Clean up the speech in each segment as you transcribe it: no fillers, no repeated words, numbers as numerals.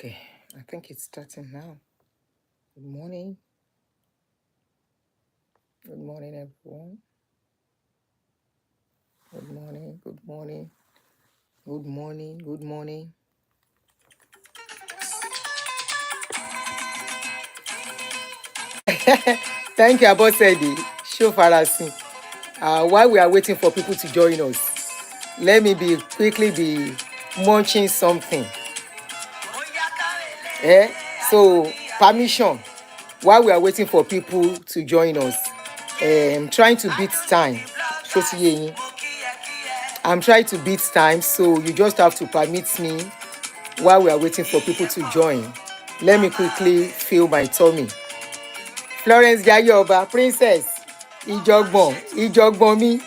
Okay, I think it's starting now. Good morning. Good morning, everyone. Good morning. Good morning. Good morning. Good morning. Thank you, Abosedi. Show Farasi. While we are waiting for people to join us, let me quickly be munching something. So permission. While we are waiting for people to join us, I'm trying to beat time. I'm trying to beat time, so you just have to permit me while we are waiting for people to join. Let me quickly fill my tummy. Florence Jayoba, Princess, Ijogbon mi.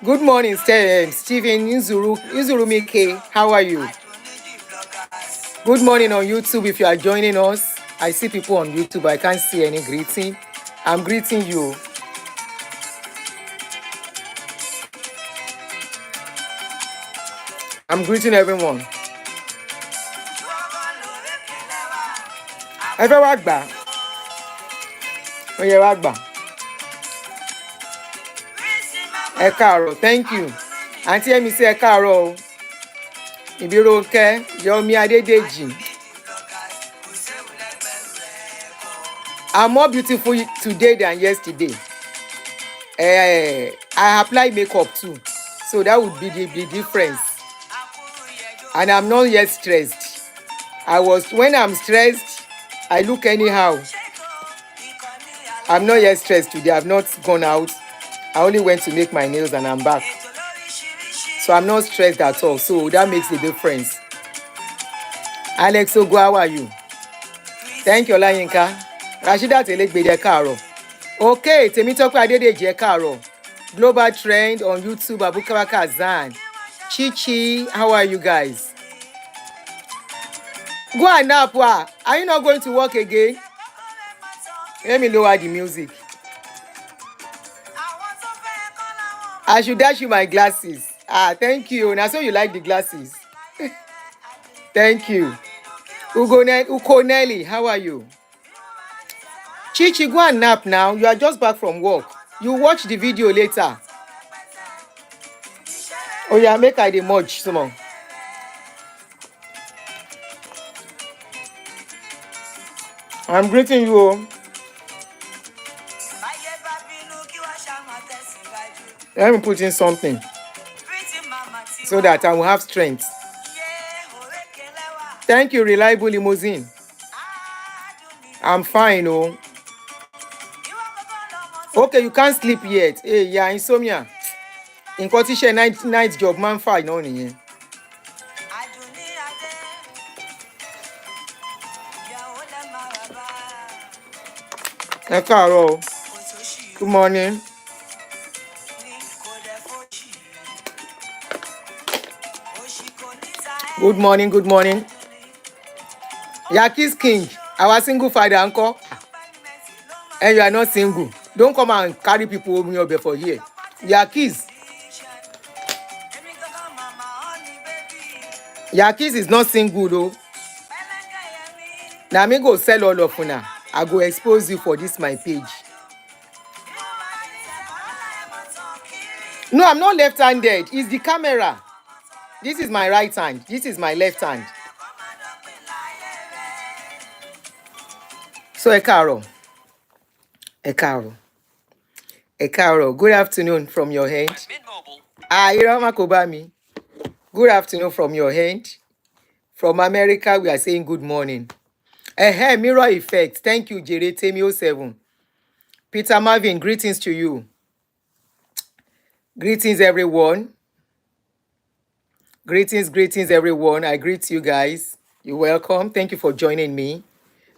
Good morning, Stephen Izurumike. How are you? Good morning on YouTube if you are joining us. I see people on YouTube. I can't see any greeting. I'm greeting you. I'm greeting everyone. Ẹ fẹ́ wá gbà. Ó yẹ wá gbà. Ẹ káàárọ̀, thank you. Àǹtí Ẹ̀mí sí ẹ káàárọ̀ o. Ìbírónkẹ́, Yomi Adédèjì. I'm more beautiful today than yesterday. I apply makeup too, so that would be the difference. And I'm not yet stressed. When I'm stressed, I look anyhow. I'm not yet stressed today. I've not gone out. I only went to make my nails and I'm back. So I'm not stressed at all. So that makes the difference. Alex Ogo, how are you? Thank you, Olayinka. Rashida Telegbede káàárọ̀. Okay, Temitope Adedeji ẹ káàárọ̀. Global Trend on YouTube, Abubakar Kazan. Chichi, how are you guys? Go and nap. Are you not going to work again? Let me lower the music. I should dash you my glasses. Thank you. Now, so you like the glasses. Thank you. Ukonelli, how are you? Chichi, go and nap now. You are just back from work. You watch the video later. Oh yeah, make I the merge some more. I'm greeting you. Let me put in something so that I will have strength. Thank you, Reliable Limousine. I'm fine, oh. Okay, you can't sleep yet. Hey, yeah, insomnia. In tí night job man fà náà nìyẹn. Ẹ káàárọ̀. Good morning. Good morning, good morning. Yaki's King, our single father uncle. And you are not single. Don't come and carry people over here for here. Yaki's is not single though. Now me go sell all of una. I go expose you for this my page. No, I'm not left-handed. It's the camera. This is my right hand. This is my left hand. So ẹ káàárọ̀. Ẹ káàárọ̀. Ẹ káàárọ̀. Good afternoon from your end. Irama Kobami. Good afternoon from your end. From America, we are saying good morning. Mirror effect. Thank you, Jere Temi07. Peter Marvin, greetings to you. Greetings, everyone. Greetings, everyone. I greet you guys. You're welcome. Thank you for joining me.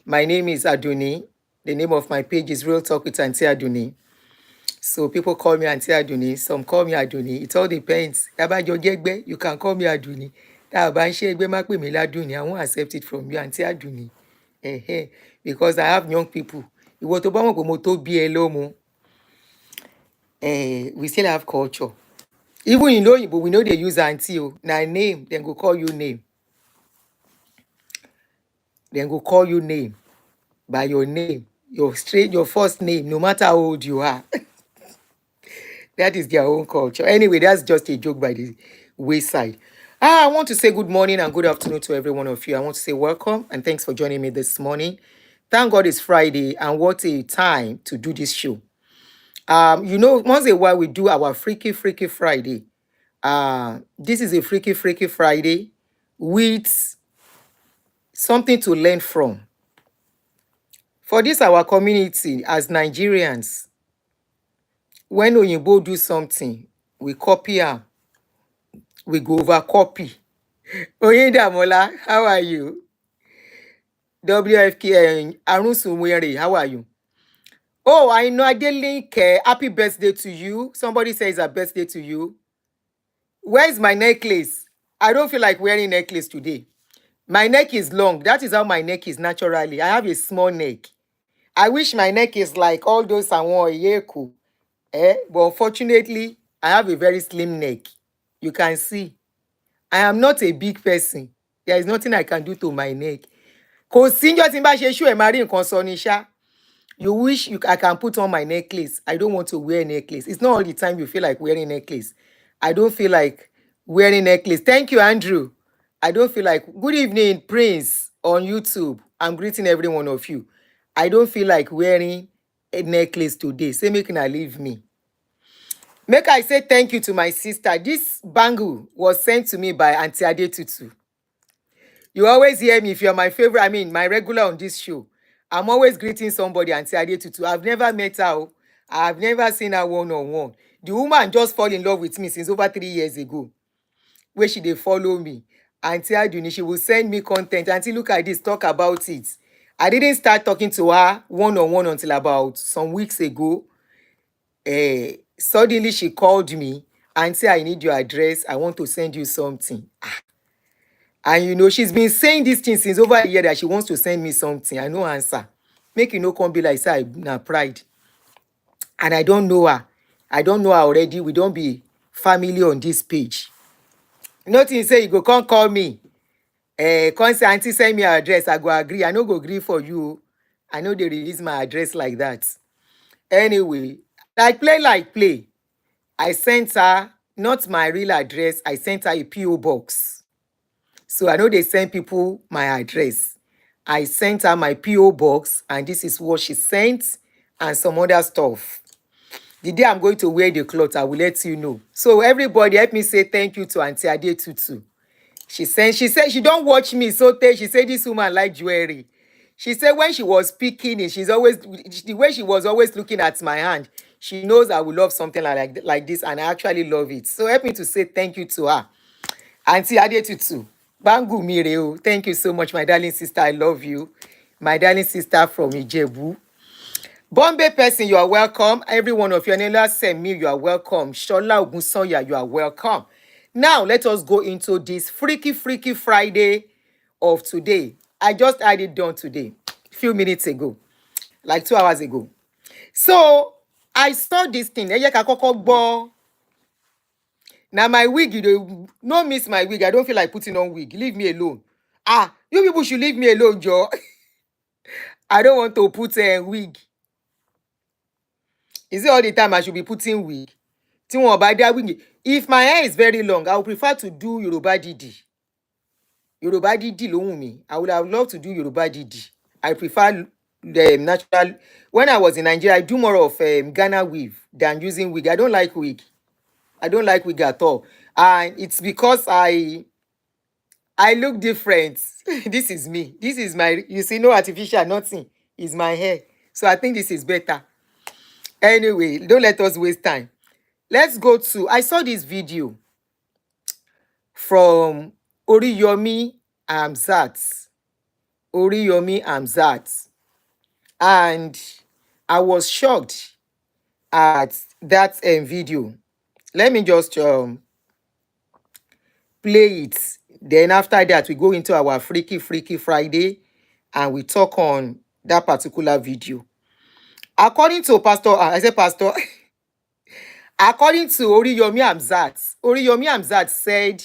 My name is Aduni. The name of my page is Real Talk with Auntie Aduni. So people call me Auntie Aduni. Some call me Aduni. It all depends. You can call me Aduni. I won't accept it from you, Auntie Aduni. Because I have young people. We still have culture. Even but we know they use auntie. Now name, then go call you name. Then go call you name by your name, your first name, no matter how old you are. That is their own culture. Anyway, that's just a joke by the wayside. I want to say good morning and good afternoon to every one of you. I want to say welcome and thanks for joining me this morning. Thank God it's Friday, and what a time to do this show. Once in a while we do our Freaky Friday. This is a Freaky Friday with something to learn from. For this, our community as Nigerians, when Oyinbo do something, we copy am, we go over copy. Oyindamola, how are you? WFK, Arun Sunwere, how are you? Oh, I know Adelinke, happy birthday to you. Somebody says a birthday to you. Where is my necklace? I don't feel like wearing necklace today. My neck is long. That is how my neck is naturally. I have a small neck. I wish my neck is like all those Awon Oyeku. But unfortunately, I have a very slim neck. You can see. I am not a big person. There is nothing I can do to my neck. Kò síjọ́ tí n bá ṣe ṣú ẹ̀ máa rí nǹkan sọ ní ṣá. You wish I can put on my necklace. I don't want to wear necklace. It's not all the time you feel like wearing necklace. I don't feel like wearing necklace. Thank you, Andrew. I don't feel like. Good evening, Prince on YouTube. I'm greeting every one of you. I don't feel like wearing a necklace today. Say make una leave me. Make I say thank you to my sister. This bangle was sent to me by Auntie Adetutu. You always hear me if you're my favorite, I mean, my regular on this show. I'm always greeting somebody and say Adetutu. I've never met her. Oh. I've never seen her one-on-one. The woman just fall in love with me since over 3 years ago. Where she dey follow me. Auntie Aduni, she will send me content. Auntie, look at this, talk about it. I didn't start talking to her one-on-one until about some weeks ago. Suddenly she called me and said, I need your address. I want to send you something. And she's been saying this thing since over a year that she wants to send me something. I no answer. Make you no come be like say na pride. And I don't know her. I don't know her already. We don't be family on this page. Nothing say you go come call me. Come say auntie send me her address. I go agree. I no go agree for you. I know they release my address like that. Anyway, like play. I sent her not my real address. I sent her a PO box. So I know they send people my address. I sent her my PO box, and this is what she sent, and some other stuff. The day I'm going to wear the cloth, I will let you know. So everybody help me say thank you to Auntie Adetutu. She said she don't watch me. So she said this woman like jewelry. She said when she was speaking, the way she was always looking at my hand, she knows I will love something like this, and I actually love it. So help me to say thank you to her. Auntie Adetutu, Bangu Mireo, thank you so much, my darling sister. I love you. My darling sister from Ijebu. Bombay person, you are welcome. Every one of you. Anela Semi, you are welcome. Shola Ogunsoya, you are welcome. Now, let us go into this Freaky Friday of today. I just had it done today, a few minutes ago, like 2 hours ago. So, I saw this thing. Now, my wig, no miss my wig. I don't feel like putting on wig. Leave me alone. You people should leave me alone, Joe. I don't want to put a wig. Is it all the time I should be putting wig? If my hair is very long, I would prefer to do Yoruba Didi. Yoruba Didi lo wun mi. I would have loved to do Yoruba Didi. I prefer the natural. When I was in Nigeria, I do more of Ghana weave than using wig. I don't like wig. I don't like wig at all. And it's because I look different. This is me. This is my, you see, no artificial, nothing. It's my hair. So I think this is better. Anyway, don't let us waste time. Let's go to, I saw this video from Oriyomi Hamzat. Oriyomi Hamzat. And I was shocked at that video. Let me just play it. Then after that, we go into our Freaky Friday and we talk on that particular video. According to Pastor, I said Pastor, according to Oriyomi Hamzat said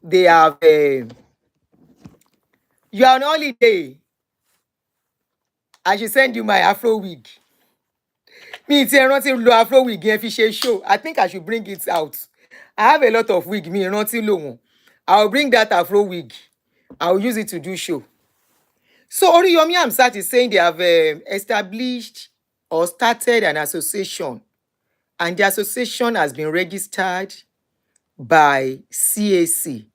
they have, you are on holiday. I should send you my Afro wig. Me, it's a lo Afro wig yẹn fi ṣe show. I think I should bring it out. I have a lot of wig. Me, rántí lo wọn. I'll bring that Afro wig. I'll use it to do show. So Oriyomi Hamzat is saying they have established or started an association, and the association has been registered by CAC.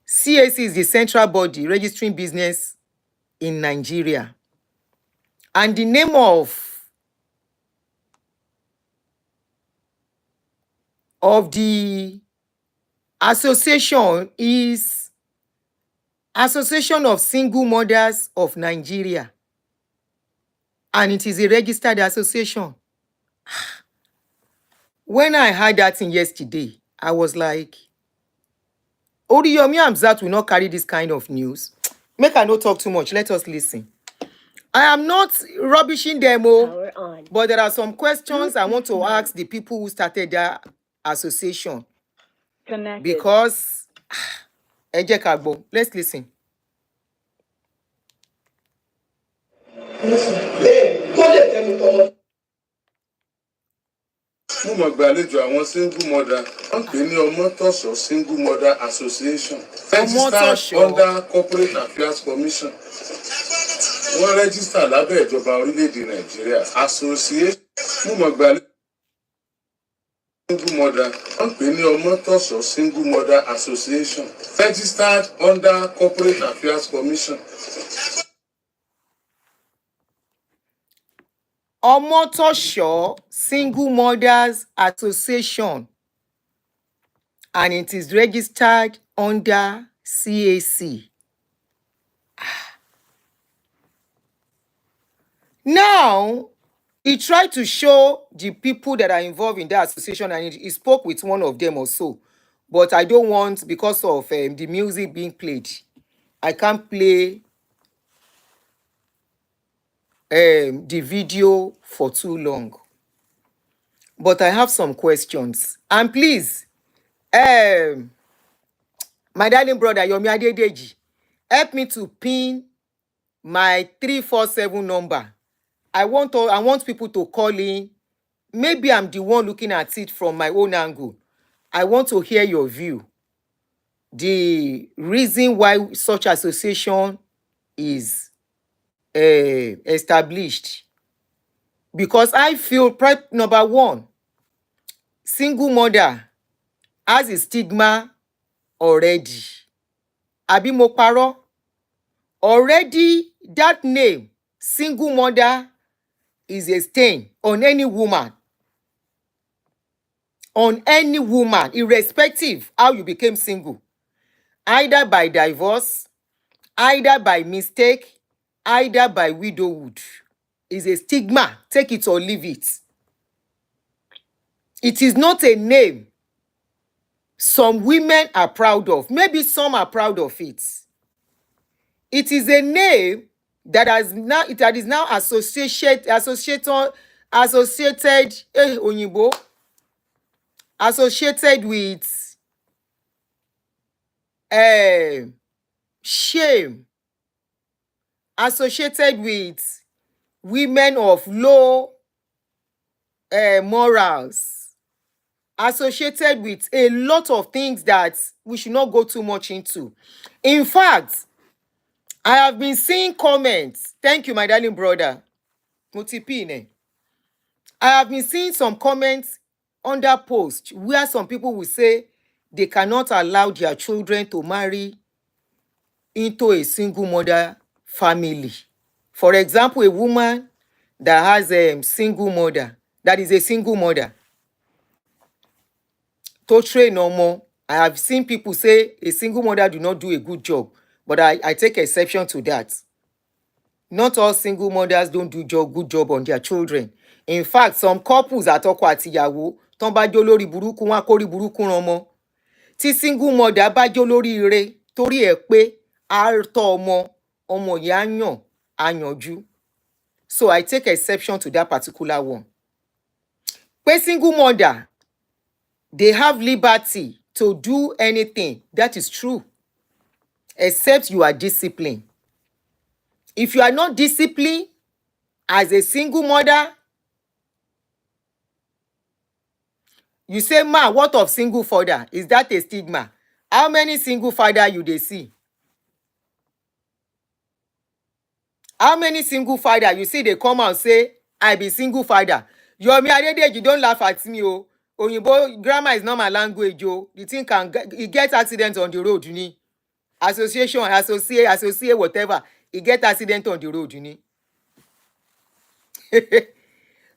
CAC is the central body registering business in Nigeria. And the name of the association is Association of Single Mothers of Nigeria. And it is a registered association. When I heard that thing yesterday, I was like, Oriyomi Hamzat will not carry this kind of news. Make I not talk too much. Let us listen. I am not rubbishing them, but there are some questions I want to ask the people who started that association. Connected. Because, let's listen. Mo mọ̀ gbàlejò àwọn single mother wọ́n pè ní Ọmọ́tọ̀ṣọ́ Single Mother Association registered under Corporate Affairs Commission wọ́n register lábẹ́ ìjọba orílẹ̀-èdè Nàìjíríà association mo mọ̀ gbàlejò single mother wọ́n pè ní Ọmọ́tọ̀ṣọ́ Single Mother Association registered under Corporate Affairs Commission. Omotosho Single Mothers Association, and it is registered under CAC. Now, he tried to show the people that are involved in that association, and he spoke with one of them also. But I don't want, because of the music being played, I can't play the video for too long. But I have some questions. And please, my darling brother Yomi Adedeji, help me to pin my 347 number. I want people to call in. Maybe I'm the one looking at it from my own angle. I want to hear your view. The reason why such association is established. Because I feel, number one, single mother has a stigma already. Abi mo parọ́? Already, that name, single mother, is a stain on any woman. On any woman, irrespective how you became single. Either by divorce, either by mistake, either by widowhood. Is a stigma. Take it or leave it. It is not a name some women are proud of. Maybe some are proud of it. It is a name that is now associated with shame, associated with women of low morals, associated with a lot of things that we should not go too much into. In fact, I have been seeing comments. Thank you, my darling brother. Mutipine. I have been seeing some comments under post where some people will say they cannot allow their children to marry into a single mother family. For example, a woman that has a single mother, that is a single mother, to train no more. I have seen people say a single mother do not do a good job, but I take exception to that. Not all single mothers don't do good job on their children. In fact, some couples àtọkọ àtìyàwó tán bá jó lórí burúkú wọn kórí burúkú ran ọmọ. Tí single mother bá jó lórí ire torí ẹ̀ pé á tọ́ ọmọ yẹn á yànjú. So I take exception to that particular one. Pé single mother, they have liberty to do anything. That is true. Except you are disciplined. If you are not disciplined as a single mother, you say, ma, what of single father? Is that a stigma? How many single father you dey see? How many single father you see they come out say, I be single father? Yomi Adedeji, don't laugh at me, oh. Oyinbo grammar is not my language, oh. The thing can get accidents on the road, you need. Association, associate, whatever. He get accident on the road, you need.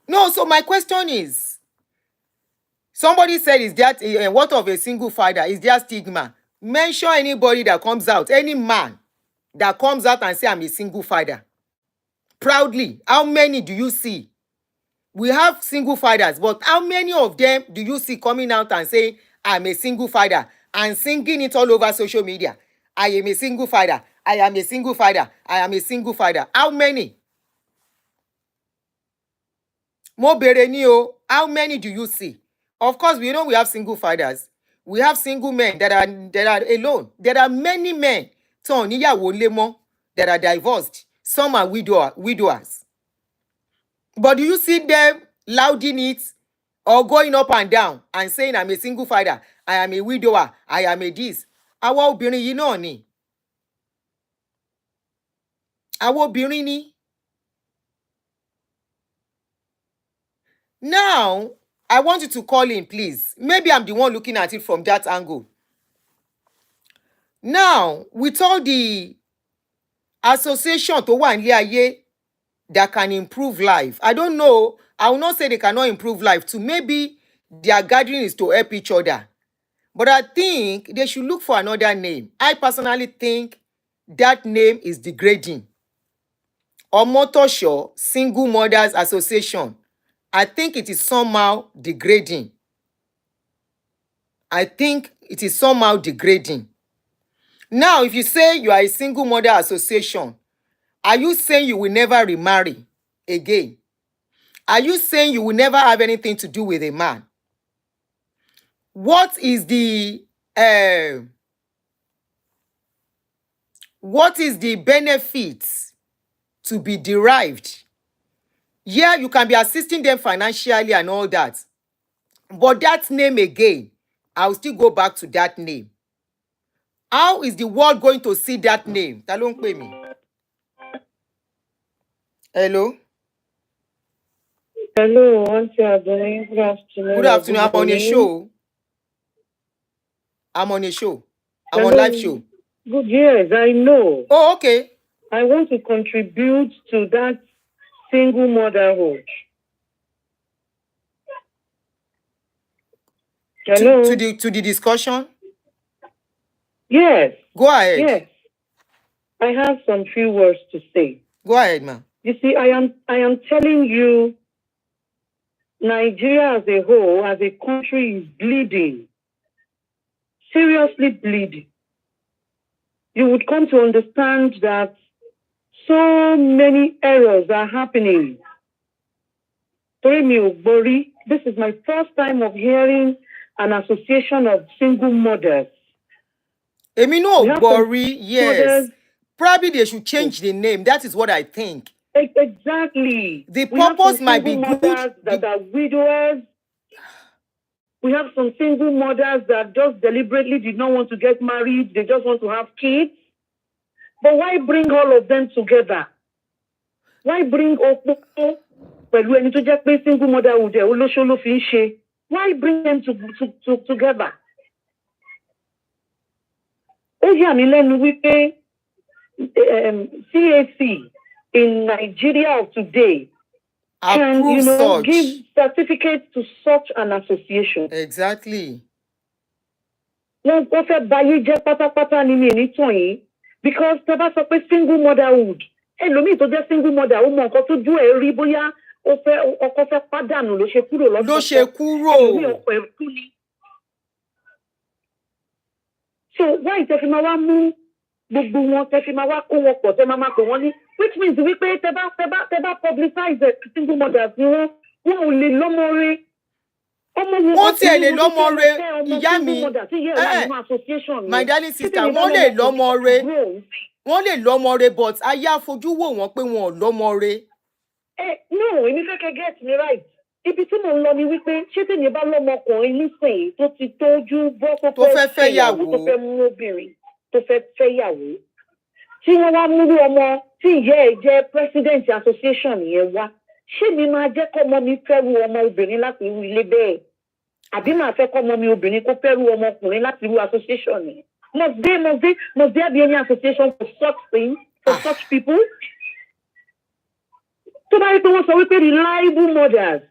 No, so my question is, somebody said, is that what of a single father? Is there stigma? Mention anybody that comes out, any man that comes out and say, I'm a single father. Proudly, how many do you see? We have single fathers, but how many of them do you see coming out and saying, I'm a single father, and singing it all over social media? I am a single father. I am a single father. I am a single father. How many? Mo bere ni o. How many do you see? Of course, we know we have single fathers. We have single men that are alone. There are many men that are divorced. Some are widowers. But do you see them lauding it or going up and down and saying, I'm a single father, I am a widower, I am a this? Àwa obìnrin yìí náà ni. Àwa obìnrin ni. Now, I want you to call in, please. Maybe I'm the one looking at it from that angle. Now, with all the association tó wà nílé ayé that can improve life, I don't know. I will not say they cannot improve life too. Maybe their gathering is to help each other. But I think they should look for another name. I personally think that name is degrading. Omotosho Single Mothers Association. I think it is somehow degrading. I think it is somehow degrading. Now, if you say you are a single mother association, are you saying you will never remarry again? Are you saying you will never have anything to do with a man? What is the benefits to be derived? Yeah, you can be assisting them financially and all that. But that name again, I'll still go back to that name. How is the world going to see that name? Ta ló ń pè mí? Hello? Hello, Auntie Adoni. Good afternoon. Good afternoon. I'm on a show. I'm on Hello. live show. Good, yes, I know. Oh, okay. I want to contribute to that single motherhood. Hello. To the discussion? Yes. Go ahead. Yes. I have some few words to say. Go ahead, ma'am. You see, I am telling you, Nigeria as a whole, as a country, is bleeding. Seriously bleeding. You would come to understand that so many errors are happening. This is my first time of hearing an association of single mothers. Emi no Bori, yes. Mothers. Probably they should change the name. That is what I think. Exactly. The purpose might be good. That are widowers. We have some single mothers that just deliberately did not want to get married. They just want to have kids. But why bring all of them together? Why bring single motherhood? Why bring them together? CAC in Nigeria of today can, give certificates to such an association. Exactly. Because single motherhood. Single mother, so why is it which means we pay publicize the single mothers, only lomore. wọ́n tiẹ̀ lè lọ́mọ re ìyá mi my darling sister wọ́n lè lọ́mọ re wọ́n lè lọ́mọ re but ayé àfojú wò wọ́n pé wọn ò lọ́mọ re. No èmi fẹ́ kẹ́ get me right ibi tí mò ń lọ ni wípé ṣé tèmi bá lọ́mọkùnrin nísìnyí tó ti tójú bọ́ tó fẹ́ fẹ́yàwó tó fẹ́ mú obìnrin tó fẹ́ fẹ́yàwó tí wọ́n wá múlò ọmọ tí ìyá ẹ̀ jẹ́ president association yẹn wá ṣé mi máa jẹ́ kọ́mọ mi fẹ́rù ọmọ obìnrin láti irú ilé bẹ́ẹ̀ àbí máa fẹ́ kọ́mọ mi obìnrin kó fẹ́rù ọmọkùnrin láti irú association yẹn must there be any association for such things for such people? tó bá rí pé wọ́n sọ wípé reliable mothers.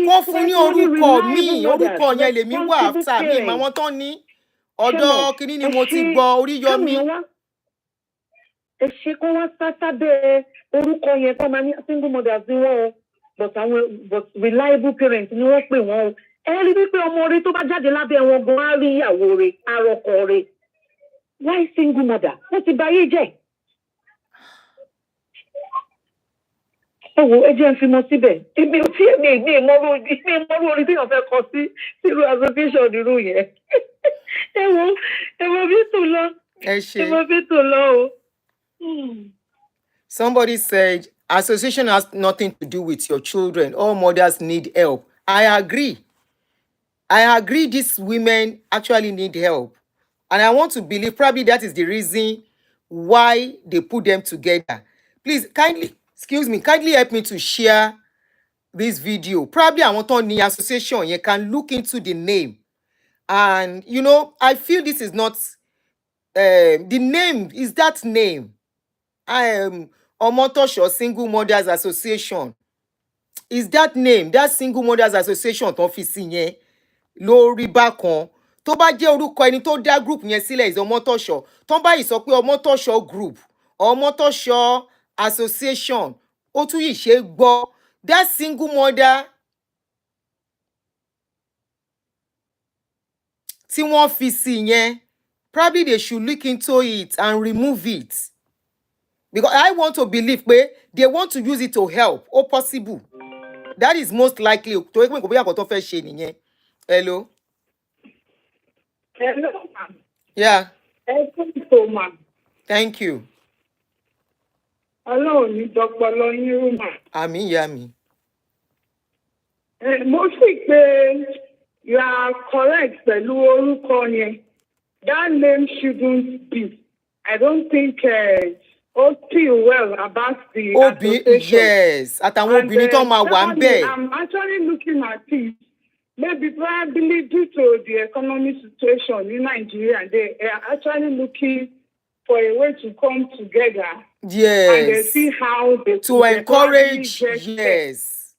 Kó fún ní orúkọ mi orúkọ yẹn lèmi wà áfítà mi ìmọ̀ àwọn tán ní ọ̀dọ̀ kìíní ni mo ti gbọ́ Oríyọmí. ẹ ṣe kó wá sábẹ́ orúkọ yẹn kó máa ní single mothers ni wọ́n but reliable parents ni wọ́n pè wọ́n o. ẹ rí wípé ọmọ rẹ tó bá jáde lábẹ́ wọn gan á rí ìyàwó rẹ arọkọ rẹ. why single mother? wọ́n ti bà ayé jẹ́. ẹ jẹ́ ń fi mọ síbẹ̀ ibi tí èmi ìmọ̀rú orí tí wọ́n fẹ́ kọ sí irú association irú yẹn. ẹ wo bí tó lọ. ẹ wo bí tó lọ o. Somebody said association has nothing to do with your children. All mothers need help. I agree these women actually need help. And I want to believe probably that is the reason why they put them together. Please, kindly help me to share this video. Probably I want on the association. You can look into the name. And, I feel this is not, the name is that name. I am Omotosho Single Mothers Association. Is that name, that Single Mothers Association tó fi sí yẹn lórí bákan. Tó bá jẹ́ orúkọ ẹni tó dá group yẹn sílẹ̀ is Omotosho. Tó bá yìí sọ pé Omotosho group, Omotosho Association, ó tún yìí ṣe gbọ́. That single mother tí wọ́n fi sí yẹn, probably they should look into it and remove it. Because I want to believe they want to use it to help. Or possible. That is most likely. Hello? Hello, ma'am. Yeah. Hello, ma'am. Thank you. Hello, Dr. Loyinruma. Àmín, ìyá mi. Mo sì pé you are correct pẹ̀lú orúkọ yẹn. That name shouldn't be. I don't think feel well about the association. Yes, àtàwọn obìnrin tó máa wà ń bẹ̀. I'm actually looking at it. Maybe probably due to the economic situation in Nigeria, they are actually looking for a way to come together. Yes. And they see how they to encourage. Yes.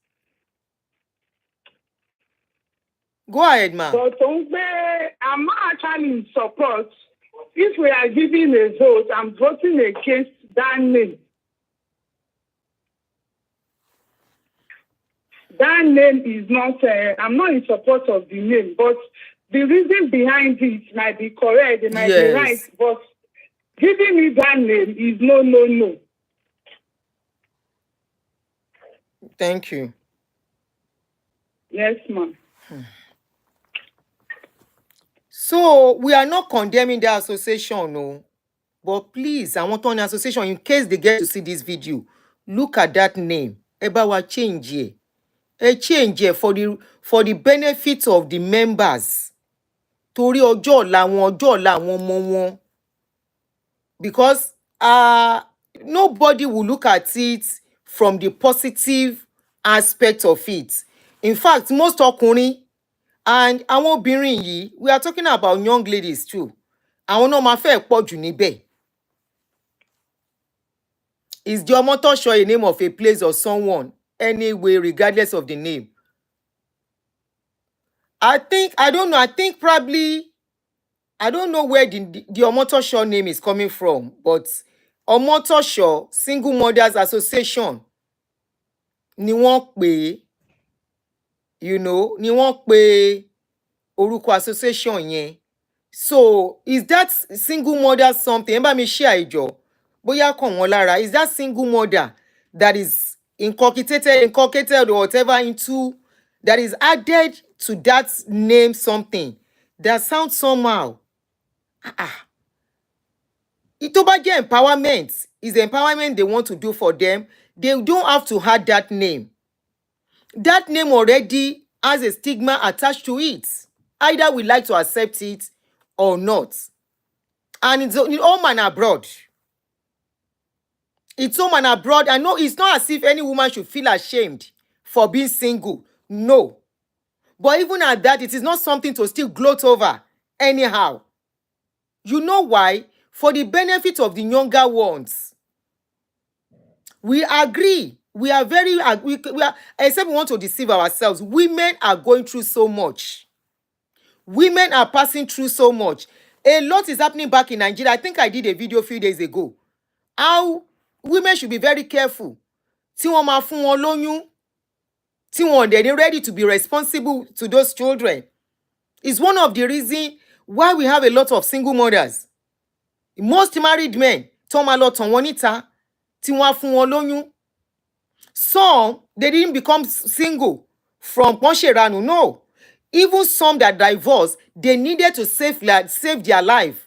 Go ahead, ma. But I'm not actually in support. If we are giving a vote, I'm voting against that name. That name is not, I'm not in support of the name, but the reason behind it might be correct, it might be right, but giving me that name is no. Thank you. Yes, ma'am. So, we are not condemning the association, no. But please, I want on the association, in case they get to see this video, look at that name. Eba wa change here. A change here for the benefit of the members. Torí ọjọ́ ọ̀la wọn ọmọ wọn. Because nobody will look at it from the positive aspect of it. In fact, most ọkùnrin and àwọn obìnrin yìí, we are talking about young ladies too. Àwọn náà máa fẹ́ pọ̀ jù níbẹ̀. Is the Omotosho a name of a place or someone? Anyway, regardless of the name. I don't know where the Omotosho name is coming from, but Omotosho Single Mothers Association ni wọ́n pè, ni wọ́n pè orúkọ association yẹn. So, is that single mother something? Ẹ bá mi share ìjọ. Bóyá kàn wọ́n lára. Is that single mother that is inculcated or whatever into that is added to that name something that sounds somehow. Tó bá jẹ́ empowerment is the empowerment they want to do for them, they don't have to add that name. That name already has a stigma attached to it. Either we like to accept it or not. And it's home and abroad. It's home and abroad. I know it's not as if any woman should feel ashamed for being single. No. But even at that, it is not something to still gloat over anyhow. You know why? For the benefit of the younger ones. We agree. We are very, we are, except we want to deceive ourselves. Women are going through so much. Women are passing through so much. A lot is happening back in Nigeria. I think I did a video a few days ago. How women should be very careful. Tí wọ́n máa fún wọn lóyún, tí wọ́n dẹ̀ ní ready to be responsible to those children. It's one of the reasons why we have a lot of single mothers. Most married men, tó máa lọ tàn wọ́n níta, tí wọ́n á fún wọn lóyún. Some, they didn't become single from Ponsheranu. No. Even some that divorced, they needed to save their life.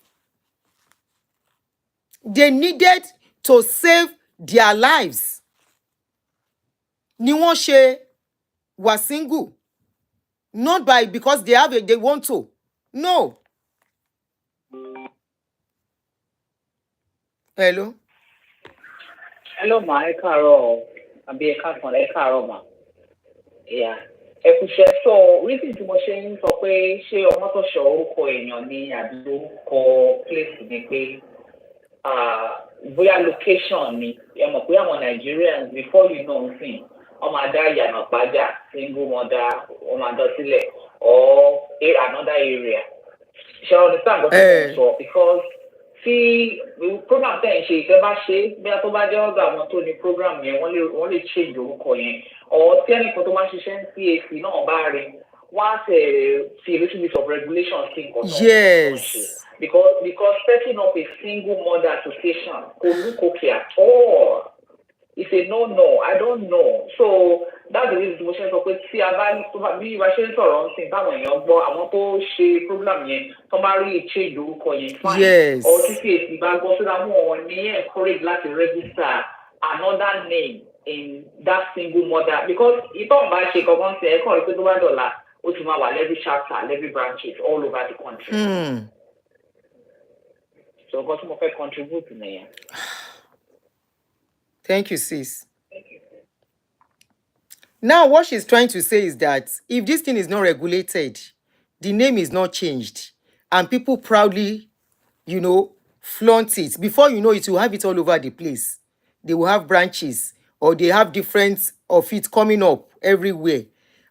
They needed to save their lives. Ni wọ́n ṣe wà single. Not because they want to. No. Hello? Hello, ma. Ẹ káàárọ̀. Àbí ẹ káàsán, ẹ káàárọ̀ ma. Yeah. Ẹ kú iṣẹ́. So, reason tí mo ṣe ń sọ pé ṣé Ọmọ́tọ̀ṣọ́ orúkọ èèyàn ni àbí orúkọ place ni pé bóyá location ni. Ẹ mọ̀ pé àwọn Nigerians before you know thing, wọ́n máa dá Ìyànà Pàjá, single mother, wọ́n máa dá sílẹ̀ or another area. Ṣé o understand what I'm saying? Because tí program tẹ̀ ń ṣe ìfẹ́ bá ṣe bí a tó bá jẹ́ ọ̀gá àwọn tó ní program yẹn wọ́n lè change orúkọ yẹn or tí ẹnìkan tó máa ń ṣiṣẹ́ ní CAC náà bá rí wọ́n á fi a little bit of regulation sí nǹkan náà. Yes. Because setting up a single mother association kò look okay at all. It's a no. I don't know. So that's the reason mo ṣe sọ pé tí a bá bí wàá ṣe ń sọ̀rọ̀ ń sìn táwọn èèyàn gbọ́ àwọn tó ṣe program yẹn tó bá rí change orúkọ yẹn fine. Yes. Or tí CAC bá gbọ́ sódà wọn ní encourage láti register another name in that single mother because ìtọ́ bá ṣe kankan sí ẹ̀kọ́ rí pé tó bá dọ̀la ó ti máa wà every chapter every branches all over the country. So nǹkan tí mo fẹ́ contribute nìyẹn. Thank you, sis. Now, what she's trying to say is that if this thing is not regulated, the name is not changed, and people proudly, flaunt it. Before you know it, you have it all over the place. They will have branches, or they have different of it coming up everywhere.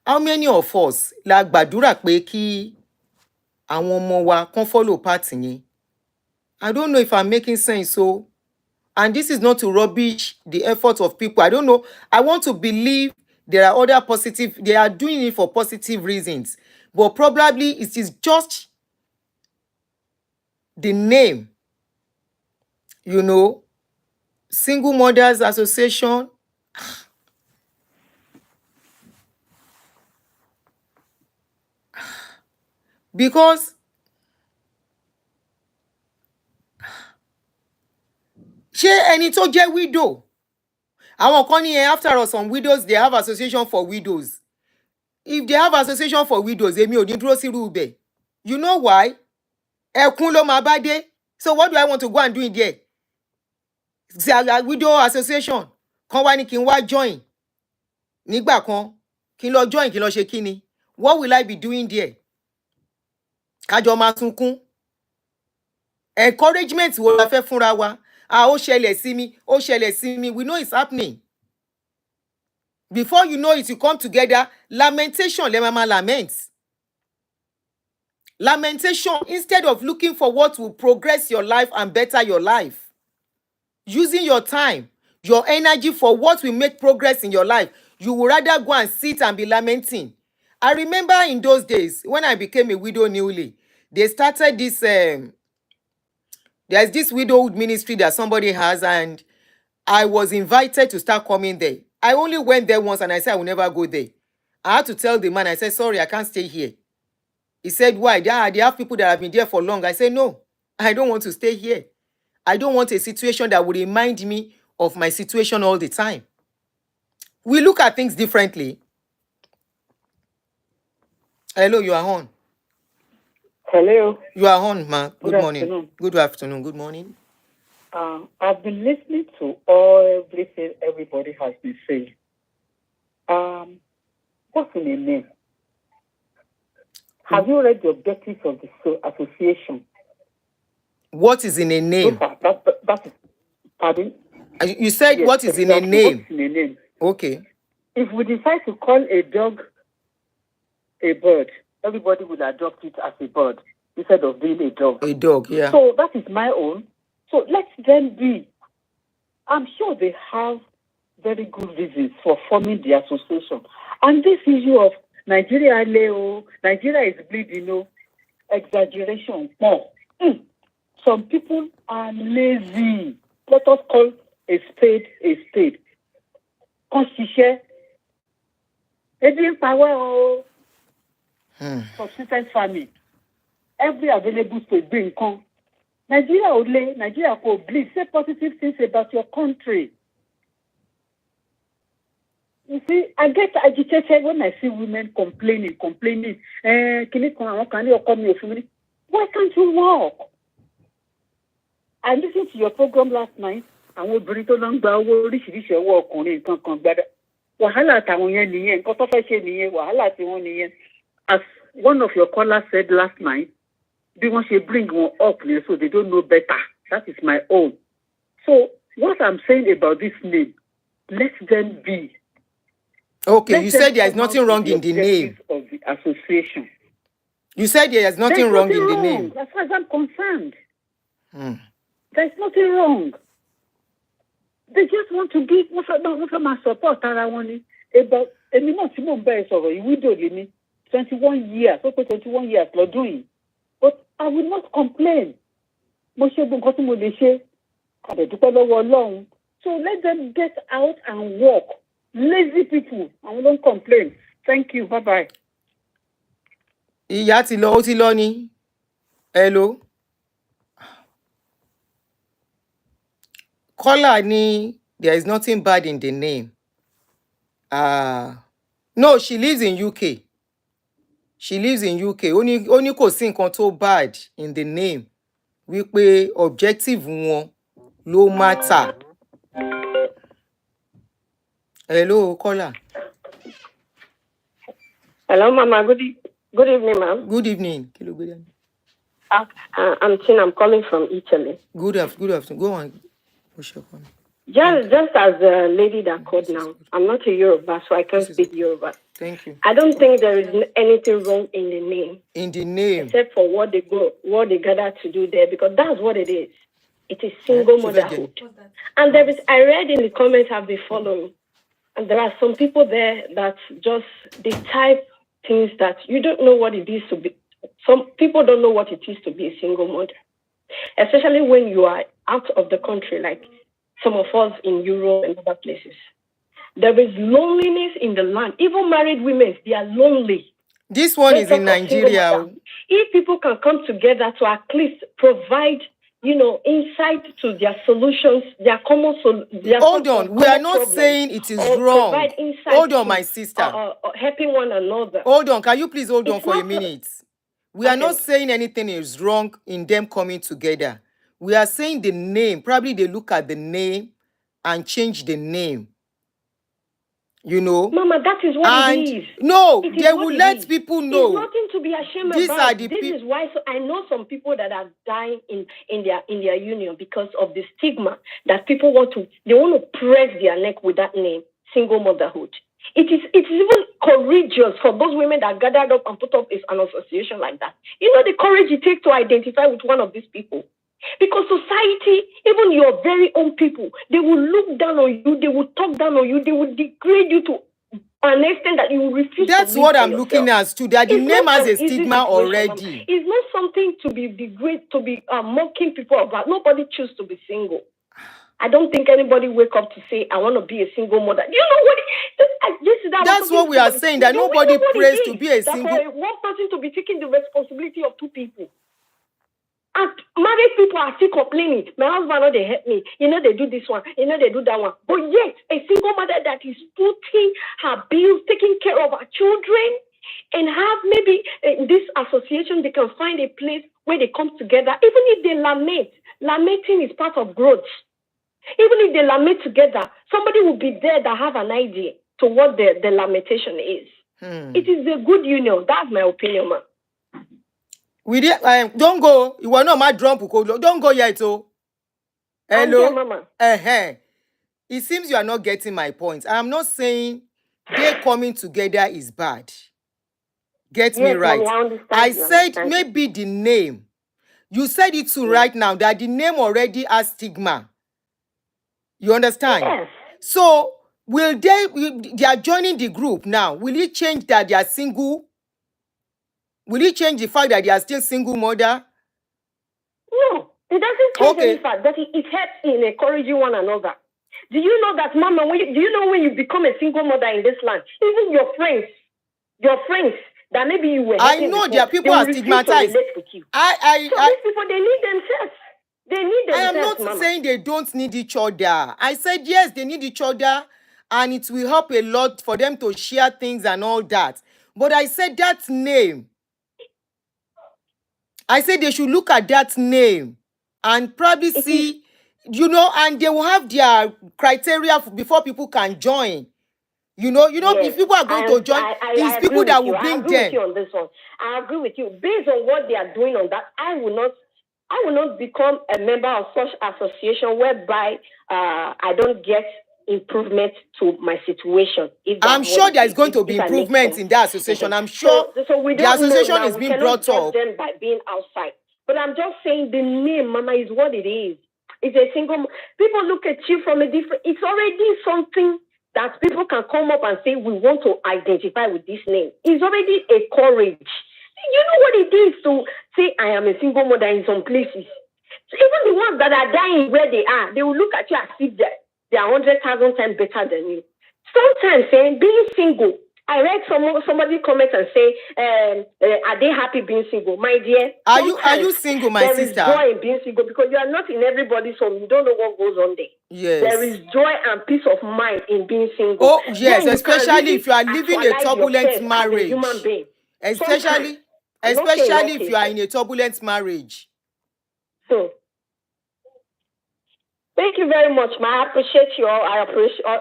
How many of us, like gbàdúrà pé kí àwọn ọmọ wa kàn follow path yẹn? I don't know if I'm making sense, so. And this is not to rubbish the effort of people. I don't know. I want to believe there are other they are doing it for positive reasons. But probably it is just the name, Single Mothers Association. Because ṣé ẹni tó jẹ́ widow àwọn kan ní after all some widows they have association for widows. If they have association for widows èmi ò ní dúró sírú ibẹ̀. You know why? Ẹkún ló máa bá dé. So what do I want to go and do in there? Say a widow association kan wá ní kí n wá join nígbà kan kí n lọ join kí n lọ ṣe kí ni? What will I be doing there? Kájọ máa sunkún. Encouragement wo la fẹ́ fúnra wa? Ó ṣẹlẹ̀ sí mi. We know it's happening. Before you know it, you come together. Lamentation, lẹ máa lament. Lamentation, instead of looking for what will progress your life and better your life. Using your time, your energy for what will make progress in your life. You would rather go and sit and be lamenting. I remember in those days, when I became a widow newly, they started this... There's this widowhood ministry that somebody has, and I was invited to start coming there. I only went there once and I said I will never go there. I had to tell the man, I said, sorry, I can't stay here. He said, why? They have people that have been there for long. I said, no, I don't want to stay here. I don't want a situation that would remind me of my situation all the time. We look at things differently. Hello, you are on. Hello. You are on, ma. Good morning. Afternoon. Good afternoon. Good morning. I've been listening to everything everybody has been saying. What's in a name? Have you read the objectives of the association? What is in a name? That is, pardon? You said Yes, what is exactly. in a name? What's in a name? Okay. If we decide to call a dog a bird, everybody will adopt it as a bird instead of being a dog. A dog, yeah. So that is my own. So let them be. I'm sure they have very good reasons for forming the association. And this issue of Nigeria Leo, Nigeria is bleeding, exaggeration, more. Some people are lazy. Let us call a spade a spade. Conscious. Power subsistence farming. Every available space being come. Nigeria could bleed. Say positive things about your country. You see, I get agitated when I see women complaining. Why can't you walk? I listened to your program last night. And we bring to long oríṣiríṣi ọwọ́ ọkùnrin nǹkan kan gbádà. Wàhálà àtàwọn yẹn nìyẹn, nǹkan tó fẹ́ ṣe nìyẹn, wàhálà tí wọ́n nìyẹn. As one of your callers said last night, bí wọ́n ṣe bring one up ni so they don't know better. That is my own. So what I'm saying about this name, let them be. Okay, Let you them said there is come out nothing with wrong in the name. Of the association. You said there is nothing wrong in the name. As far as I'm concerned. There's nothing wrong. They just want to give my support about widow 21 years, 21 years doing. But I will not complain. So let them get out and walk. Lazy people, I won't complain. Thank you. Bye-bye. Ìyá ti lọ, ó ti lọ ni. Hello. Caller ni, there is nothing bad in the name. No, she lives in UK. She lives in UK. Ó ní kò sí nǹkan tó bad in the name. Wípé objective wọn ló matter. Hello, caller. Hello, Mama. Good evening, ma'am. Good evening. I'm Tin. I'm calling from Italy. Good afternoon. Go on. Just as the lady that called now, I'm not a Yoruba, so I can't speak Yoruba. Thank you. I don't think there is anything wrong in the name. In the name. Except for what they gather to do there, because that's what it is. It is single motherhood. And I read in the comments I've been following, and there are some people there that just, they type things that you don't know what it is to be. Some people don't know what it is to be a single mother, especially when you are out of the country, like some of us in Europe and other places. There is loneliness in the land. Even married women, they are lonely. This one is in Nigeria. If people can come together to at least provide, insight to their solutions, their common solutions. Hold on, we are not saying it is wrong. Hold on, my sister. Helping one another. Hold on, can you please hold on for a minute? We are not saying anything is wrong in them coming together. We are saying the name. Probably they look at the name and change the name. Mama, that is what it is. No, they will let people know. It's nothing to be ashamed about. This is why. So I know some people that are dying in their union because of the stigma that people want to press their neck with that name, single motherhood. It is even courageous for those women that gathered up and put up an association like that. The courage it takes to identify with one of these people. Because society, even your very own people, they will look down on you, they will talk down on you, they will degrade you to an extent that you will refuse. That's what I'm looking at too. That the name has a stigma already. It's not something to be degraded, to be mocking people about. Nobody chooses to be single. I don't think anybody wake up to say, I want to be a single mother. You know what? That's what we are saying, that nobody prays to be a single. For one person to be taking the responsibility of two people. And married people are still complaining. My husband, they help me. They do this one. They do that one. But yet, a single mother that is putting her bills, taking care of her children, and have maybe in this association, they can find a place where they come together. Even if they lament, lamenting is part of growth. Even if they lament together, somebody will be there that have an idea to what the lamentation is. It is a good union. That's my opinion, man. We did. Don't go. You are not my drum. Don't go yet, oh. Hello, Mama. It seems you are not getting my point. I am not saying they coming together is bad. Get me right. Mommy, I said maybe the name. You said it too right now that the name already has stigma. You understand? Yes. So will they are joining the group now? Will it change that they are single? Will it change the fact that they are still single mother? No, it doesn't change any fact, but it helps in encouraging one another. Do you know that, Mama, do you know when you become a single mother in this land, even your friends that maybe you were I know there are people are stigmatized. So these people, they need themselves. They need themselves. I am not Mama. saying they don't need each other. I said yes, they need each other, and it will help a lot for them to share things and all that. But I said that name. I said they should look at that name and probably see, and they will have their criteria before people can join. Yes, if people are going to join, it's people that will bring them. I agree with you on this one. I agree with you. Based on what they are doing on that, I will not become a member of such association whereby I don't get improvement to my situation. I'm sure there is going to be improvement in that association. I'm sure the association is being brought up. Them by being outside. But I'm just saying the name, Mama, is what it is. It's a single. People look at you from a different. It's already something that people can come up and say, we want to identify with this name. It's already a courage. You know what it is to say, I am a single mother in some places. So even the ones that are dying where they are, they will look at you as if they are 100,000 times better than you. Sometimes being single, I read somebody comment and say, are they happy being single? My dear, are you single, my sister? There is joy in being single because you are not in everybody's home. You don't know what goes on there. Yes. There is joy and peace of mind in being single. Oh, yes, especially if you are living a turbulent marriage. Human being. Especially if you are in a turbulent marriage. So, thank you very much, ma. I appreciate you all. I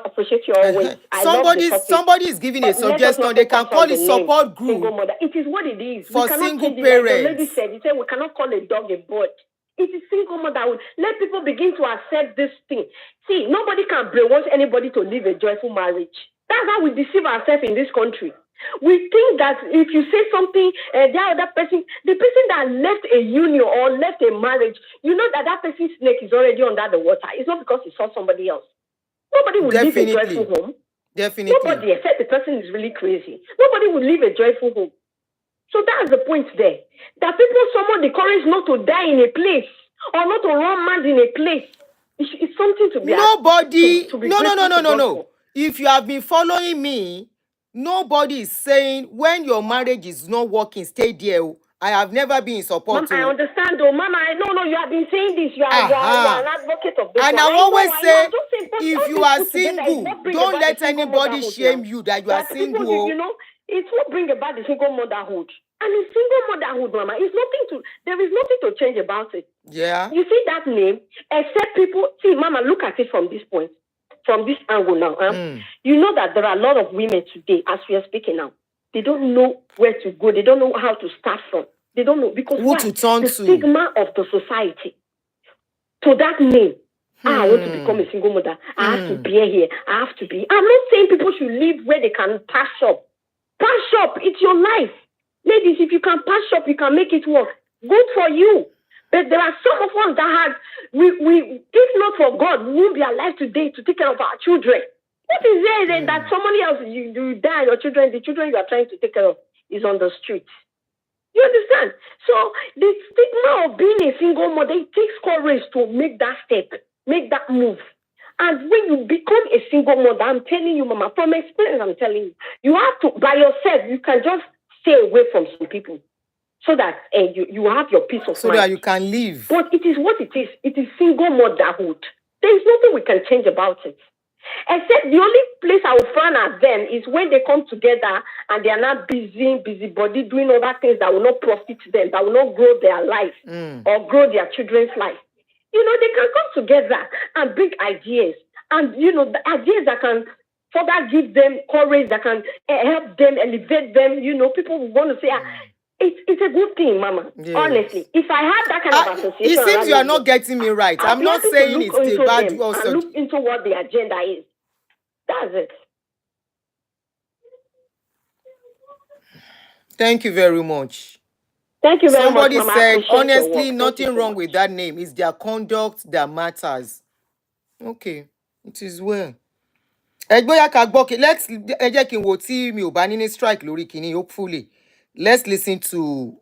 appreciate you always. Somebody is giving a suggestion. They can call it support group. It is what it is. For single parents. The lady said, we cannot call a dog a bird. It is single motherhood. Let people begin to accept this thing. See, nobody can brainwash anybody to live a joyful marriage. That's how we deceive ourselves in this country. We think that if you say something, the other person, the person that left a union or left a marriage, you know that person's snake is already under the water. It's not because he saw somebody else. Nobody will live a joyful home. Definitely. Nobody, except the person is really crazy. Nobody will live a joyful home. So that's the point there. That people summon the courage not to die in a place or not to run mad in a place. It's something to be. Nobody. No. If you have been following me, nobody is saying when your marriage is not working, stay there. I have never been in support. Mama, I understand, though. Mama, no, you have been saying this. You are an advocate of this. And I always say, if you are single, don't let anybody shame you that you are single. It's what brings about the single motherhood. And in single motherhood, Mama, there is nothing to change about it. Yeah. You see that name, except people, see, Mama, look at it from this point, from this angle now. You know that there are a lot of women today, as we are speaking now, they don't know where to go. They don't know how to start from. They don't know because the stigma of the society to that name. I want to become a single mother. I have to be here. I have to be. I'm not saying people should live where they can pass up. Pass up. It's your life. Ladies, if you can pass up, you can make it work. Good for you. But there are some of us that have, if not for God, we won't be alive today to take care of our children. What is there that somebody else, you die, the children you are trying to take care of is on the streets? You understand? So the stigma of being a single mother, it takes courage to make that step. make that move. And when you become a single mother, I'm telling you, Mama, from experience, I'm telling you, you have to, by yourself, you can just stay away from some people so that you have your peace of mind. So that you can live. But it is what it is. It is single motherhood. There is nothing we can change about it. Except the only place I will frown at them is when they come together and they are not busybody doing other things that will not profit them, that will not grow their life or grow their children's life. You know, they can come together and bring ideas and, you know, the ideas that can further give them courage, that can help them, elevate them. You know, people will want to say, it's a good thing, Mama. Yes. Honestly, if I had that kind of association, it seems you are not getting me right. I'm not saying it's a bad also. Look into what the agenda is. That's it. Thank you very much. Thank you very much. Somebody said, honestly, work. nothing wrong with that name. It's their conduct that matters. Okay, it is well. Let's strike lórí kìíní, hopefully. Let's listen to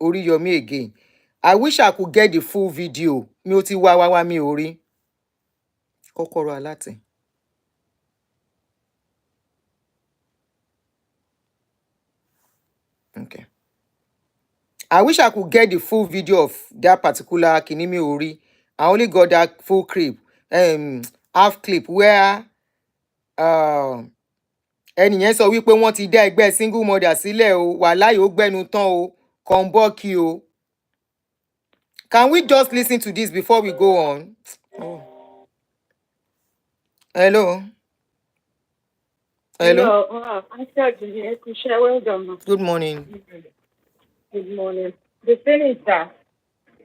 Oriyomi again. I wish I could get the full video. Mi ò ti wá mi ò rí. Kọ́kọ́rọ́ Alátẹ. Okay. I wish I could get the full video of that particular Kinimi Ori. I only got that full clip, half clip where ẹni yẹn sọ wípé wọ́n ti dá ẹgbẹ́ single mother sílẹ̀ o, wàláhì ó gbẹ́nu tán o, kọ̀ǹbọ́ọ̀kì o. Can we just listen to this before we go on? Oh. Hello. Hello. Good morning. Good morning. The thing is that,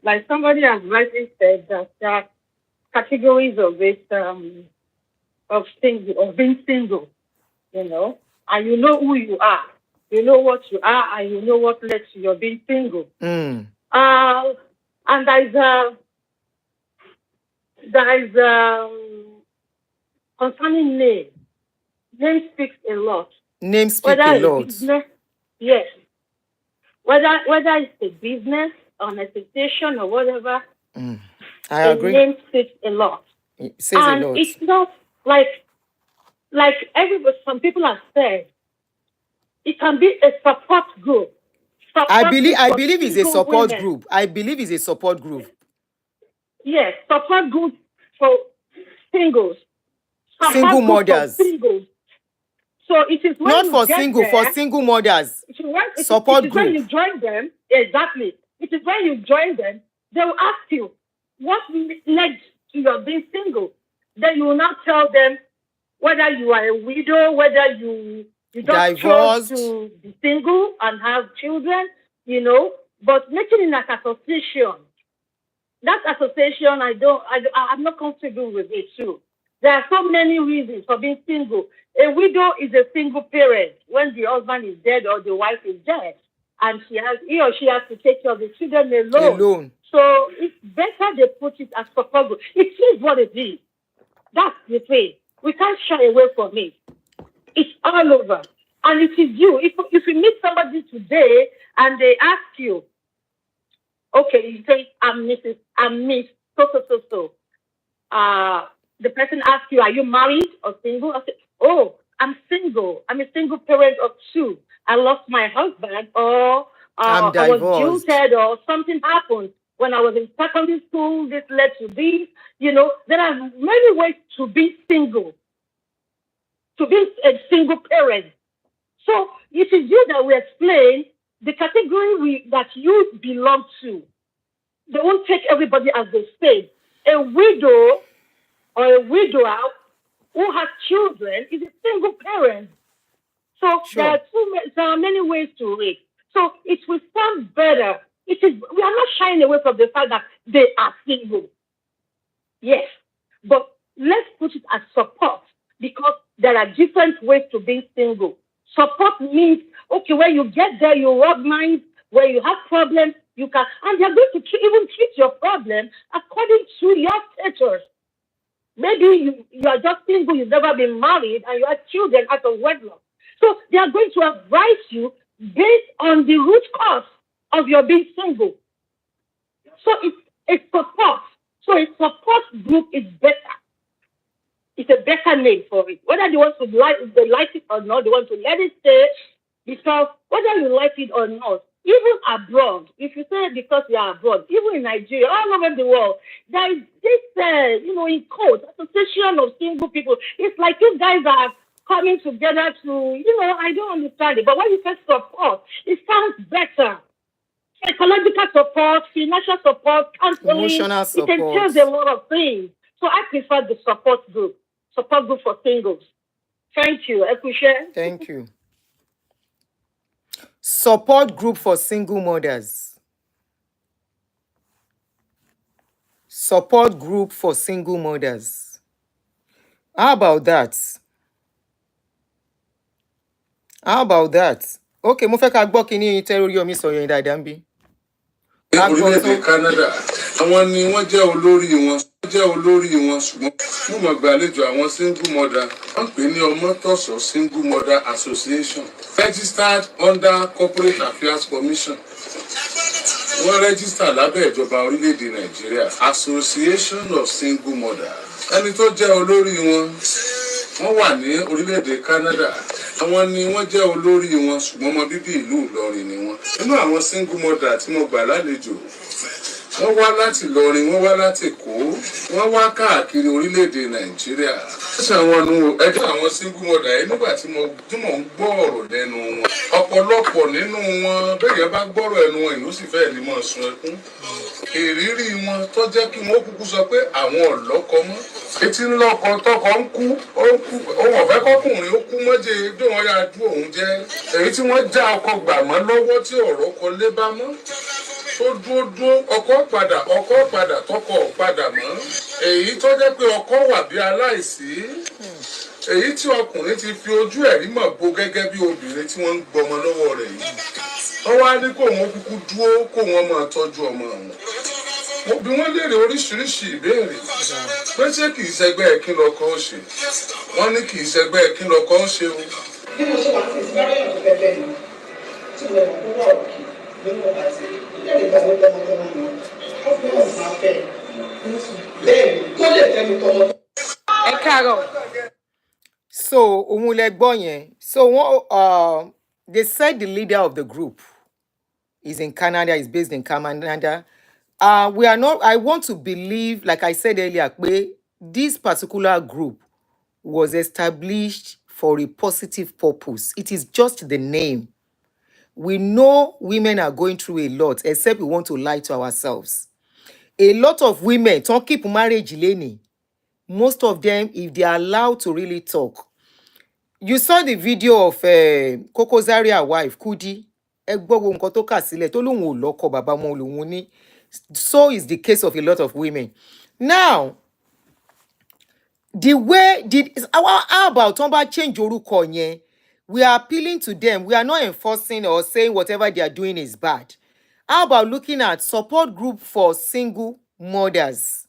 like somebody has rightly said, that there are categories of it, of being single, you know, and you know who you are, you know what you are, and you know what led to your being single. And there's concerning name. Name speaks a lot. Name speaks a lot. Business, yes. Whether it's a business or an association or whatever, I agree. Name speaks a lot. It says a lot. It's not like everybody. Some people have said it can be a support group. I believe it's a support group. I believe it's a support group. Yes, support group for singles. Single mothers. Singles. So it is when not you for get single, there, for single mothers. Support group. When you join them, exactly. It is when you join them, they will ask you what led to your being single. Then you will not tell them whether you are a widow, whether you just chose to be single and have children, you know. But making it an association, that association, I'm not comfortable with it too. There are so many reasons for being single. A widow is a single parent when the husband is dead or the wife is dead, and he or she has to take care of the children alone. So it's better they put it as support group. It is what it is. That's the thing. We can't shy away from it. It's all over. And it is you. If you meet somebody today and they ask you, okay, you say, I'm Miss, so. The person asks you, are you married or single? I say, oh, I'm single. I'm a single parent of 2. I lost my husband, or I was jilted, or something happened when I was in secondary school. This led to this. You know, there are many ways to be single, to be a single parent. So it is you that will explain the category that you belong to. They won't take everybody as the same. A widow or a widower who has children is a single parent. So there are many ways to read. So it will sound better. We are not shying away from the fact that they are single. Yes, but let's put it as support, because there are different ways to being single. Support means, okay, when you get there, you rub minds, where you have problems, you can, and they're going to even treat your problem according to your status. Maybe you are just single, you've never been married, and you have children out of wedlock. So they are going to advise you based on the root cause of your being single. So it's support. So a support group is better. It's a better name for it. Whether they want to like it or not, they want to let it stay. Because whether you like it or not, even abroad, if you say because you are abroad, even in Nigeria, all over the world, there is this, in quote, association of single people. It's like you guys are coming together to, I don't understand it. But when you say support, it sounds better. Psychological support, financial support, counseling. Emotional It support. entails a lot of things. So I prefer the support group for singles. Thank you. I appreciate. Thank you. Support group for single mothers. Support group for single mothers. How about that? How about that? Okay, mo fẹ́ ká gbọ́ kíní Tẹ́róríyọ̀mí sọ yẹn dáadáa ń bí. ní orílẹ̀-èdè Canada àwọn ni wọ́n jẹ́ olórí wọn ṣùgbọ́n mo mọ̀ gbàlejò àwọn single mother wọ́n pè ní Ọmọtọ́ṣọ̀ Single Mother Association registered under Corporate Affairs Commission wọ́n register lábẹ́ ìjọba orílẹ̀-èdè Nàìjíríà Association of Single Mothers ẹni tó jẹ́ olórí wọn wà ní orílẹ̀-èdè Canada àwọn ni wọ́n jẹ́ olórí wọn ṣùgbọ́n ọmọ bíbí ìlú Ìlọrin ni wọ́n. Nínú àwọn single mother tí mo gbà lálejò wọ́n wá láti Ìlọrin wọ́n wá láti Èkó wọ́n wá káàkiri orílẹ̀-èdè Nàìjíríà. Ẹjọ́ àwọn single mother yìí nígbà tí mo ń gbọ́ ọ̀rọ̀ lẹ́nu wọn ọ̀pọ̀lọpọ̀ nínú wọn bẹ́ẹ̀ yẹn bá gbọ́rọ̀ ẹnu wọn ìlú sì fẹ́ẹ̀ ní mọ̀ sun ẹkún. Ìrírí wọn tó jẹ́ kí wọ́n kúkú sọ pé àwọn ọ̀lọ́kọ mọ́ etí ńlọkọ tọkọ ń kú òun ọ̀fẹ́ kọkùnrin ó kú mọ́jẹ bí wọ́n yára dú òun jẹ́ èyí tí wọ́n já ọkọ gbà mọ́ lọ́wọ́ tí ọ̀rọ̀ kọ lé bá mọ́ tó dúró ọkọ padà tọkọ padà mọ́ èyí tó jẹ́ pé ọkọ wà bí aláìsí èyí tí ọkùnrin ti fi ojú ẹ̀rí mọ̀ bo gẹ́gẹ́ bí obìnrin tí wọ́n ń gbọmọ lọ́wọ́ rẹ̀ yìí wọ́n wá ní kó wọn kúkú dúró kó wọn máa tọ́jú ọmọ wọn. Mo bi wọ́n léèrè oríṣiríṣi ìbéèrè pé ṣé kì í ṣẹgbẹ́ kí lọkọ ó ṣe wọ́n ní kì í ṣẹgbẹ́ kí lọkọ ó ṣe o. Bí mo ṣe wà sí ìsìnkú ọ̀dọ́ fẹ́fẹ́ ni tí mo mọ̀ kó wà òkè nínú ọ̀gá sí ilé ìgbàgbọ́ tọmọtọmọ mi ó fi hàn máa fẹ́ bẹ́ẹ̀ ni kó lè fẹ́ mi tọmọ. Ẹ káàárọ̀. So òun lẹ gbọ́ yẹn. So they said the leader of the group is in Canada, is based in Canada. We are not, I want to believe, like I said earlier, this particular group was established for a positive purpose. It is just the name. We know women are going through a lot, except we want to lie to ourselves. A lot of women don't keep marriage lane. Most of them, if they are allowed to really talk. You saw the video of Koko Zaria wife, Kudi. So is the case of a lot of women. Now, the way how about Tomba change orúkọ yẹn? We are appealing to them. We are not enforcing or saying whatever they are doing is bad. How about looking at support group for single mothers?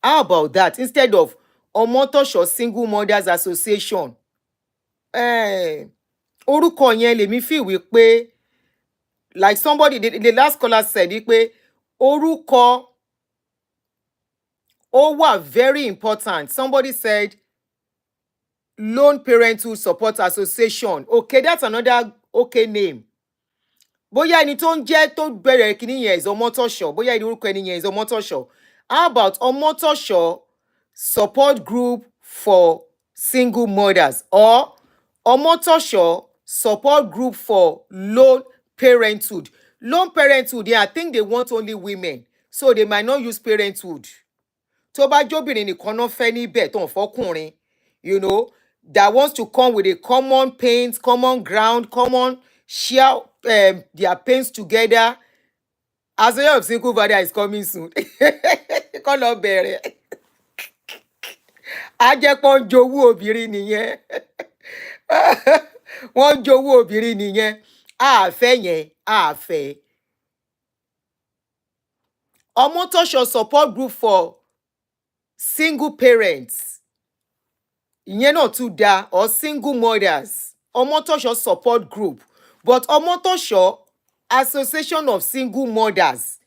How about that? Instead of Omotosho Single Mothers Association. Orúkọ yẹn lèmi feel wípé, like somebody, the last caller said, wípé orúkọ very important. Somebody said Lone Parenthood Support Association. Okay, that's another okay name. Bóyá ẹni tó ń jẹ́ tó bẹ̀rẹ̀ kíní yẹn is Omotosho. Bóyá ẹni orúkọ ẹni yẹn is Omotosho. How about Omotosho Support Group for Single Mothers or Omotosho Support Group for Lone Parenthood? Lone Parenthood, yeah, I think they want only women, so they might not use parenthood. Tó bá jóbìnrin nìkan náà fẹ́ níbẹ̀ tó ń fọkùnrin, that wants to come with a common pains, common ground, common share their pains together. As a of single father is coming soon. Kọ́ lọ bẹ̀rẹ̀. A jẹ́ pé wọ́n jowú obìnrin nìyẹn. Wọ́n jowú obìnrin nìyẹn. Àfẹ́ yẹn, àfẹ́. Omotosho Support Group for Single Parents. Ìyẹn náà tún dá, or single mothers. Omotosho Support Group. But Omotosho Association of Single Mothers.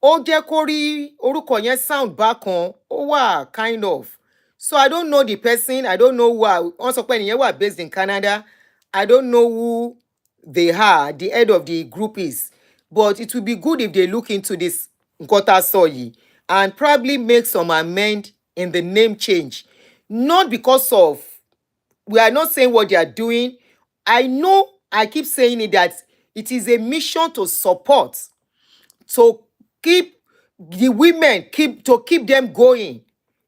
ó jẹ́ kó rí orúkọ yẹn sound bákan ó wà kind of. So I don't know the person, I don't know who wọ́n sọ pé ẹnìyẹn wà based in Canada. I don't know who they are, the head of the group is, but it will be good if they look into this nǹkan tá a sọ yìí and probably make some amend in the name change, not because of, we are not saying what they are doing. I know I keep saying it that it is a mission to support, to keep the women, keep them going,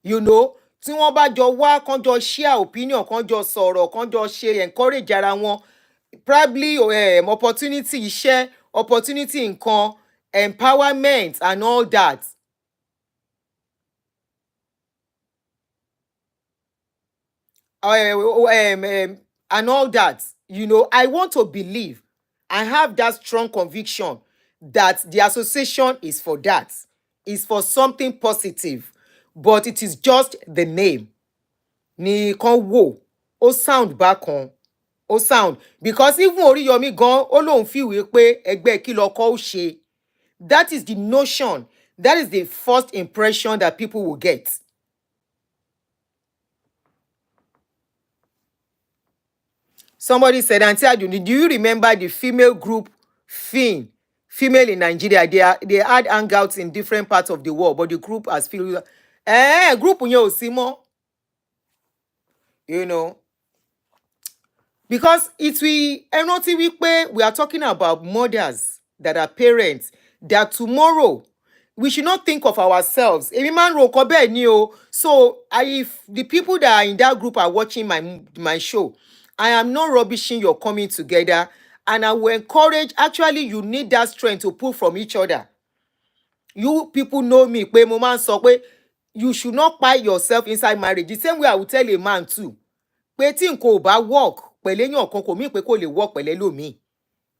you know. Tí wọ́n bá jọ wá kán jọ share opinion, kán jọ sọ̀rọ̀, kán jọ ṣe encourage ara wọn, probably opportunity iṣẹ́, opportunity nǹkan, empowerment and all that. And all that, you know, I want to believe, I have that strong conviction that the association is for that, is for something positive, but it is just the name. Ní kan wò, ó sound bákan, ó sound, because even Oríyọmí gan ó lóun fìwé pé ẹgbẹ́ kí lọkọ ó ṣe. That is the notion, that is the first impression that people will get. Somebody said, Auntie Aduni, do you remember the female group Fin? Female in Nigeria, they had hangouts in different parts of the world, but the group has filled. Group yẹn ò sí mọ́. You know, because it we rántí wípé we are talking about mothers that are parents, that tomorrow we should not think of ourselves. Èmi máa ń ro nǹkan bẹ́ẹ̀ ni o. So if the people that are in that group are watching my show, I am not rubbishing your coming together, and I will encourage, actually you need that strength to pull from each other. You people know me pé mo máa ń sọ pé you should not buy yourself inside marriage. The same way I will tell a man too, pé tí nǹkan ò bá work pẹ̀lú èèyàn kan kò mí pé kò lè work pẹ̀lú ẹlòmíì.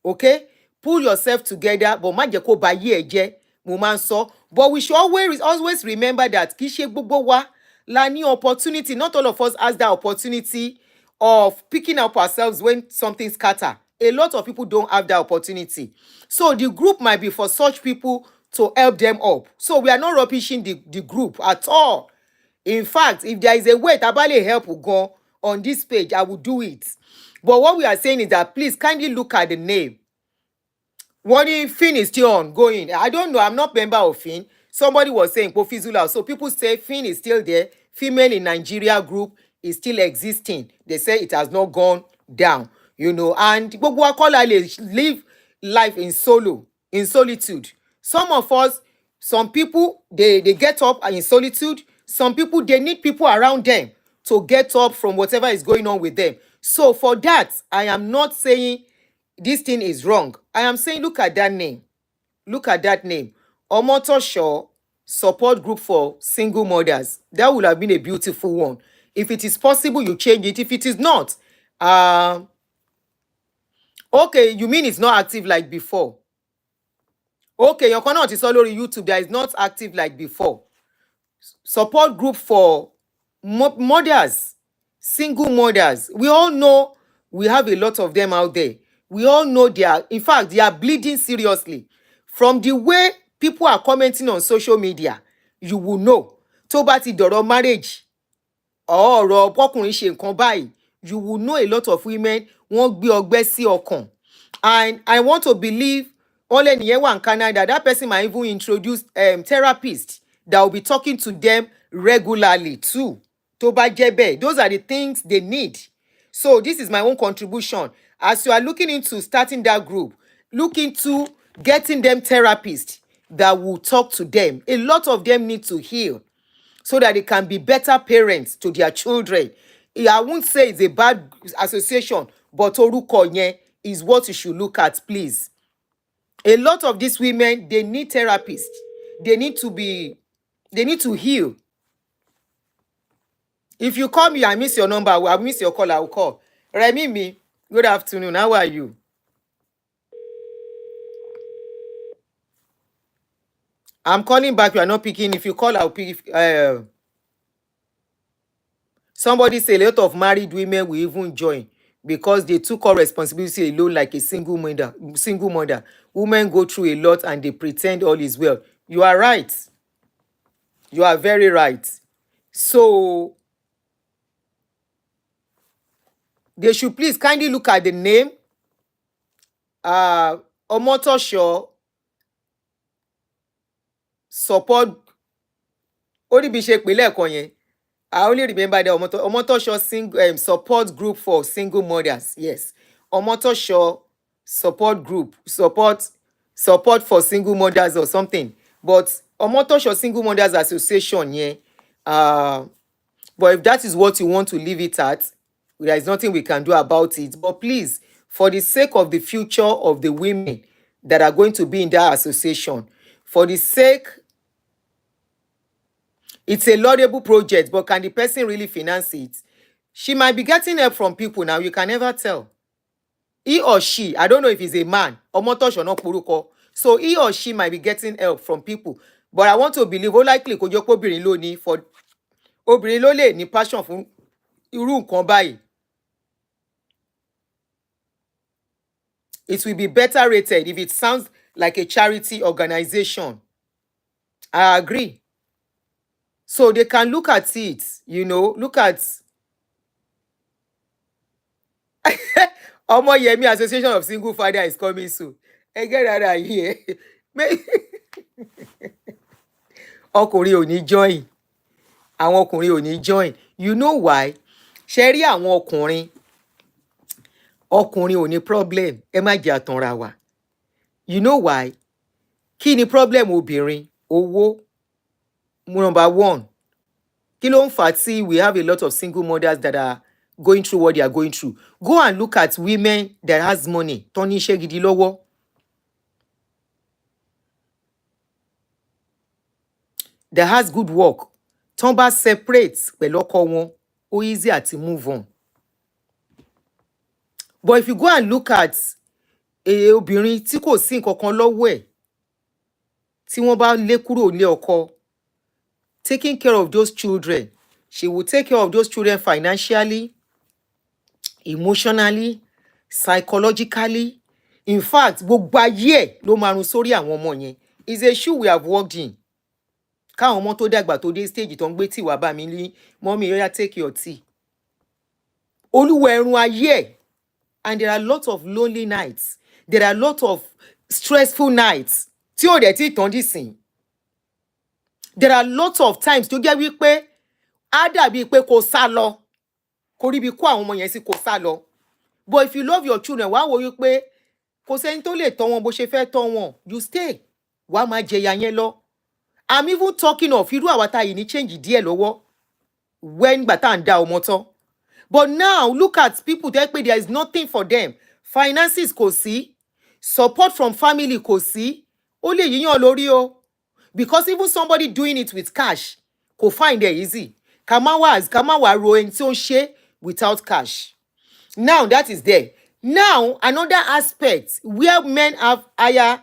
Okay, pull yourself together, but má jẹ́ kó ba yé ẹ jẹ́, mo máa ń sọ. But we should always remember that kì í ṣe gbogbo wa la ní opportunity, not all of us has that opportunity of picking up ourselves when something scatter. A lot of people don't have that opportunity. So the group might be for such people to help them up. So we are not rubbishing the group at all. In fact, if there is a way Tabale help will go on this page, I will do it. But what we are saying is that please kindly look at the name. What if Fin is still ongoing? I don't know. I'm not member of Fin. Somebody was saying Pofizula. So people say Fin is still there. Female in Nigeria group is still existing. They say it has not gone down. You know, and gbogbo wa kọ́ la lè live life in solitude. Some of us, some people, they get up in solitude. Some people, they need people around them to get up from whatever is going on with them. So for that, I am not saying this thing is wrong. I am saying, look at that name. Look at that name. Omotosho Support Group for Single Mothers. That would have been a beautiful one. If it is possible, you change it. If it is not, okay, you mean it's not active like before? Okay, your corner is all over YouTube. That is not active like before. Support Group for mothers, single mothers. We all know we have a lot of them out there. We all know in fact, they are bleeding seriously. From the way people are commenting on social media, you will know. Tó bá ti dọ̀rọ̀ marriage, ọ̀rọ̀ ọkùnrin ṣe nǹkan báyìí, you will know a lot of women wọ́n gbé ọgbẹ́ sí ọkàn. And I want to believe only in one Canada, that person might even introduce therapists that will be talking to them regularly too. Tó bá jẹ́ bẹ́ẹ̀, those are the things they need. So this is my own contribution. As you are looking into starting that group, look into getting them therapists that will talk to them. A lot of them need to heal so that they can be better parents to their children. I won't say it's a bad association, but orúkọ yẹn is what you should look at, please. A lot of these women, they need therapists. They need to heal. If you call me, I miss your number, I miss your call, I will call. Remi, good afternoon. How are you? I'm calling back. You are not picking. If you call, I'll pick. Somebody say a lot of married women will even join because they took all responsibility alone like a single mother. Women go through a lot and they pretend all is well. You are right. You are very right. So they should please kindly look at the name. Omotosho support. Only be ṣe pé lẹ́ẹ̀kan yẹn. I only remember the Omotosho support group for single mothers. Yes. Omotosho support group. Support for single mothers or something. But Omotosho Single Mothers Association, yeah. But if that is what you want to leave it at, there is nothing we can do about it. But please, for the sake of the future of the women that are going to be in that association, for the sake, it's a laudable project, but can the person really finance it? She might be getting help from people now. You can never tell. He or she, I don't know if he's a man, Omotosho no puruko. So he or she might be getting help from people. But I want to believe, likely, kò jẹ́ pé obìnrin ló ní for obìnrin ló lè ní passion fún irú nǹkan báyìí. It will be better rated if it sounds like a charity organization. I agree. So they can look at it, look at Omoyemi Association of Single Father is coming soon. Get that out here. Ọkùnrin ò ní join. Àwọn ọkùnrin ò ní join. You know why? Ṣé rí àwọn ọkùnrin ò ní problem. Ẹ má jẹ́ àtànra wa. You know why? Kí ni problem obìnrin? Owó. Number one. Kí ló ń fà tí we have a lot of single mothers that are going through what they are going through? Go and look at women that has money. Tó ní iṣẹ́ gidi lọ́wọ́. That has good work. Tó bá separate pẹ̀lú ọkọ wọn, ó easy àti move on. But if you go and look at obìnrin tí kò sí nǹkan kan lọ́wọ́ ẹ̀, tí wọ́n bá lé kúrò ní ọkọ, taking care of those children, she will take care of those children financially, emotionally, psychologically. In fact, gbogbo ayé ẹ̀ ló máa run sórí àwọn ọmọ yẹn. It's a shoe we have walked in. Káwọn ọmọ tó dàgbà tó dé stage tó ń gbé tí wàá bá mi ní mommy oya take your tea. Olúwa ẹ̀rùn ayé ẹ̀. And there are a lot of lonely nights. There are a lot of stressful nights. Tí ò dẹ̀ tí tán dìsìn. There are a lot of times tó jẹ́ wípé á dàbí pé kò sá lọ. Kò rí bí kó àwọn ọmọ yẹn sí kò sá lọ. But if you love your children, wàá wo wípé kò sẹ́ni tó lè tọ́ wọn bó ṣe fẹ́ tọ́ wọn. You stay. Wàá máa jẹyà yẹn lọ. I'm even talking of irú àwa tá yìí ní change díẹ̀ lọ́wọ́. When gbà tá ń dá ọmọ tán. But now, look at people that pay, there is nothing for them. Finances kò sí. Support from family kò sí. Ó lè yíyàn lórí o. Because even somebody doing it with cash kò find it easy. Kamawa ro ẹni tí ó ń ṣe without cash. Now, that is there. Now, another aspect where men have higher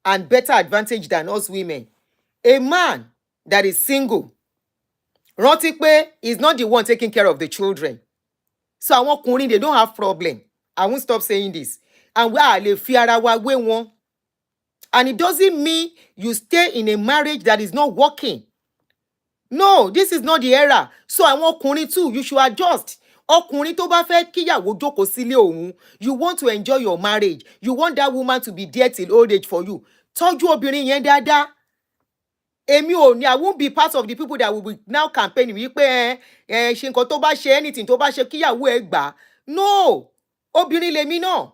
and better advantage than us women. A man that is single, rántí pé is not the one taking care of the children. So àwọn ọkùnrin, they don't have problem. I won't stop saying this. And we are lè fi ara wa wé wọn. And it doesn't mean you stay in a marriage that is not working. No, this is not the era. So àwọn ọkùnrin too, you should adjust. Ọkùnrin tó bá fẹ́ kíyàwó jókòó sílé òun, you want to enjoy your marriage. You want that woman to be there till old age for you. Tọ́jú obìnrin yẹn dáadáa. Èmi ò ní, I won't be part of the people that will be now campaigning wípé ṣe nǹkan tó bá ṣe anything tó bá ṣe kíyàwó ẹ gbà. No, obìnrin lèmi náà.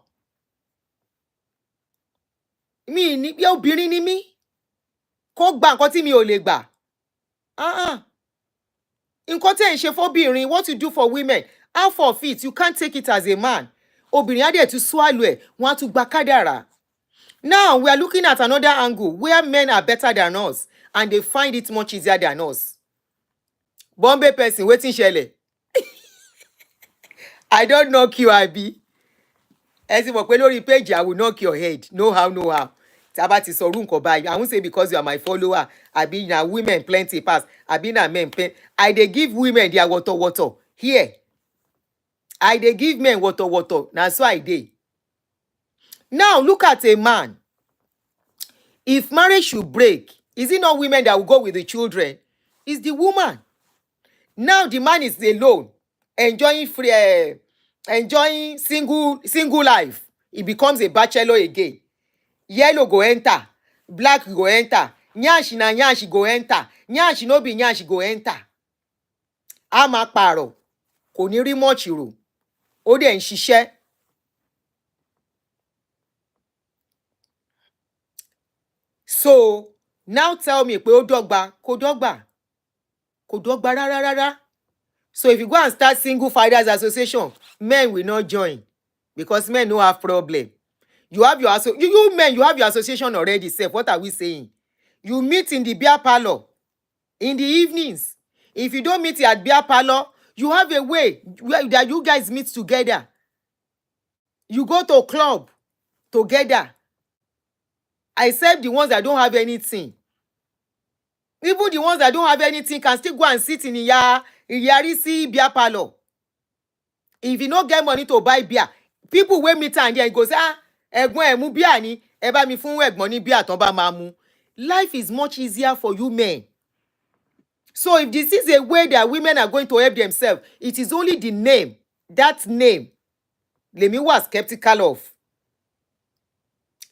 Mi ní bí obìnrin ni mí. Kó gba nǹkan tí mi ò lè gbà. Nǹkan tí ẹ̀ ń ṣe fóbìnrin, what you do for women, half of it, you can't take it as a man. Obìnrin á dẹ̀ tún swallow ẹ̀, wọ́n á tún gba kádàrá. Now, we are looking at another angle where men are better than us and they find it much easier than us. Bombay person, wetin ṣẹlẹ̀? I don't knock you, Abi. Ẹ ti mọ̀ pé lórí page, I will knock your head. No how, no how. Tí a bá ti sọ orú nǹkan báyìí, I won't say because you are my follower. Abi na women plenty pass. Abi na men plenty. I dey give women their water. Here. I dey give men water. Na so I dey. Now, look at a man. If marriage should break, Is it not women that will go with the children? It's the woman. Now the man is alone, enjoying enjoying single life. He becomes a bachelor again. Yellow go enter, black go enter, nyash na nyash go enter, nyash no be nyash go enter. A máa pààrọ̀, kò ní rí much rò, ó dẹ̀ ń ṣiṣẹ́. So now tell me pé ó dọ́gba, kò dọ́gba, kò dọ́gba rárá. So if you go and start single fathers association, men will not join because men no have problem. You have your you men, you have your association already. Sef, what are we saying? You meet in the beer parlor in the evenings. If you don't meet at beer parlor, you have a way that you guys meet together. You go to a club together. Except the ones that don't have anything. Even the ones that don't have anything can still go and sit in Iyarisi beer parlor. If you don't get money to buy beer, people will meet and then go say, ẹ̀gbọ́n ẹ mú beer ni, ẹ bá mi fún ẹ̀gbọ́n ní beer tán bá máa mu. Life is much easier for you men. So if this is a way that women are going to help themselves, it is only the name, that name, Lemi was skeptical of.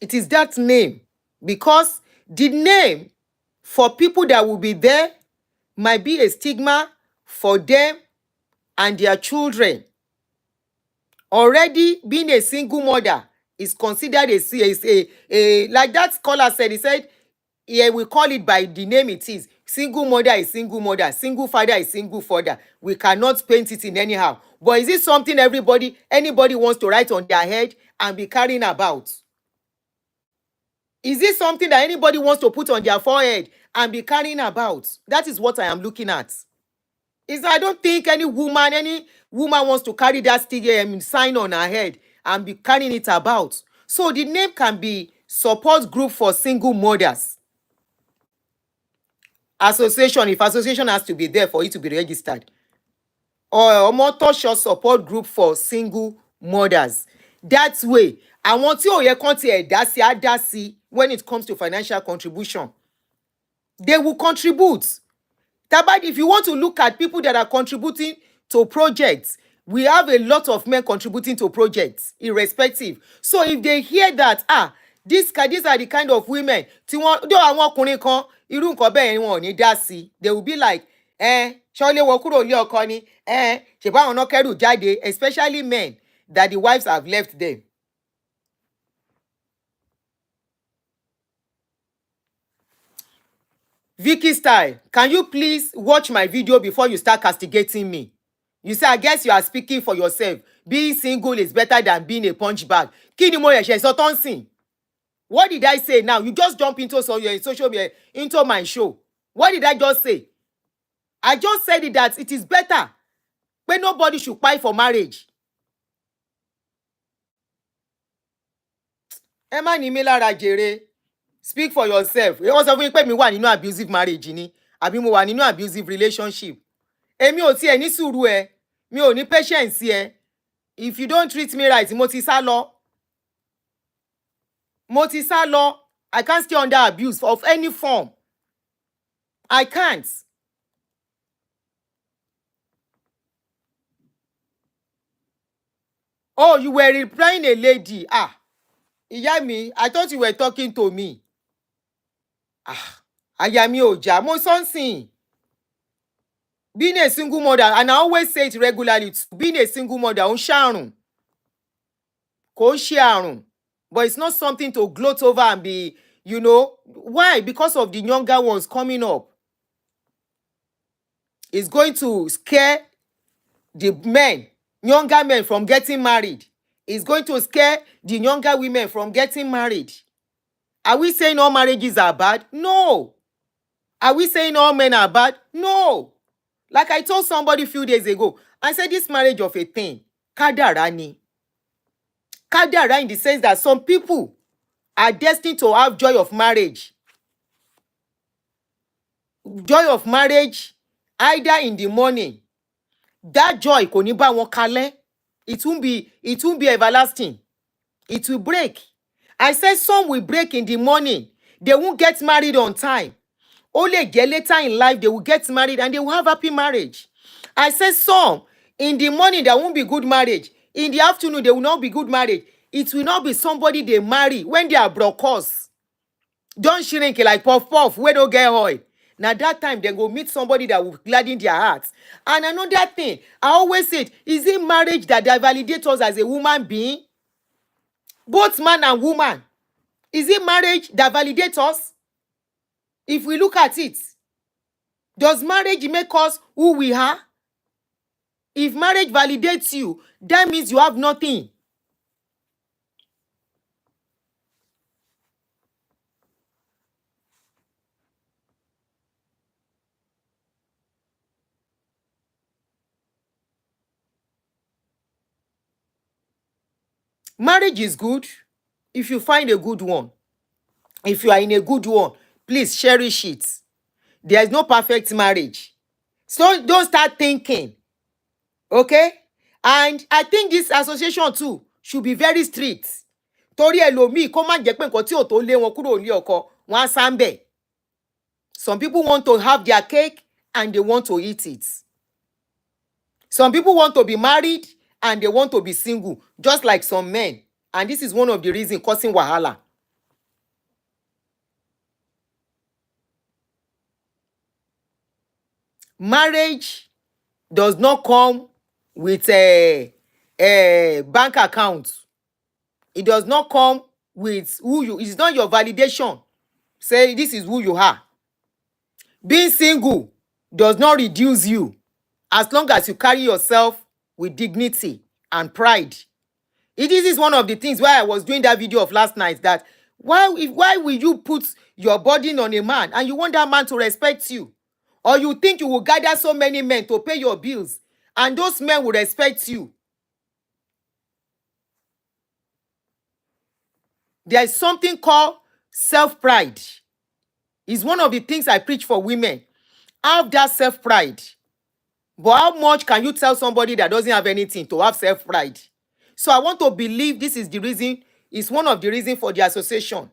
It is that name, because the name for people that will be there might be a stigma for them and their children. Already being a single mother is considered a like that scholar said, he said, yeah, we call it by the name it is. Single mother is single mother. Single father is single father. We cannot paint it in anyhow. But is it something anybody wants to write on their head and be carrying about? Is it something that anybody wants to put on their forehead and be carrying about? That is what I am looking at. I don't think any woman wants to carry that sign on her head and be carrying it about. So the name can be support group for single mothers. Association, if association has to be there for it to be registered. Or Omotosho support group for single mothers. That way, I want you to dá sí when it comes to financial contribution. They will contribute. Tabad, if you want to look at people that are contributing to projects, we have a lot of men contributing to projects, irrespective. So if they hear that, these are the kind of women, they will be like, especially men that the wives have left them. Vicky Style, can you please watch my video before you start castigating me? You say, I guess you are speaking for yourself. Being single is better than being a punch bag. What did I say now? You just jump into social media, into my show. What did I just say? I just said it that it is better when nobody should pay for marriage. Emma Nimela Rajere. Speak for yourself. You also fún pé mi wà nínú abusive marriage ni, àbí mo wà nínú abusive relationship. Èmi ò tiẹ̀ ní sùúrù ẹ, mi ò ní patience ẹ. If you don't treat me right, mo ti sá lọ. Mo ti sá lọ. I can't stay under abuse of any form. I can't. Oh, you were replying a lady. Ìyá mi, I thought you were talking to me. Àyà mi ò já, mo something. Being a single mother, and I always say it regularly, being a single mother, ó ń ṣàrùn. Kò ń ṣe àrùn. But it's not something to gloat over and be, why? Because of the younger ones coming up. It's going to scare the men, younger men, from getting married. It's going to scare the younger women from getting married. Are we saying all marriages are bad? No. Are we saying all men are bad? No. Like I told somebody a few days ago, I said this marriage of a thing, kádàrá ni. Kádàrá in the sense that some people are destined to have joy of marriage. Joy of marriage, either in the morning. That joy kò ní bá wọn kalẹ̀. It won't be everlasting. It will break. I said some will break in the morning. They won't get married on time. ó lè jẹ́ later in life they will get married and they will have happy marriage. I said some in the morning there won't be good marriage, in the afternoon there will not be good marriage. It will not be somebody they marry when they are brokers. Don't shrink like puff puff wey no get oil. Na that time they go meet somebody that will gladden their hearts. And another thing I always say, is it marriage that validates us as a human being? Both man and woman. Is it marriage that validates us? If we look at it, does marriage make us who we are? If marriage validates you, that means you have nothing. Marriage is good if you find a good one. If you are in a good one, please cherish it. There is no perfect marriage. So don't start thinking. Okay? And I think this association too should be very strict. Torí ẹlòmíì kó má jẹ́ pé nǹkan tí ò tó lé wọn kúrò ní ọkọ, wọ́n á sá ń bẹ̀. Some people want to have their cake and they want to eat it. Some people want to be married and they want to be single, just like some men. And this is one of the reasons causing wahala. Marriage does not come with a bank account. It does not come with who you, it's not your validation. Say this is who you are. Being single does not reduce you as long as you carry yourself with dignity and pride. This is one of the things why I was doing that video of last night, that why will you put your burden on a man and you want that man to respect you? Or you think you will gather so many men to pay your bills and those men will respect you? There is something called self-pride. It's one of the things I preach for women. Have that self-pride. But how much can you tell somebody that doesn't have anything to have self-pride? So I want to believe this is the reason, it's one of the reasons for the association.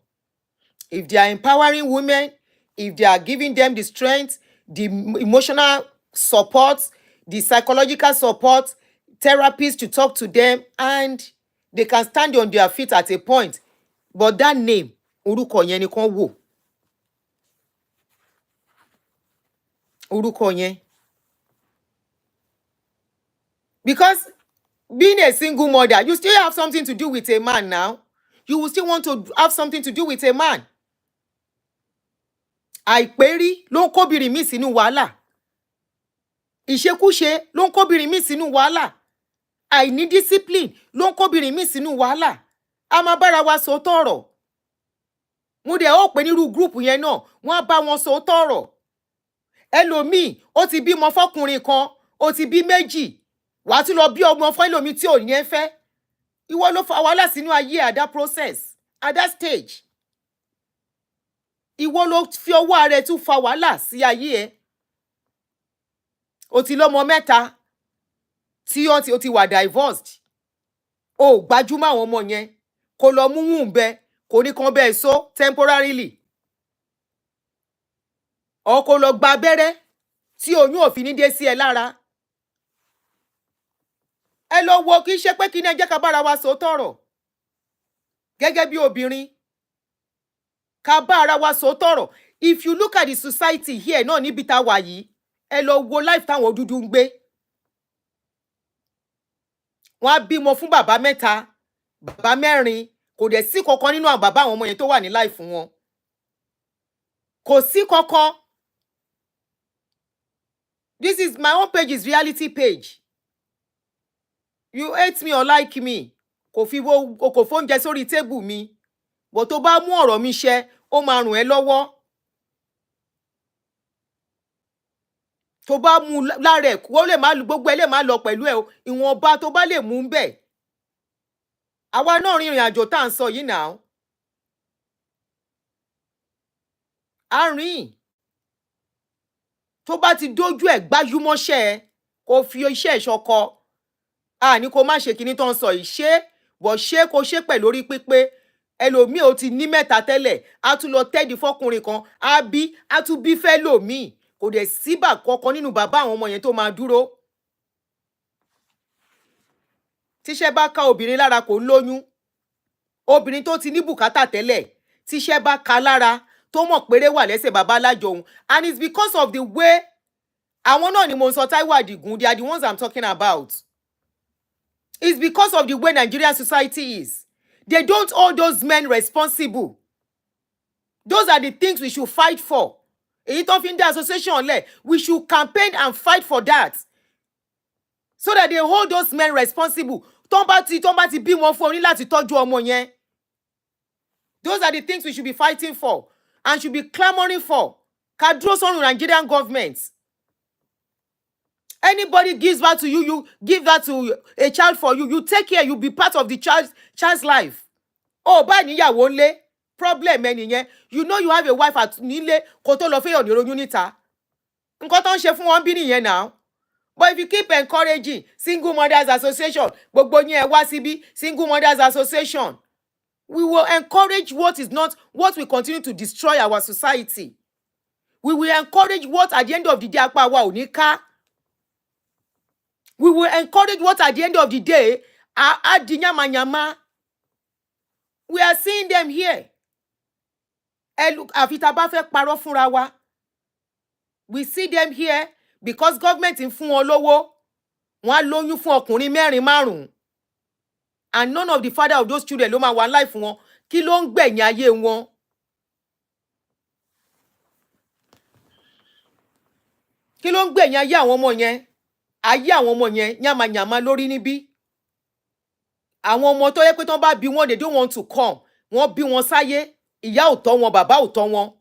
If they are empowering women, if they are giving them the strength, the emotional support, the psychological support, therapists to talk to them, and they can stand on their feet at a point. But that name, orúkọ yẹn ni kàn wò. Orúkọ yẹn. Because being a single mother, you still have something to do with a man now. You will still want to have something to do with a man. Àìpérí ló ń kóbìnrin míì sínú wàhálà. Ìṣekúṣe ló ń kóbìnrin míì sínú wàhálà. Àìní discipline ló ń kóbìnrin míì sínú wàhálà. A máa bára wa sòótọ́ ọ̀rọ̀. Mo dẹ̀ ó pè nírú gúrùpù yẹn náà, wọ́n á bá wọn sòótọ́ ọ̀rọ̀. Ẹlòmíì, ó ti bímọ fọ́kùnrin kan, ó ti bí méjì. Wàá tún lọ bí ọmọ fún ẹlòmíì tí ò ní ẹ fẹ́. Ìwọ ló fa wàhálà sínú ayé at that process, at that stage. Ìwọ ló fi ọwọ́ ara ẹ tún fa wàhálà sí ayé ẹ. Ó ti lọ́mọ mẹ́ta tí ó ti wà divorced. Ó gbájúmọ́ àwọn ọmọ yẹn. Kó lọ mú wùnbẹ, kò ní kan bẹ́ẹ̀ so temporarily. Ó kó lọ gba abẹ́rẹ́ tí oyún ò fi ní dé sí ẹ lára. Ẹ lọ wo, kì í ṣe pé kí ni ẹ jẹ́ ká bára wa sòótọ́ ọ̀rọ̀. Gẹ́gẹ́ bí obìnrin, ká bá ara wa sòótọ́ ọ̀rọ̀. If you look at the society here náà níbi tá wà yìí, ẹ lọ wo life táwọn dúdú ń gbé. Wọ́n á bímọ fún bàbá mẹ́ta, bàbá mẹ́rin, kò dẹ̀ sí kankan nínú àwọn bàbá àwọn ọmọ yẹn tó wà ní life wọn. Kò sí kankan. This is my own page, is reality page. You hate me or like me, kò fóúnjẹ sórí tébù mi. But tó bá mú ọ̀rọ̀ mi ṣẹ, ó máa rùn ẹ́ lọ́wọ́. Tó bá mú lára ẹ̀, ó lè má gbogbo ẹ lè má lọ pẹ̀lú ẹ o. Ìwọ̀nba tó bá lè mú ń bẹ̀. Àwa náà rin ìrìn àjò tá à ń sọ yìí náà. A rìn. Tó bá ti dójú ẹ̀ gbájúmọ́ṣẹ́ ẹ, kó fi iṣẹ́ ìṣọkọ. Ní kó má ṣe kíní tó ń sọ yìí, ṣe, bọ̀ ṣe kó ṣe pẹ̀lú orí pípé. ẹlòmíì ó ti ní mẹ́ta tẹ́lẹ̀ á tún lọ tẹ́ẹ̀dì fọkùnrin kan á tún bí fẹ́ lòmíì kò dẹ̀ síbà kankan nínú bàbá àwọn ọmọ yẹn tó máa dúró. tíṣẹ́ bá ká obìnrin lára kò ń lóyún. obìnrin tó ti ní bùkátà tẹ́lẹ̀ tíṣẹ́ bá ká lára tó mọ̀ péré wà lẹ́sẹ̀ bàbá alájọ òun, and it's because of the way àwọn náà ni mo sọ Táíwò Àdìgún, they are the ones I'm talking about. It's because of the way Nigerian society is. They don't hold those men responsible. Those are the things we should fight for. Èyí tó fi ń dá association lẹ̀, we should campaign and fight for that. So that they hold those men responsible. Tó bá ti bí wọn fún oní láti tọ́jú ọmọ yẹn. Those are the things we should be fighting for and should be clamoring for. Ká dúró sọ́run Nigerian government. Anybody gives birth to you, you give that to a child for you, you take care, you be part of the child's life. Oh, bá níyàwó ńlé, problem ẹ nìyẹn. You know you have a wife at nílé kó tó lọ fẹ́yàn ní oyún níta. Nǹkan tó ń ṣe fún wọn bí nìyẹn now. But if you keep encouraging single mothers association, gbogbo yín ẹ wá síbí, single mothers association, we will encourage what will continue to destroy our society. We will encourage what at the end of the day apá wa ò ní ká. We will encourage what at the end of the day á di yamayama. We are seeing them here. Àfi tá bá fẹ́ parọ́ fúnra wa. We see them here because government ń fún wọn lówó. Wọ́n á lóyún fún ọkùnrin 4-5. And none of the father of those children ló máa wà life wọn. Kí ló ń gbẹ̀yìn ayé wọn? Kí ló ń gbẹ̀yìn ayé àwọn ọmọ yẹn? Ayé àwọn ọmọ yẹn yamayama lórí níbí. Àwọn ọmọ tó yẹ pé tán bá bí wọn, they don't want to come. Wọ́n bí wọn sáyé. Ìyá ò tọ́ wọn, bàbá ò tọ́ wọn.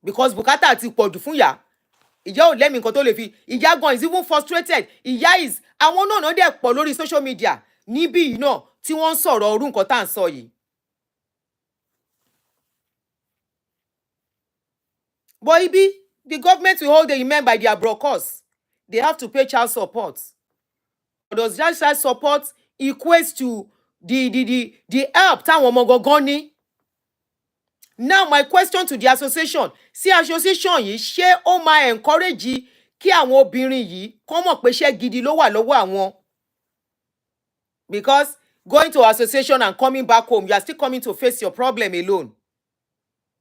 Because bùkátà ti pọ̀jù fún ìyá. Ìyá ò lẹ́mìí nǹkan tó lè fi. Ìyá gan is even frustrated. Ìyá is àwọn náà dẹ̀ pọ̀ lórí social media níbí yìí náà tí wọ́n ń sọ̀rọ̀ orú nǹkan tá à ń sọ yìí. But ibi, the government will hold the men by their brokers. They have to pay child support. Does that child support equates to the help táwọn ọmọ gangan ní? Now my question to the association, sí association yìí ṣé ó máa encourage kí àwọn obìnrin yìí kàn mọ̀ pé iṣẹ́ gidi ló wà lọ́wọ́ àwọn? Because going to association and coming back home, you are still coming to face your problem alone.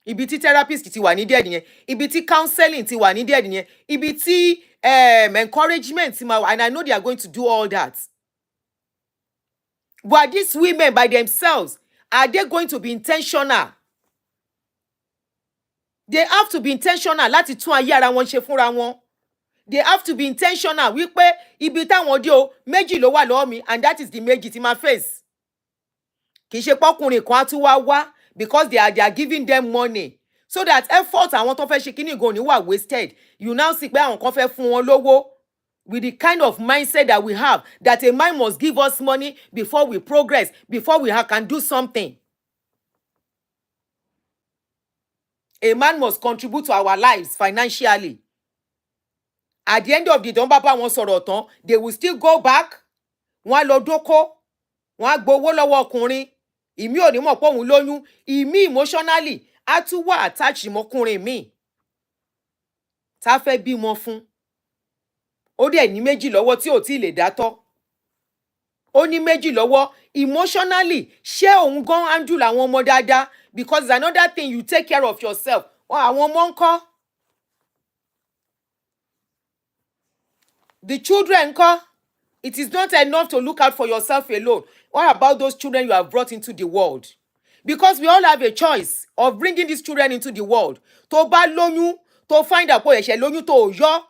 Ibi tí therapist ti wà ní díẹ̀ nìyẹn, ibi tí counseling ti wà ní díẹ̀ nìyẹn, ibi tí encouragement ti máa wà, and I know they are going to do all that. But these women by themselves, are they going to be intentional? They have to be intentional láti tún ayé ara wọn ṣe fúnra wọn. They have to be intentional wípé ibi táwọn dé o, méjì ló wà lọ́wọ́ mi, and that is the méjì tí máa face. Kì í ṣe pọ́kùnrin kan á tún wá because they are giving them money. So that effort àwọn tó fẹ́ ṣe kíní gan ni wà wasted. You now see pé àwọn kan fẹ́ fún wọn lówó. With the kind of mindset that we have, that a man must give us money before we progress, before we can do something. A man must contribute to our lives financially. At the end of the day, bá wọn sọ̀rọ̀ tán, they will still go back. Wọ́n á lọ dóko, wọ́n á gbowó lọ́wọ́ ọkùnrin. Ìmí ò ní mọ̀ pé òun lóyún. Ìmí emotionally á tún wà attached mọ́kùnrin míì. Tá fẹ́ bímọ fún. Ó dẹ̀ ní méjì lọ́wọ́ tí ò tí lè dátọ́. Ó ní méjì lọ́wọ́ emotionally. Ṣé òun gan handle àwọn ọmọ dáadáa? Because it's another thing, you take care of yourself. Àwọn ọmọ ńkọ́? The children ńkọ́? It is not enough to look out for yourself alone. What about those children you have brought into the world? Because we all have a choice of bringing these children into the world. Tó bá lóyún, tó find out pé ẹ̀ṣẹ̀ lóyún tó yọ.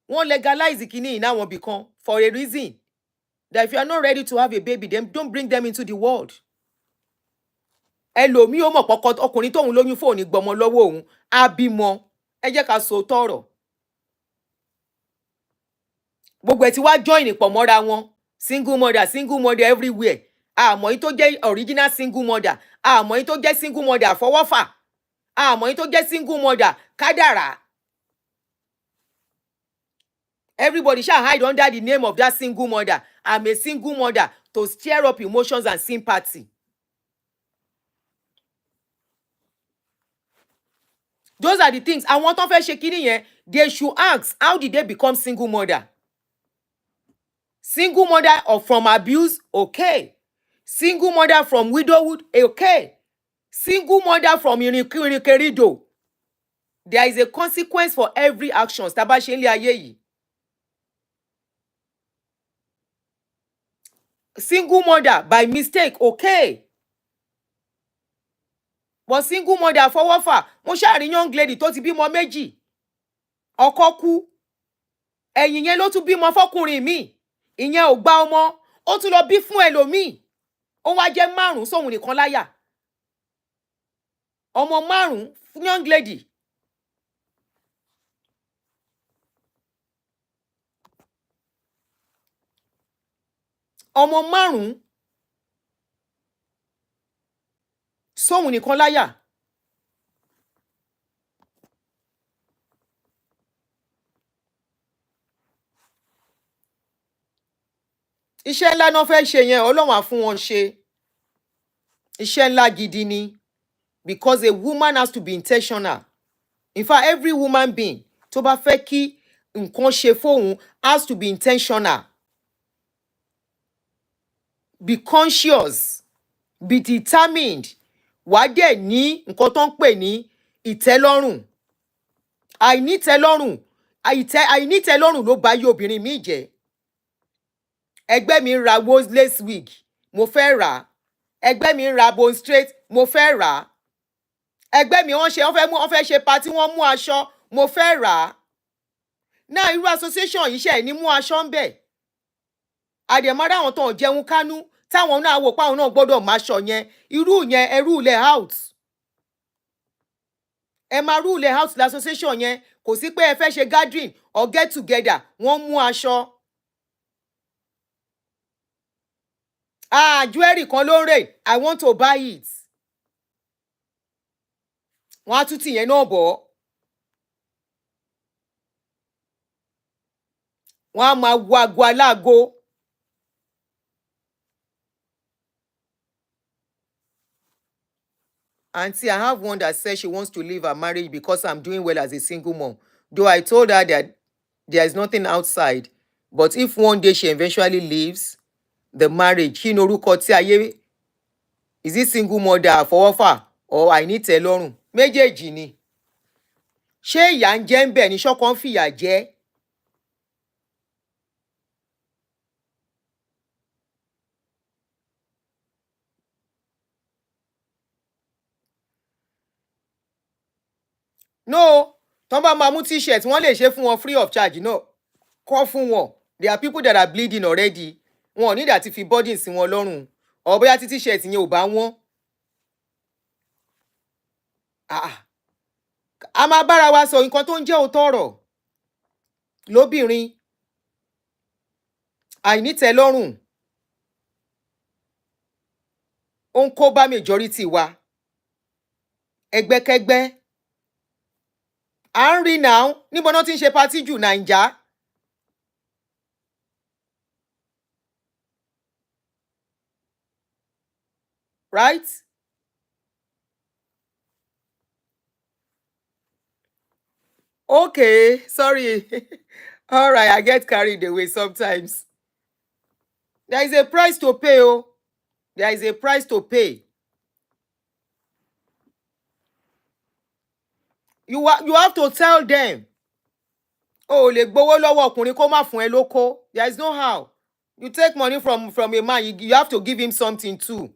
Wọ́n legalize kíní in àwọn ibìkan for a reason. That if you are not ready to have a baby, then don't bring them into the world. Ẹlòmíì ó mọ̀ pọ́kọ ọkùnrin tóun lóyún fóun ní gbọmọ lọ́wọ́ òun á bímọ. Ẹ jẹ́ ká sọ tọ̀rọ̀. Gbogbo ẹ̀ tí wá join pọ̀ mọ́ra wọn. Single mother everywhere. Àmọ́ yìí tó jẹ́ original single mother. Àmọ́ yìí tó jẹ́ single mother àfọwọ́fà. Àmọ́ yìí tó jẹ́ single mother kádàrá. Everybody shall hide under the name of that single mother. I'm a single mother to stir up emotions and sympathy. Those are the things. I want to fẹ́ ṣe kíní yẹn. They should ask, how did they become single mother? Single mother or from abuse, okay. Single mother from widowhood, okay. Single mother from irikerido. There is a consequence for every action. Tá bá ṣe nílé ayé yìí. Single mother by mistake, okay. But single mother fọwọ́fà, mo ṣàrí young lady tó ti bímọ méjì. Ọkọ kú. Ẹ̀yìn yẹn ló tún bímọ fọ́kùnrin mi. Ìyẹn ò gba ọmọ. Ó tún lọ bí fún ẹlòmíì. Ó wá jẹ́ 5 sóhun nìkan láyà. Ọmọ 5 fún young lady. Ọmọ 5 sóhun nìkan láyà. Iṣẹ́ ńlá náà fẹ́ ṣe yẹn, Ọlọ́run á fún wọn ṣe. Iṣẹ́ ńlá gidi ni. Because a woman has to be intentional. In fact, every woman being tó bá fẹ́ kí nǹkan ṣe fóun has to be intentional. Be conscious. Be determined. Wàá dẹ̀ ní nǹkan tó ń pè ní ìtẹ́lọ́rùn. Àìnítẹ́lọ́rùn ló bá yí obìnrin mi jẹ́. Ẹgbẹ́ mi ń ra lace wig, mo fẹ́ rà á. Ẹgbẹ́ mi ń ra bone straight, mo fẹ́ rà á. Ẹgbẹ́ mi wọ́n fẹ́ ṣe party, wọ́n mú aṣọ, mo fẹ́ rà á. Náà irú association yìí ṣe ní mú aṣọ ń bẹ̀. Àdèmọ́dá àwọn tó ń jẹun kánú táwọn náà wò páwọn náà gbọ́dọ̀ máa ṣọ yẹn. Irú yẹn ẹ rule out. Ẹ máa rule out l'association yẹn. Kò sí pé ẹ fẹ́ ṣe gathering or get together, wọ́n mú aṣọ. Jewelry kan ló ń rè, I want to buy it. Wọ́n á tún tì yẹn náà bọ̀. Wọ́n á máa wo ago aláago. Auntie, I have one that says she wants to leave her marriage because I'm doing well as a single mom. Though I told her that there is nothing outside. But if one day she eventually leaves the marriage, kí ni orúkọ tí ayé, is it single mother àfọwọ́fà or àìnítẹ́lọ́rùn? Méjèèjì ni. Ṣé ìyà ń jẹ ń bẹ̀ ni ṣọ́kọ ń fìyà jẹ? No, tọ́n bá máa mú t-shirt wọ́n lè ṣe fún wọn free of charge. No, kọ́ fún wọn. There are people that are bleeding already. Wọn ò ní láti fi burden sí wọn lọ́rùn. Or bóyá tí t-shirt yẹn ò bá wọ́n. A máa bára wa sọ nǹkan tó ń jẹ́ òótọ́ ọ̀rọ̀. Lóbìnrin. Àìnítẹ́lọ́rùn. Ó ń kó bá majority wa. Ẹgbẹ́kẹ́gbẹ́. À ń rí now, níbo náà ti ń ṣe party jù Naija. Right? Okay, sorry. All right, I get carried away sometimes. There is a price to pay, oh. There is a price to pay. You have to tell them. Oh, lè gbowó lọ́wọ́ ọkùnrin kó má fún ẹ lóko. There is no how. You take money from a man, you have to give him something too.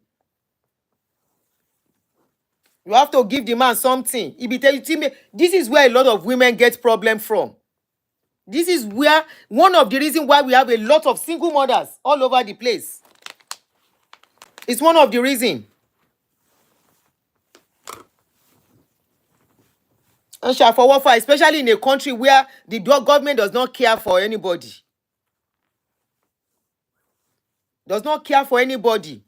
You have to give the man something. This is where a lot of women get problem from. This is where one of the reasons why we have a lot of single mothers all over the place. It's one of the reasons. Especially in a country where the government does not care for anybody. Does not care for anybody.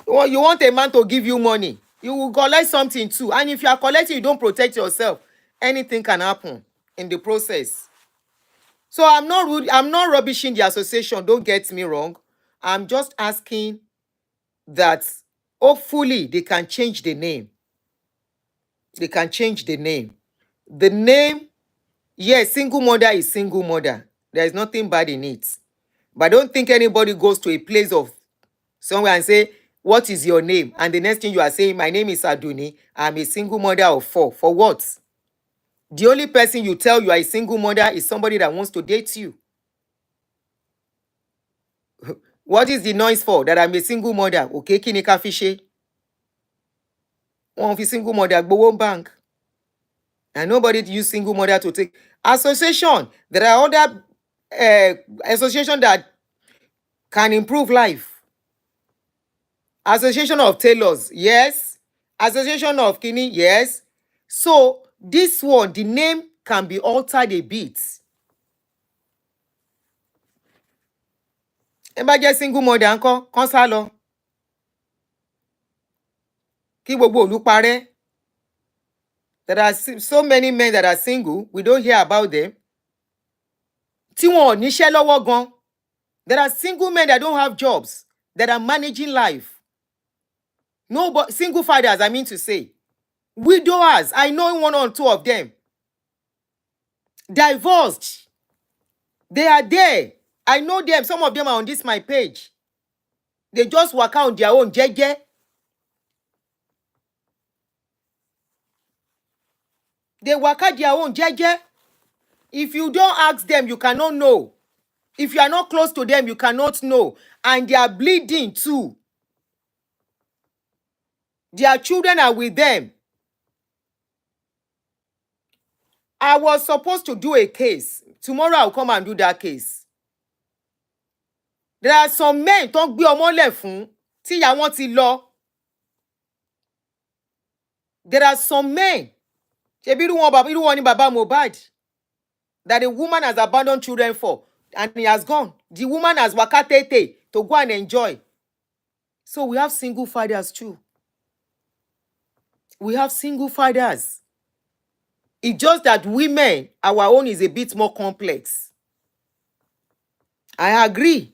You want a man to give you money. You will collect something too. And if you are collecting, you don't protect yourself. Anything can happen in the process. So I'm not rude. I'm not rubbishing the association. Don't get me wrong. I'm just asking that hopefully they can change the name. They can change the name. The name, yes, single mother is single mother. There is nothing bad in it. But I don't think anybody goes to a place of somewhere and say, what is your name? And the next thing you are saying, my name is Aduni. I'm a single mother of 4. For what? The only person you tell you are a single mother is somebody that wants to date you. What is the noise for? That I'm a single mother. Okay, kini ka fi ṣe? Wọ́n fi single mother gbowó bank. And nobody use single mother to take association. There are other association that can improve life. Association of tailors, yes. Association of kini, yes. So this one, the name can be altered a bit. Ẹ bá jẹ́ single mother ńkọ́, kán sá lọ. Kí gbogbo ìlú parẹ́. There are so many men that are single, we don't hear about them. Tí wọn ò níṣẹ́ lọ́wọ́ gan. There are single men that don't have jobs, that are managing life. No, but single fathers, I mean to say. Widowers, I know 1 or 2 of them. Divorced. They are there. I know them. Some of them are on this my page. They just work out on their own. Jeje. They work out their own. Jeje. If you don't ask them, you cannot know. If you are not close to them, you cannot know. And they are bleeding too. Their children are with them. I was supposed to do a case. Tomorrow I'll come and do that case. There are some men tó ń gbé ọmọ lẹ̀ fún tí ìyá wọn ti lọ. There are some men. Ṣebí irú wọn ni bàbá Mohbad. That a woman has abandoned children for. And he has gone. The woman has wakatete to go and enjoy. So we have single fathers too. We have single fathers. It's just that women, our own is a bit more complex. I agree.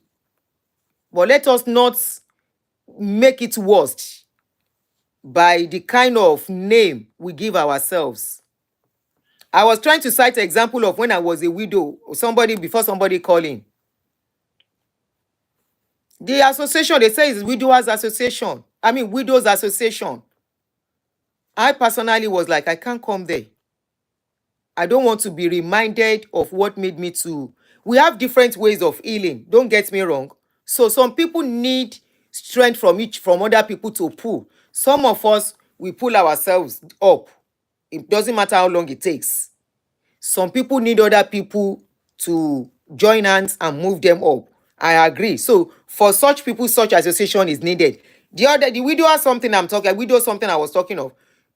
But let us not make it worse by the kind of name we give ourselves. I was trying to cite an example of when I was a widow, before somebody calling. The association, they say it's Widows Association. I mean, Widows Association. I personally was like, I can't come there. I don't want to be reminded of what made me to. We have different ways of healing. Don't get me wrong. So some people need strength from other people to pull. Some of us, we pull ourselves up. It doesn't matter how long it takes. Some people need other people to join hands and move them up. I agree. So for such people, such association is needed. The widow has something widow something I was talking of.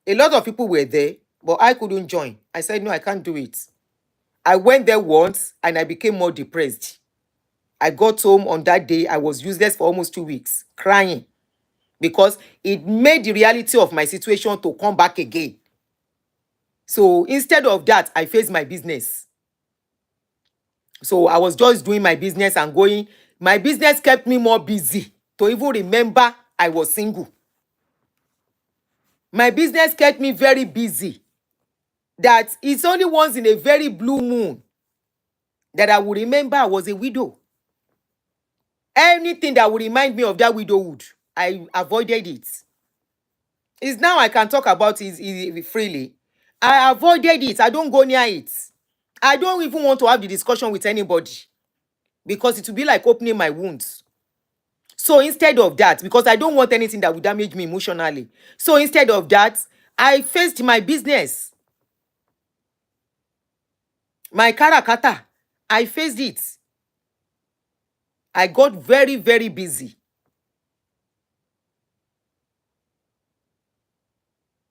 A lot of people were there, but I couldn't join. I said, no, I can't do it. I went there once and I became more depressed. I got home on that day. I was useless for almost 2 weeks, crying, because it made the reality of my situation to come back again. So instead of that, I faced my business. So I was just doing my business and going. My business kept me more busy to even remember I was single. My business kept me very busy. That it's only once in a very blue moon that I would remember I was a widow. Anything that would remind me of that widowhood, I avoided it. It's now I can talk about it freely. I avoided it. I don't go near it. I don't even want to have the discussion with anybody because it will be like opening my wounds. So instead of that, because I don't want anything that would damage me emotionally. So instead of that, I faced my business. My karakata, I faced it. I got very, very busy.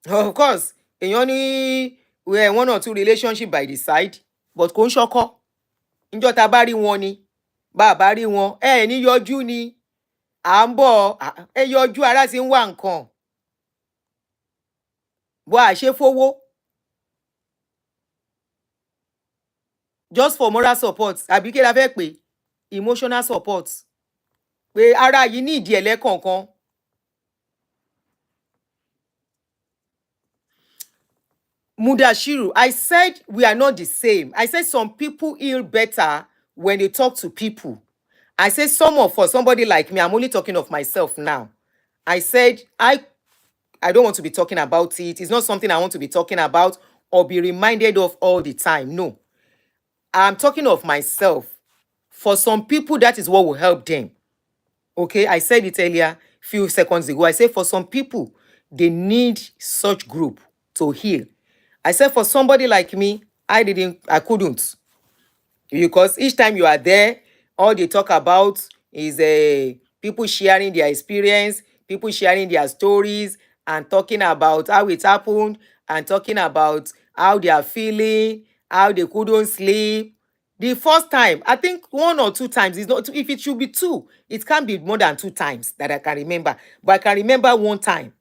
Of course, èèyàn ní we have 1 or 2 relationship by the side, but kò ń ṣọkọ. Níjọ́ tá bá rí wọn ni, bá bá rí wọn, ní yọjú ni. À ń bọ̀, ẹ yọjú ara sì ń wá nǹkan. Bó a ṣe fowó. Just for moral support, àbí kí la fẹ́ pè? Emotional support. Pé ara yìí ní ìdí ẹlẹ́kọ̀ọ̀kan. Mudashiru, I said we are not the same. I said some people heal better when they talk to people. I said some of us, somebody like me, I'm only talking of myself now. I said I don't want to be talking about it. It's not something I want to be talking about or be reminded of all the time. No. I'm talking of myself. For some people, that is what will help them. Okay, I said it earlier, few seconds ago. I said for some people, they need such group to heal. I said for somebody like me, I couldn't. Because each time you are there, all they talk about is people sharing their experience, people sharing their stories, and talking about how it happened, and talking about how they are feeling, how they couldn't sleep. The first time, I think 1 or 2 times is not. If it should be two, it can't be more than 2 times that I can remember. But I can remember one time.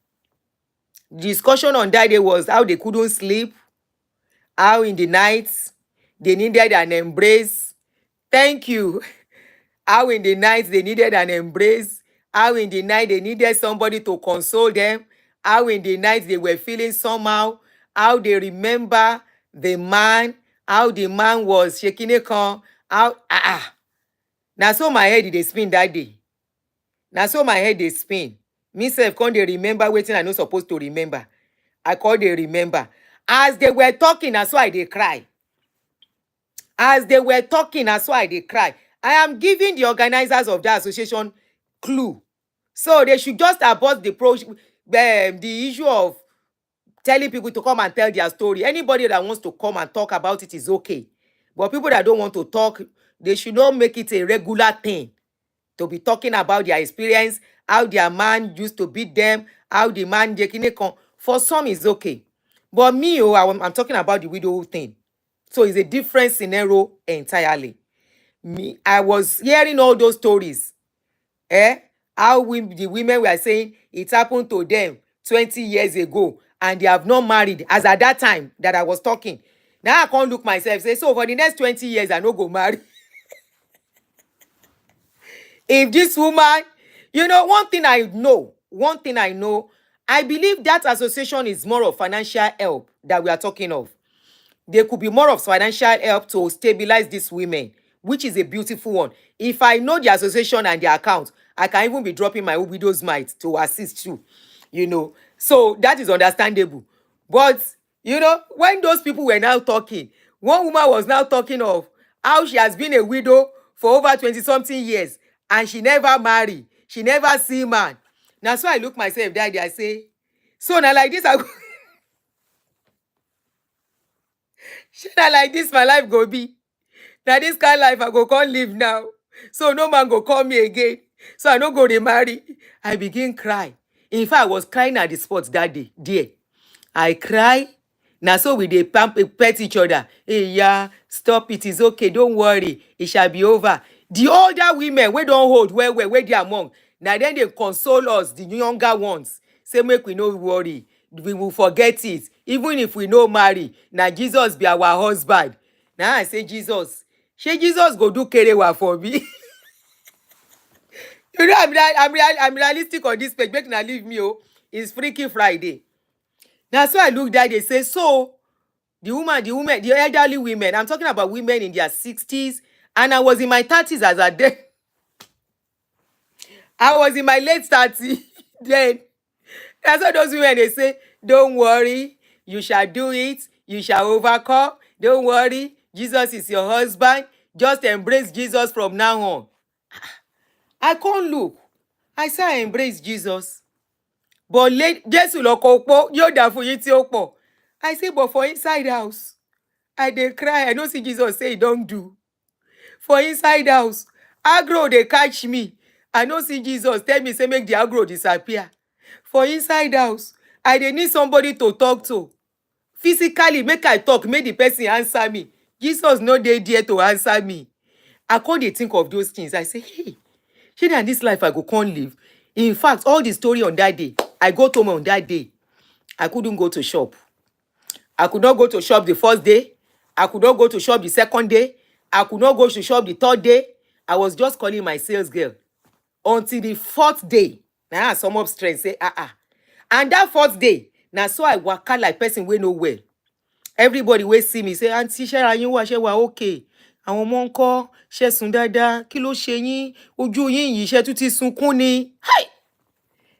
Discussion on that day was how they couldn't sleep, how in the night they needed an embrace. Thank you. How in the night they needed an embrace. How in the night they needed somebody to console them. How in the night they were feeling somehow. How they remember the man. How the man was shaking a con. How Now so my head dey spin that day. Now so my head dey spin. Me sef come dey remember wetin I no supposed to remember. I come dey remember. As they were talking, na so I dey cry. As they were talking, na so I dey cry. I am giving the organizers of that association clue. So they should just abort the issue of telling people to come and tell their story. Anybody that wants to come and talk about it is okay. But people that don't want to talk, they should not make it a regular thing to be talking about their experience, how their man used to beat them, how the man for some is okay. But me, I'm talking about the widow thing. So it's a different scenario entirely. I was hearing all those stories. How the women were saying it happened to them 20 years ago and they have not married as at that time that I was talking. Now I can't look myself say, so for the next 20 years I no go marry. If this woman, one thing I know, I believe that association is more of financial help that we are talking of. There could be more of financial help to stabilize these women, which is a beautiful one. If I know the association and the account, I can even be dropping my widow's mite to assist you. So that is understandable. But, when those people were now talking, one woman was now talking of how she has been a widow for over 20-something years and she never marry. She never see man. Now, so I look myself that day, I say, so now like this, shey na like this my life go be. Na this kind life I go come live now. So no man go call me again. So I no go remarry. I begin cry. In fact, I was crying at the spot that day. There. I cry. Now so we dey pet each other. Hey, yeah, stop. It is okay. Don't worry. It shall be over. The older women we don't hold where they among. Now then they console us, the younger ones. Say make we no worry. We will forget it. Even if we no marry. Now Jesus be our husband. Now I say Jesus. Shey Jesus go do kerewa for me. I'm realistic on this page. Make una leave me. It's Freaky Friday. Now so I look that they say so. The elderly women. I'm talking about women in their 60s, and I was in my 30s as a day. I was in my late 30s then. That's what those women they say. Don't worry, you shall do it. You shall overcome. Don't worry, Jesus is your husband. Just embrace Jesus from now on. I can't look. I say I embrace Jesus. But Jesu loko po, yo da fún yín tí ó pọ̀. I say, but for inside house, I dey cry. I don't see Jesus say, don't do. For inside house, agro dey catch me. I no see Jesus tell me say make the agro disappear. For inside house, I dey need somebody to talk to. Physically, make I talk, make the person answer me. Jesus no dey there to answer me. I can't dey think of those things. I say, hey, shey na this life I go come live. In fact, all the story on that day, I go home on that day. I couldn't go to shop. I could not go to shop the first day. I could not go to shop the second day. I could not go to shop the third day. I was just calling my sales girl. Until the fourth day, now I sum up strength, say, And that fourth day, now so I waka like person wey no well. everybody wey see me say aunty ṣẹ́ra yín wà ṣe wà okay àwọn ọmọ ń kọ́ ṣe sùn dáadáa kí ló ṣe yín ojú yín yìí ṣe tún ti sunkún ni. Hi!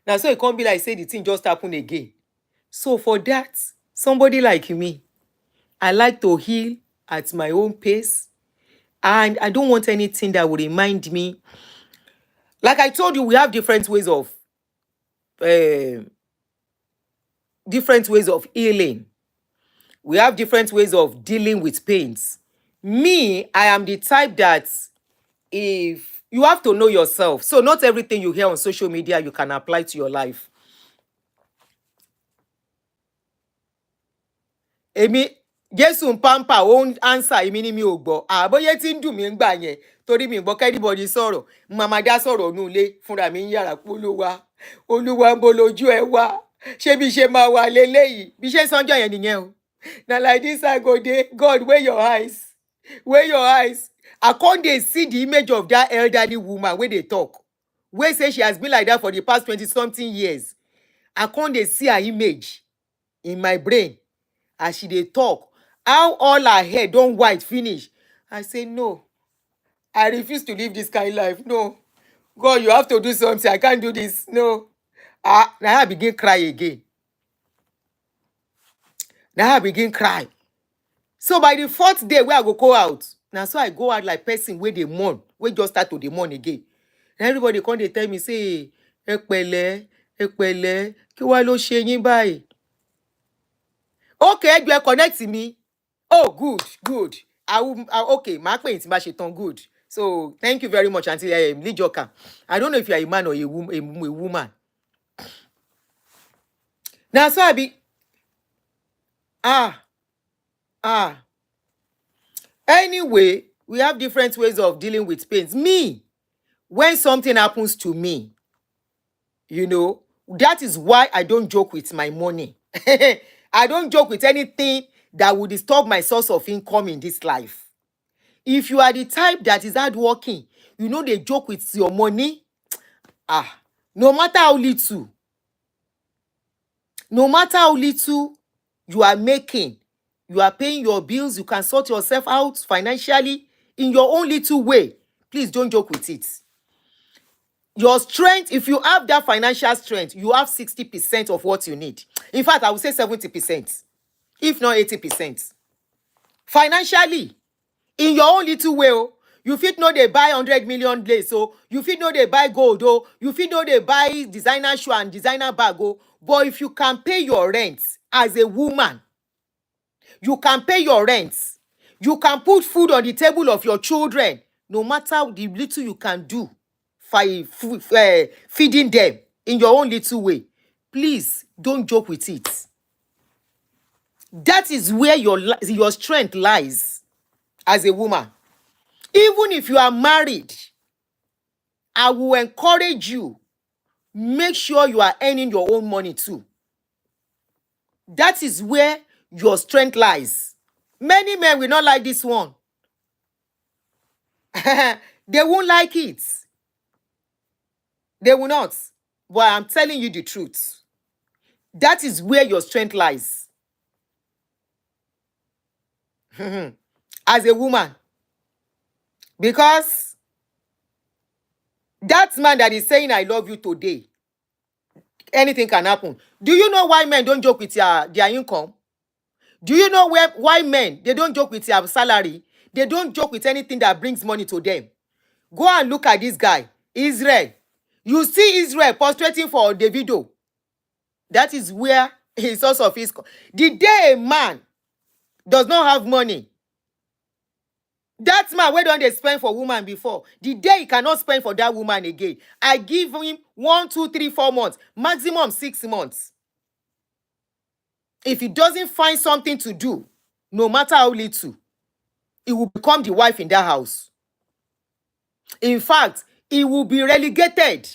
Na so e come be like say the thing just happen again. So for that, somebody like me, I like to heal at my own pace, and I don't want anything that will remind me. Like I told you, we have different ways of healing. We have different ways of dealing with pains. Me, I am the type that if you have to know yourself, so not everything you hear on social media you can apply to your life. Èmi Jésù ń pamper ó ń answer èmi ni mi ò gbọ́ àbóyé tí ń dùn mí ń gbà yẹn torí mi gbọ́ kẹ́nìbọ̀dì sọ̀rọ̀ màmá dá sọ̀rọ̀ nù ilé fúnra mi ń yàrá polówá olúwa ń bo lójú ẹ wá ṣé bí ṣe máa wà léléyìí bí ṣe sọ́njọ́ yẹn nìyẹn o na like this I go dey God weigh your eyes I come dey see the image of that elderly woman wey dey talk wey say she has been like that for the past 20-something years. I come dey see her image in my brain as she dey talk how all her hair don white finish. I say no, I refuse to live this kind life. No, God, you have to do something. I can't do this. No. Now I begin cry again. So by the 4th day where I go out, now so I go out like person wey dey mourn, wey just start to dey mourn again. And everybody come dey tell me say ẹ pẹ̀lẹ́ kí wá ló ṣe yín báyìí. Okay, you connect me. Oh, good. Okay, my pay my sheton good. So thank you very much, Auntie Lijoka. I don't know if you are a man or a woman. Now, so I be anyway, we have different ways of dealing with pains. Me, when something happens to me, you know, that is why I don't joke with my money. I don't joke with anything that would disturb my source of income in this life. If you are the type that is hardworking, you know they joke with your money. No matter how little you are making, you are paying your bills, you can sort yourself out financially in your own little way. Please don't joke with it. Your strength, if you have that financial strength, you have 60% of what you need. In fact, I would say 70%, if not 80%. Financially, in your own little way, you fit know they buy 100 million lace, so you fit know they buy gold, you fit know they buy designer shoe and designer bag, but if you can pay your rent as a woman, you can pay your rent, you can put food on the table of your children, no matter the little you can do, feeding them in your own little way. Please don't joke with it. That is where your strength lies as a woman. Even if you are married, I will encourage you, make sure you are earning your own money too. That is where your strength lies. Many men will not like this one. They won't like it. They will not. But I'm telling you the truth. That is where your strength lies. As a woman. Because that man that is saying I love you today, anything can happen. Do you know why men don't joke with their income? Do you know why men, they don't joke with their salary? They don't joke with anything that brings money to them. Go and look at this guy, Israel. You see Israel prostrating for Davido. That is where his source of his. The day a man does not have money, that man, where don't they spend for woman before? The day he cannot spend for that woman again, I give him 1, 2, 3, 4 months, maximum 6 months. If he doesn't find something to do, no matter how little, he will become the wife in that house. In fact, he will be relegated.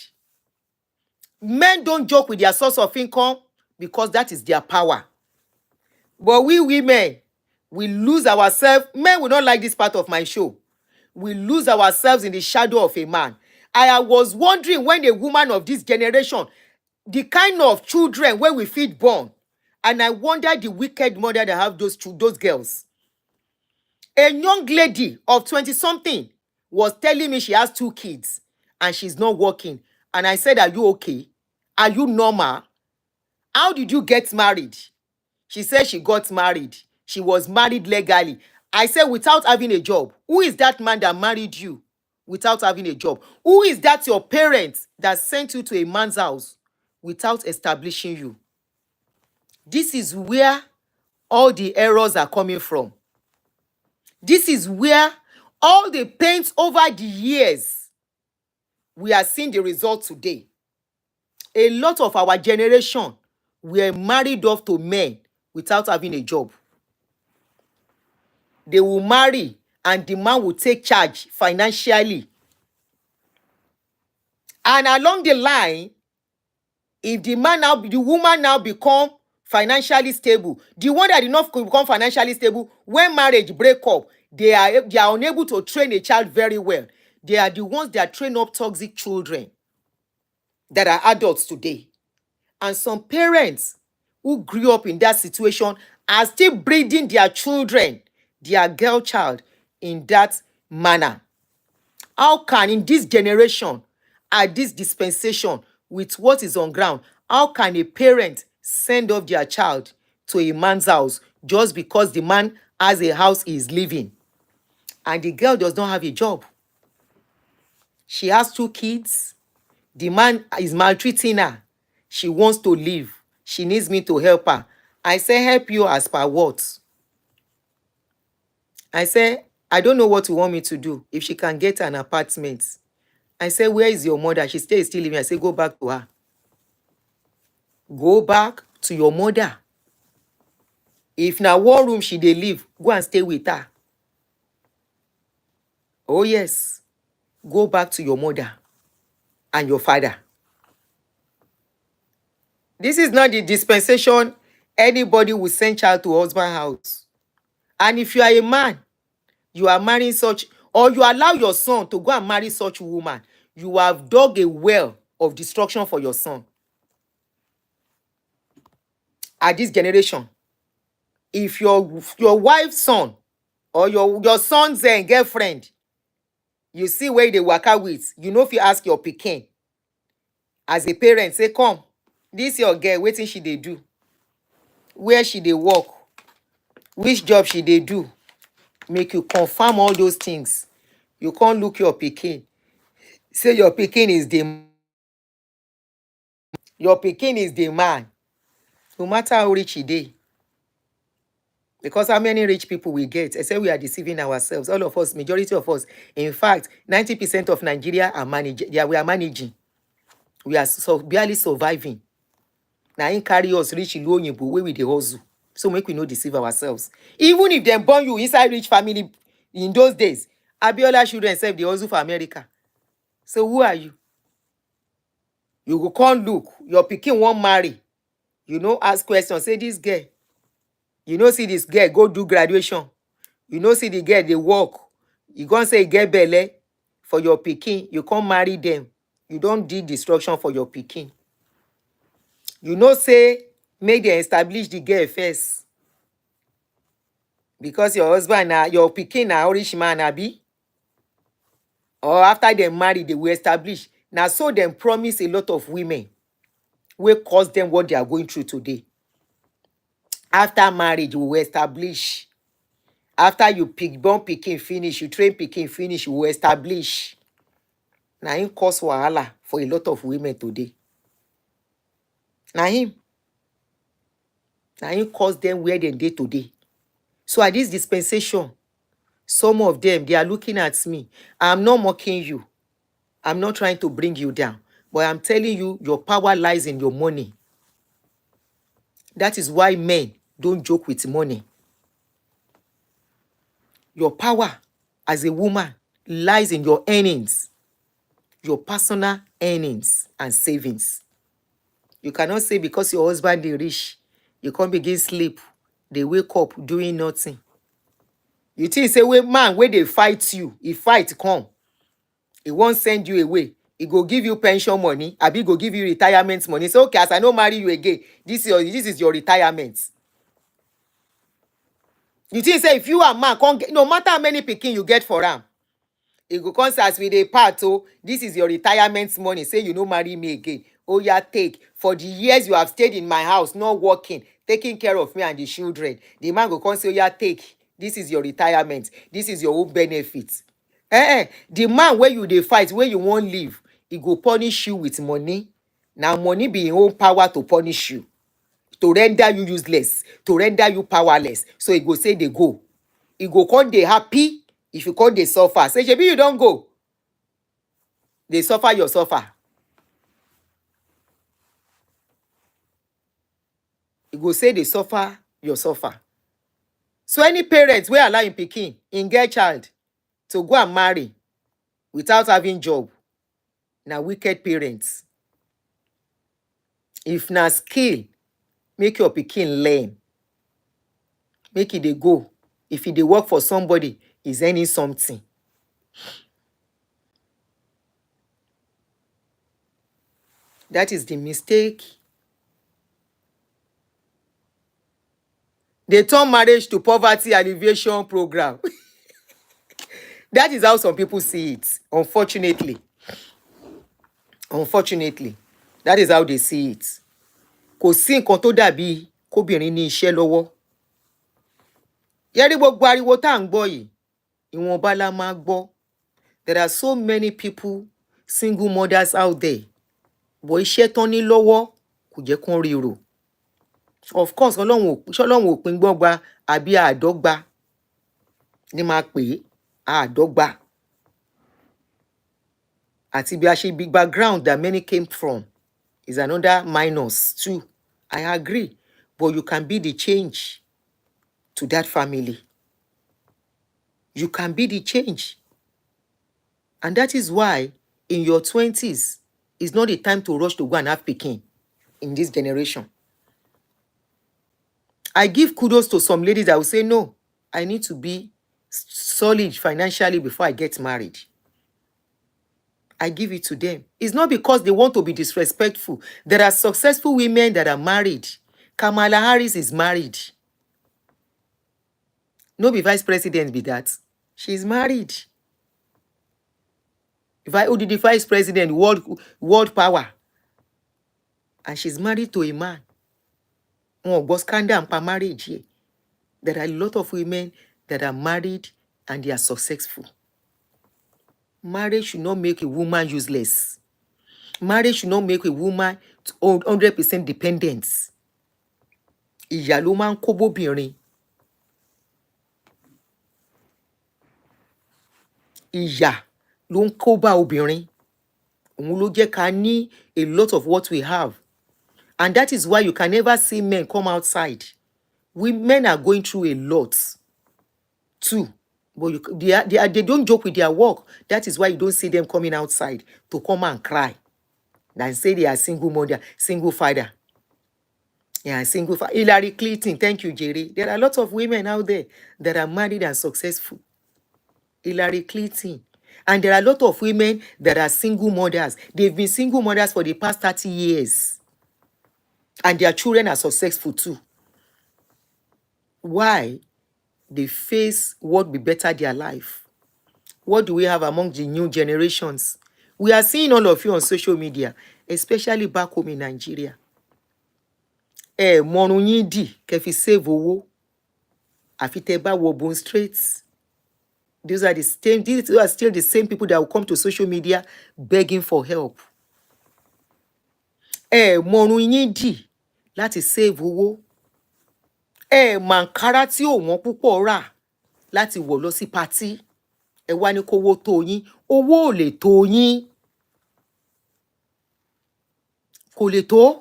Men don't joke with their source of income because that is their power. But we women, we lose ourselves. Men will not like this part of my show. We lose ourselves in the shadow of a man. I was wondering when a woman of this generation, the kind of children where we feed born, And I wonder the wicked mother that have those girls. A young lady of 20-something was telling me she has 2 kids and she's not working. And I said, are you okay? Are you normal? How did you get married? She said she got married. She was married legally. I said, without having a job. Who is that man that married you without having a job? Who is that your parents that sent you to a man's house without establishing you? This is where all the errors are coming from. This is where all the pains over the years, we are seeing the result today. A lot of our generation were married off to men without having a job. They will marry and the man will take charge financially. And along the line, if the woman now become financially stable, the one that did not become financially stable, when marriage break up, they are unable to train a child very well. They are the ones that train up toxic children that are adults today. And some parents who grew up in that situation are still breeding their children, their girl child, in that manner. How can, in this generation, at this dispensation, with what is on ground, how can a parent send off their child to a man's house just because the man has a house he is living and the girl does not have a job? She has 2 kids. The man is maltreating her. She wants to leave. She needs me to help her. I say, help you as per what? I say, I don't know what you want me to do. If she can get an apartment. I say, where is your mother? She still living. I say, go back to her. Go back to your mother. If na one room she dey live, go and stay with her. Oh yes, go back to your mother and your father. This is not the dispensation anybody will send child to husband house. And if you are a man, you are marrying such, or you allow your son to go and marry such woman, you have dug a well of destruction for your son. At this generation, if your wife's son or your son's girlfriend, you see where they waka with, you know, if you ask your pikin as a parent, say, come, this your girl, wetin she dey do, where she dey work, which job she dey do, make you confirm all those things. You can't look your pikin, say your pikin is the man, no matter how rich he dey. Because how many rich people we get? I say we are deceiving ourselves. All of us, majority of us. In fact, 90% of Nigeria are managing. Yeah, we are managing. We are barely surviving. Now, in carry us reach low in where we dey hustle. So make we no deceive ourselves. Even if they born you inside rich family in those days, Abiola children self dey hustle for America. So who are you? You go come look. Your pikin won't marry. You know, ask questions. Say this girl. You know, see this girl go do graduation. You know, see the girl they work. You gonna say get belle for your pikin. You can't marry them. You don't do destruction for your pikin. You know, say make them establish the girl first. Because your husband your pikin na rich man abi. Or after they marry, they will establish. Now so them promise a lot of women will cause them what they are going through today. After marriage, we will establish. After you born pikin finish, you train pikin finish, you will establish. Now him cause wahala for a lot of women today. Now him cause them where they dey today. So at this dispensation, some of them, they are looking at me. I'm not mocking you. I'm not trying to bring you down. But I'm telling you, your power lies in your money. That is why men don't joke with money. Your power as a woman lies in your earnings, your personal earnings and savings. You cannot say because your husband is rich, you can't begin sleep. They wake up doing nothing. You think say, man, where they fight you, if fight come, he won't send you away. He go give you pension money, abi go give you retirement money. Say, okay, as I no marry you again, this is your retirement. You think say if you are man, can't get, no matter how many pikin you get for am, e go come say as we dey part, oh, this is your retirement money. Say you no marry me again. Oh yeah, take for the years you have stayed in my house, not working, taking care of me and the children. The man go come say, oh yeah, take. This is your retirement. This is your own benefit. The man where you dey fight, where you won't live, he go punish you with money. Now money be him own power to punish you, to render you useless, to render you powerless. So he go say they go. He go come dey happy if you come dey suffer. Say shebi you don't go. They suffer your suffer. He go say they suffer your suffer. So any parents wey allow im pikin, im get child, to go and marry without having job, na wicked parents. If na skill, make your pikin learn. Make e dey go. If e dey work for somebody, is earning something. That is the mistake. They turn marriage to poverty alleviation program. That is how some people see it, unfortunately. Unfortunately, that is how they see it. Kò sí nǹkan tó dàbí kóbìnrin ní iṣẹ́ lọ́wọ́. Yẹ́rí gbogbo ariwo tá à ń gbọ́ yìí, ìwọ̀nba la máa gbọ́. There are so many people, single mothers out there. But iṣẹ́ tán ní lọ́wọ́ kò jẹ́ kán rí rò. Of course, Ọlọ́run ò pín gbọ́gba àbí àádọ́gba ní máa pè é, àádọ́gba. Àti bí a ṣe big background that many came from is another minus too. I agree. But you can be the change to that family. You can be the change. And that is why in your 20s, it's not the time to rush to go and have pikin in this generation. I give kudos to some ladies that will say, no, I need to be solid financially before I get married. I give it to them. It's not because they want to be disrespectful. There are successful women that are married. Kamala Harris is married. No be vice president be that. She's married. Who did the vice president, world power? And she's married to a man. But scandal and marriage here. There are a lot of women that are married and they are successful. Marriage should not make a woman useless. Marriage should not make a woman 100% dependent. Ìyà ló máa ń kó bóbìnrin. Ìyà ló ń kó bá obìnrin. Òun ló jẹ́ ká ní a lot of what we have. And that is why you can never see men come outside. Women are going through a lot too. But they don't joke with their work. That is why you don't see them coming outside to come and cry. And say they are single mother, single father. Yeah, single father. Hillary Clinton, thank you, Jerry. There are a lot of women out there that are married and successful. Hillary Clinton. And there are a lot of women that are single mothers. They've been single mothers for the past 30 years. And their children are successful too. Why? They face what will better their life. What do we have among the new generations? We are seeing all of you on social media, especially back home in Nigeria. Mọ̀run yín dì kẹ́ fi save owó. Àfi tẹ́ bá wọ Bond Street. These are still the same people that will come to social media begging for help. Mọ̀run yín dì láti save owó. Màǹkárá tí ò wọ́n púpọ̀ rà láti wọ̀ lọ sí party. Wá ní kówó tó yín. Owó ò lè tó yín. Kò lè tó.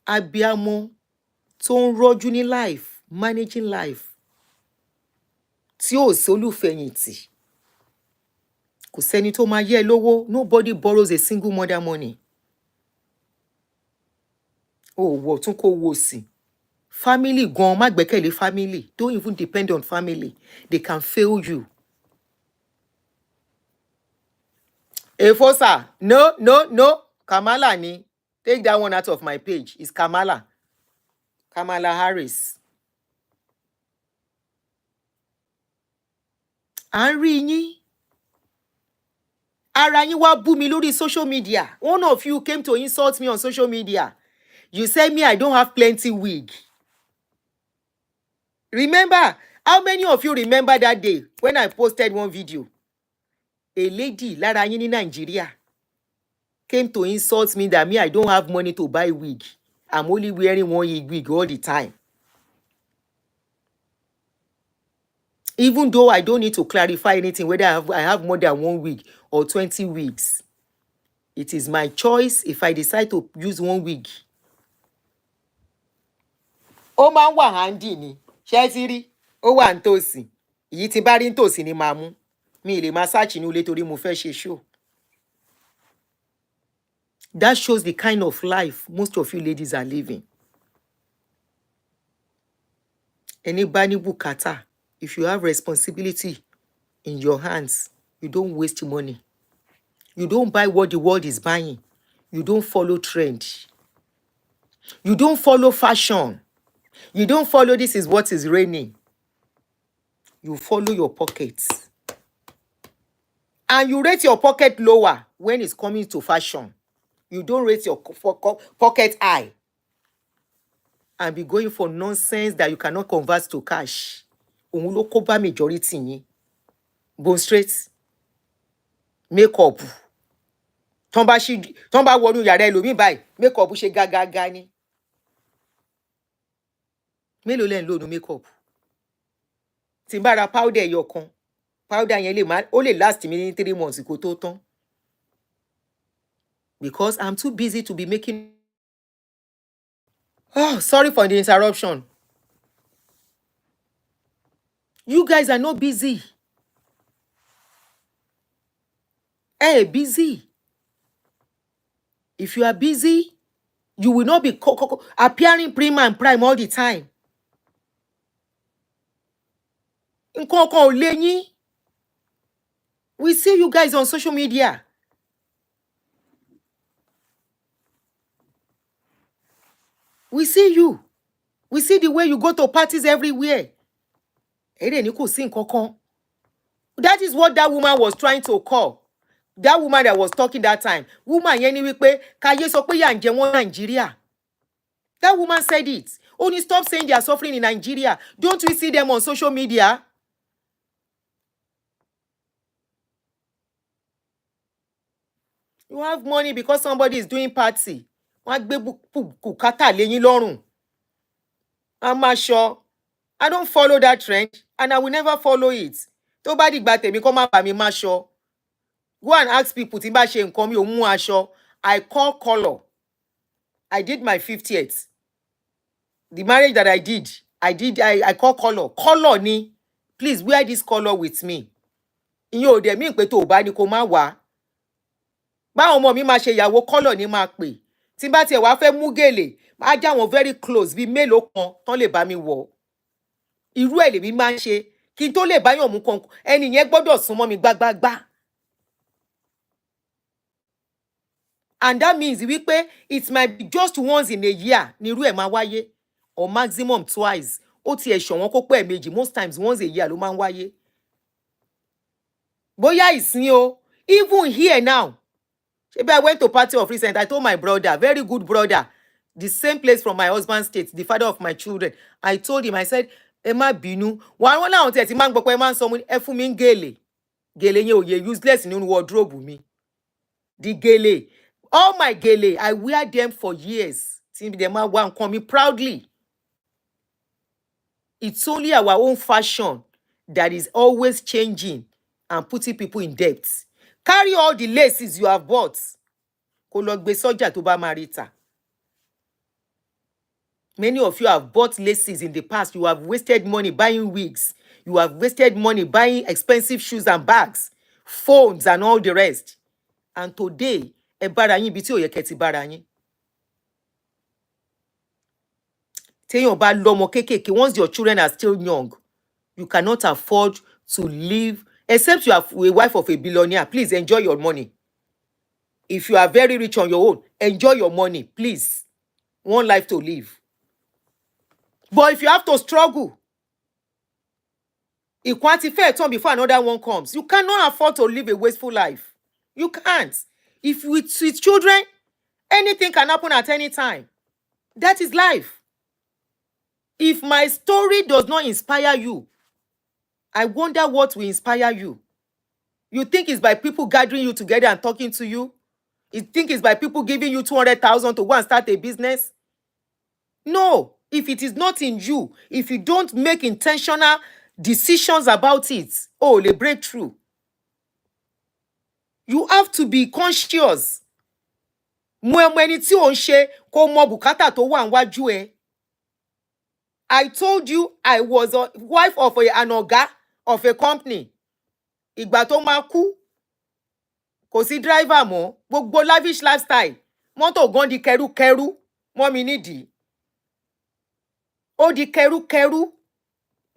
Abíamọ tó ń rọ́jú ní life, managing life. Tí ò sólùfẹ̀yìntì. Kò sẹ́ni tó máa yẹ lówó. Nobody borrows a single mother money. Wọ̀ tún kó wò sí. Family gan, má gbẹ́kẹ̀lé family. Don't even depend on family. They can fail you. Efosa, no. Kamala ni. Take that one out of my page. It's Kamala. Kamala Harris. À ń rí yín. Ara yín wá bú mi lórí social media. One of you came to insult me on social media. You said me I don't have plenty wig. Remember, how many of you remember that day when I posted one video? A lady lára yín ní Nigeria came to insult me that me I don't have money to buy wig. I'm only wearing one wig all the time. Even though I don't need to clarify anything, whether I have more than one wig or 20 wigs. It is my choice if I decide to use one wig. Ó máa ń wà handy ni. Ṣé ti rí? Ó wà nítòsí. Èyí tí bá rí nítòsí ni màá mú. Mi lè máa search ní ilé torí mo fẹ́ ṣe show. That shows the kind of life most of you ladies are living. Ẹni bá ní bùkátà, if you have responsibility in your hands, you don't waste money. You don't buy what the world is buying. You don't follow trend. You don't follow fashion. You don't follow this is what is raining. You follow your pockets. And you rate your pocket lower when it's coming to fashion. You don't rate your pocket high. And be going for nonsense that you cannot convert to cash. Òun ló kó bá majority yín. Bone straight. Makeup. Tọ́n bá wọnú yàrá ẹlòmíì báyìí, makeup ṣe gágágá ni. Mélòó lẹ́ ń lò ní makeup? Tí n bá ra powder ẹyọ kan, powder yẹn ó lè last mi ní 3 months kó tó tán. Because I'm too busy to be making... Oh, sorry for the interruption. You guys are not busy. Hey, busy. If you are busy, you will not be appearing prim and prime all the time. Nǹkan kan ò lé yín. We see you guys on social media. We see you. We see the way you go to parties everywhere. Ere ni kò sí nǹkan kan. That is what that woman was trying to call. That woman that was talking that time. Woman yẹn ní wípé káyé sọ pé yà ń jẹ wọ́n Nigeria. That woman said it. Only stop saying they are suffering in Nigeria. Don't we see them on social media? You have money because somebody is doing party. Wọ́n gbé bùkátà lé yín lọ́rùn. I'm not sure. I don't follow that trend and I will never follow it. Tó bá dìgbà tèmi kó má bá mi má sọ. Go and ask people tí bá ṣe nǹkan mi ò mú aṣọ. I call color. I did my 50th. The marriage that I did, I call color. Color ni. Please wear this color with me. Ìyẹn ò dẹ̀ mí pé tó bá ní kó má wá. Báwọn ọmọ mi máa ṣe ìyàwó color ni máa pè. Tí bá tiẹ̀ wá fẹ́ mú gèlè, máa já wọn very close bí mélòó kan tán lè bá mi wọ̀. Irú ẹ̀ lèmi máa ń ṣe kí n tó lè báyàn mú kan. Ẹni yẹn gbọ́dọ̀ súnmọ́ mi gbágbágbá. And that means wípé it might be just once in a year ni irú ẹ̀ máa wáyé or maximum twice. Ó tiẹ̀ ṣọ̀wọ́n kó pẹ́ méjì, most times once a year ló máa ń wáyé. Bóyá ìsìn o, even here now. Maybe I went to party of recent. I told my brother, very good brother, the same place from my husband's state, the father of my children. I told him, I said, ẹ má bínú. Wọ́n láwọn tẹ̀ tí máa ń gbọ́ pé ẹ máa ń sọ ẹ fún mi ń gèlè. Gèlè yẹn ò yẹ useless nínú wardrobe mi. The gèlè, all my gèlè, I wear them for years. Tí dem máa wá nǹkan mi proudly. It's only our own fashion that is always changing and putting people in debt. Carry all the laces you have bought. Kó lọ gbé sọ́jà tó bá máa rí tà. Many of you have bought laces in the past. You have wasted money buying wigs. You have wasted money buying expensive shoes and bags, phones and all the rest. And today, ẹ bára yín bí tí ò yẹ kẹ́ ti bára yín. Téèyàn bá lọ́mọ kéékèèké, once your children are still young, you cannot afford to live, except you are a wife of a billionaire. Please enjoy your money. If you are very rich on your own, enjoy your money, please. One life to live. But if you have to struggle, it can't fair turn before another one comes. You cannot afford to live a wasteful life. You can't. If with children, anything can happen at any time. That is life. If my story does not inspire you, I wonder what will inspire you. You think it's by people gathering you together and talking to you? You think it's by people giving you 200,000 to go and start a business? No. If it is not in you, if you don't make intentional decisions about it, the breakthrough. You have to be conscious. I told you I was a wife of an oga of a company. Ìgbà tó máa kú, kò sí driver mọ́, gbogbo lavish lifestyle. Mọ́tò gan di kẹrúkẹrú mọ́ mi nídìí. Ó di kẹrúkẹrú.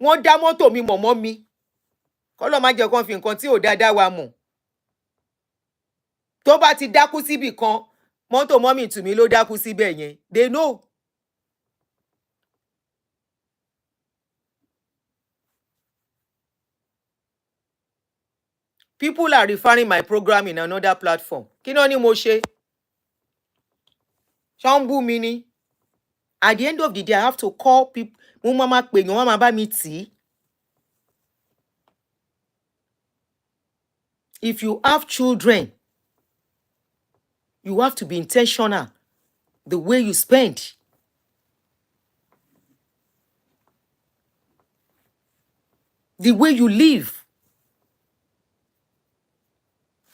Wọ́n dá mọ́tò mi mọ̀ mọ́ mi. Kọ́lọ́ má jẹ́ kán fi nǹkan tí ò dáadáa wa mọ̀. Tó bá ti dákú síbì kan, mọ́tò mọ́mì tùmí ló dákú síbẹ̀ yẹn. They know. People are referring my program in another platform. Kí ló ní mo ṣe? Ṣé ń bú mi ni? At the end of the day, I have to call people. Mo máa pè yàn, wọ́n máa bá mi tì í. If you have children, you have to be intentional the way you spend. The way you live.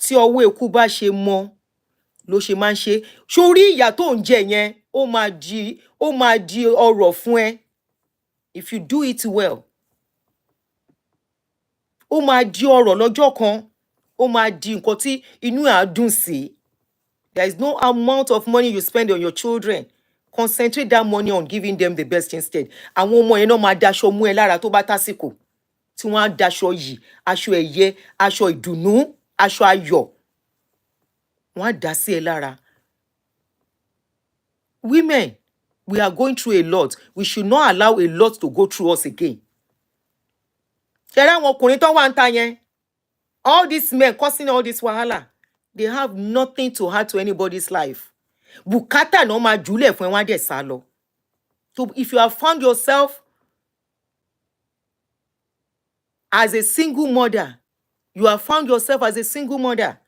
Tí ọwọ́ eku bá ṣe mọ́ ló ṣe máa ń ṣe. Sórí ìyà tó ń jẹ yẹn, ó máa di ọrọ̀ fún ẹ. If you do it well. Ó máa di ọrọ̀ lọ́jọ́ kan. Ó máa di nǹkan tí inú ẹ̀ á dùn sí. There is no amount of money you spend on your children. Concentrate that money on giving them the best instead. Àwọn ọmọ yẹn náà máa daṣọ mú ẹ lára tó bá tásìkò. Tí wọ́n á daṣọ yìí, aṣọ ẹ̀yẹ, aṣọ ìdùnnú, aṣọ ayọ̀. Wọ́n á dá sí ẹ lára. Women, we are going through a lot. We should not allow a lot to go through us again. Ṣé àwọn ọkùnrin tó wà ń ta yẹn? All these men causing all this wahala, they have nothing to add to anybody's life. Bùkátà náà máa jùlẹ̀ fún ẹ, wọ́n á dẹ̀ sá lọ. So if you have found yourself as a single mother, you have found yourself as a single mother,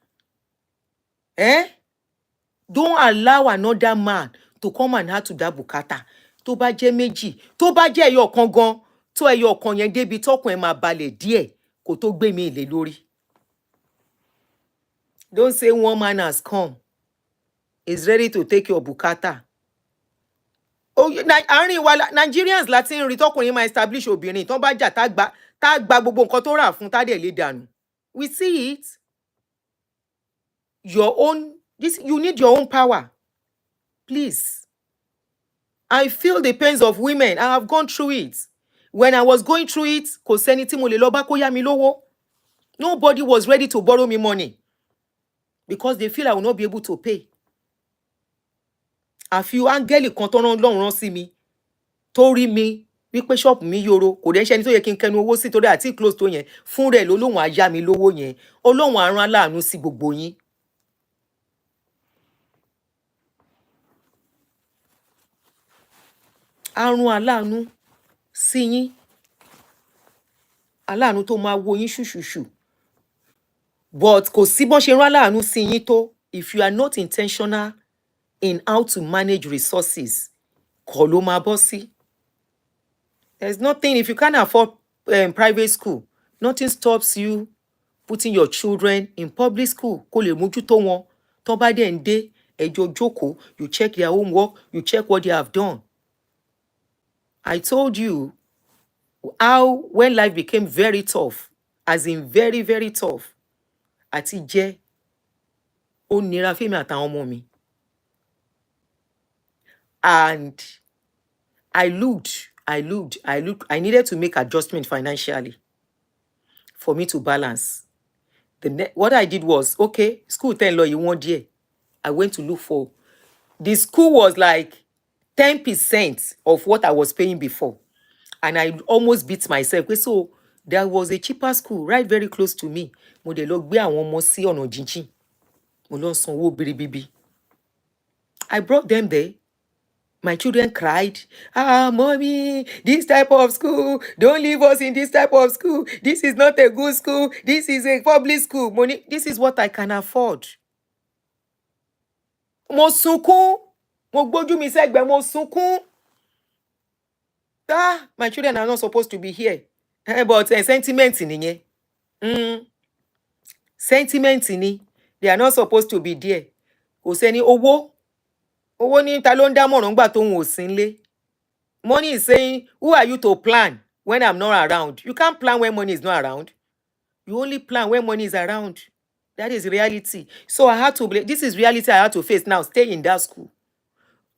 don't allow another man to come and add to that bùkátà. Tó bá jẹ́ méjì, tó bá jẹ́ ẹyọ kan gan, tó ẹyọ kan yẹn débi tọkùn ẹ máa balẹ̀ díẹ̀ kó tó gbé mi lé lórí. Don't say one man has come, is ready to take your bùkátà. Àárín wa Nigerians láti ń rí tọkùnrin máa establish obìnrin tó bá jà tá gba gbogbo nǹkan tó rà fún tá dẹ̀ lè dànù. We see it. You need your own power. Please. I feel the pains of women. I have gone through it. When I was going through it, kò sẹ́ni tí mo lè lọ bá kó yá mi lówó. Nobody was ready to borrow me money because they feel I will not be able to pay. Àfi áńgẹ́lì kan tó rán sí mi, tó rí mi wípé ṣọ́ọ̀pù mi yoro, kò dẹ̀ ṣẹ́ni tó yẹ kí n kẹnu owó sí torí àti close tó yẹn, fún rẹ̀ lólóhùn á yá mi lówó yẹn. Ọlọ́run á rán aláàánú sí gbogbo yín. Á rán aláàánú sí yín. Aláàánú tó máa wo yín ṣùṣùṣù. But kò sí bọ́n ṣe rán aláàánú sí yín tó, if you are not intentional in how to manage resources, kọ́ ló máa bọ́ sí. There's nothing, if you can't afford private school, nothing stops you putting your children in public school. Kó lè mójútó wọn. Tó bá dẹ̀ ń dé, ẹjọ́ jókòó, you check their homework, you check what they have done. I told you how when life became very tough, as in very, very tough, àti jẹ́ ó nira fẹ́mi àtàwọn ọmọ mi. And I looked. I needed to make adjustment financially for me to balance. What I did was, okay, school 10 law, you want there. I went to look for. The school was like 10% of what I was paying before. And I almost beat myself. So there was a cheaper school right very close to me. Mo dẹ̀ lọ gbé àwọn ọmọ sí ọ̀nà jíjìn. Mo lọ sanwó biribibi. I brought them there. My children cried, mommy, this type of school, don't leave us in this type of school. This is not a good school. This is a public school. Money, this is what I can afford. Mo sunkún. Mo gbójú mi sẹ́gbẹ̀ẹ́, mo sunkún. My children are not supposed to be here. But sentiment nìyẹn. Sentiment ni. They are not supposed to be there. Kò sẹ́ni owó. Owó ní ta ló ń dámọ̀ràn ńgbà tóun ò sí nílé. Money is saying, who are you to plan when I'm not around? You can't plan when money is not around. You only plan when money is around. That is reality. So I had to, this is reality I had to face now, stay in that school.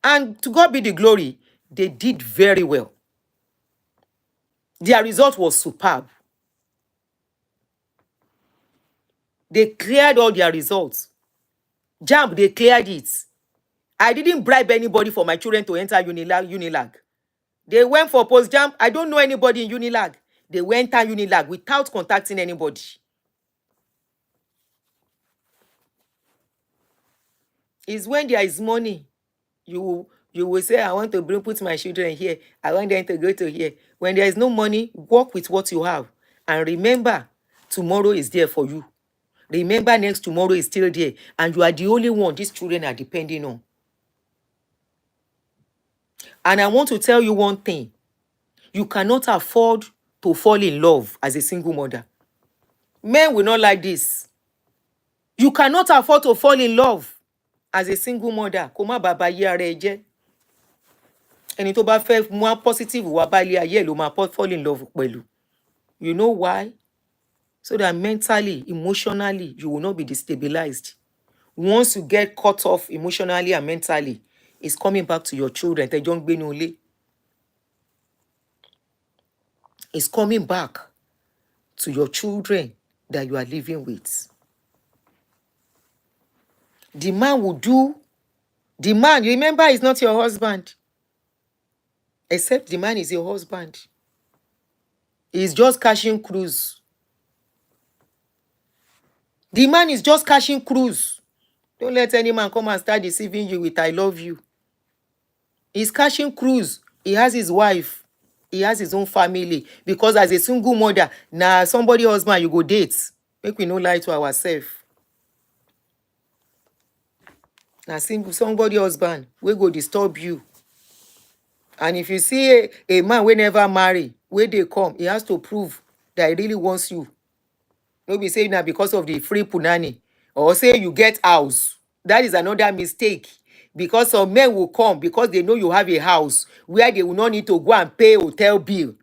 And to God be the glory, they did very well. Their result was superb. They cleared all their results. JAMB, they cleared it. I didn't bribe anybody for my children to enter Unilag. They went for post-JAMB. I don't know anybody in Unilag. They went to Unilag without contacting anybody. It's when there is money, you will say, I want to put my children here. I want them to go to here. When there is no money, work with what you have. And remember, tomorrow is there for you. Remember, next tomorrow is still there. And you are the only one these children are depending on. And I want to tell you one thing. You cannot afford to fall in love as a single mother. Men will not like this. You cannot afford to fall in love as a single mother. Kó má bàa ayé ara ẹ jẹ́. Ẹni tó bá fẹ́ mú positive wá bá ilé ayé ló máa fall in love pẹ̀lú. You know why? So that mentally, emotionally, you will not be destabilized. Once you get cut off emotionally and mentally, it's coming back to your children. Tẹ́ jọ ń gbé nínú ilé. It's coming back to your children that you are living with. The man will do. The man, remember, is not your husband. Except the man is your husband. He's just cashing cruise. The man is just cashing cruise. Don't let any man come and start deceiving you with I love you. He's cashing cruise. He has his wife. He has his own family. Because as a single mother, now somebody husband you go date. Make we no lie to ourselves. Now somebody husband, we go disturb you. And if you see a man we never marry, where they come, he has to prove that he really wants you. No be saying that because of the free punani. Or say you get house. That is another mistake. Because some men will come because they know you have a house where they will not need to go and pay hotel bill.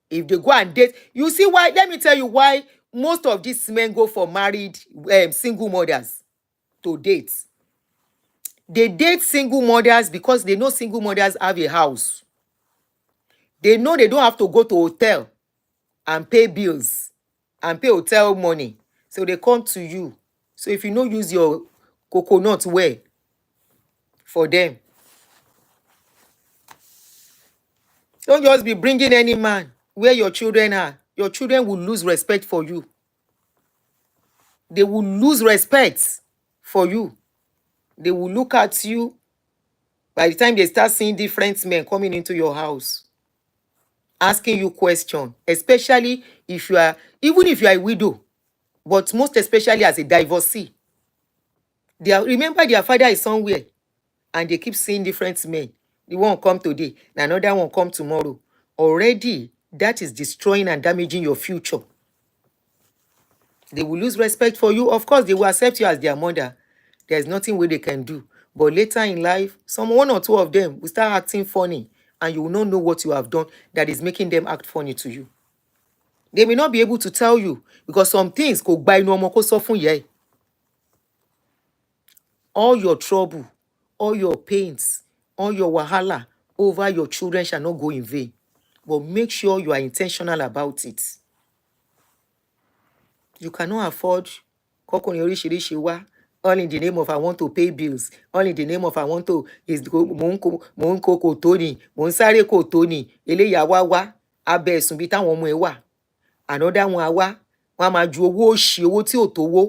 If they go and date, you see why? Let me tell you why most of these men go for married single mothers to date. They date single mothers because they know single mothers have a house. They know they don't have to go to hotel and pay bills and pay hotel money. So they come to you. So if you don't use your coconut well for them, don't just be bringing any man where your children are. Your children will lose respect for you. They will lose respect for you. They will look at you. By the time they start seeing different men coming into your house, asking you questions, especially if you are, even if you are a widow, but most especially as a divorcee. Remember their father is somewhere and they keep seeing different men. The one come today, another one come tomorrow. Already, that is destroying and damaging your future. They will lose respect for you. Of course, they will accept you as their mother. There's nothing where they can do. But later in life, one or two of them will start acting funny and you will not know what you have done that is making them act funny to you. They may not be able to tell you because some things go by no more soften. All your trouble, all your pains, all your wahala over your children shall not go in vain. But make sure you are intentional about it. You cannot afford kokoni orishirishi wa all in the name of I want to pay bills, all in the name of I want to is mò ń kó kò tó ni, mò ń sáré kò tó ni, eléyà wá abẹ́ ẹ̀sùn bíi táwọn ọmọ ẹ wà, ànádá wọn á wá, wọn á máa ju owó òṣì owó tí ò tówó,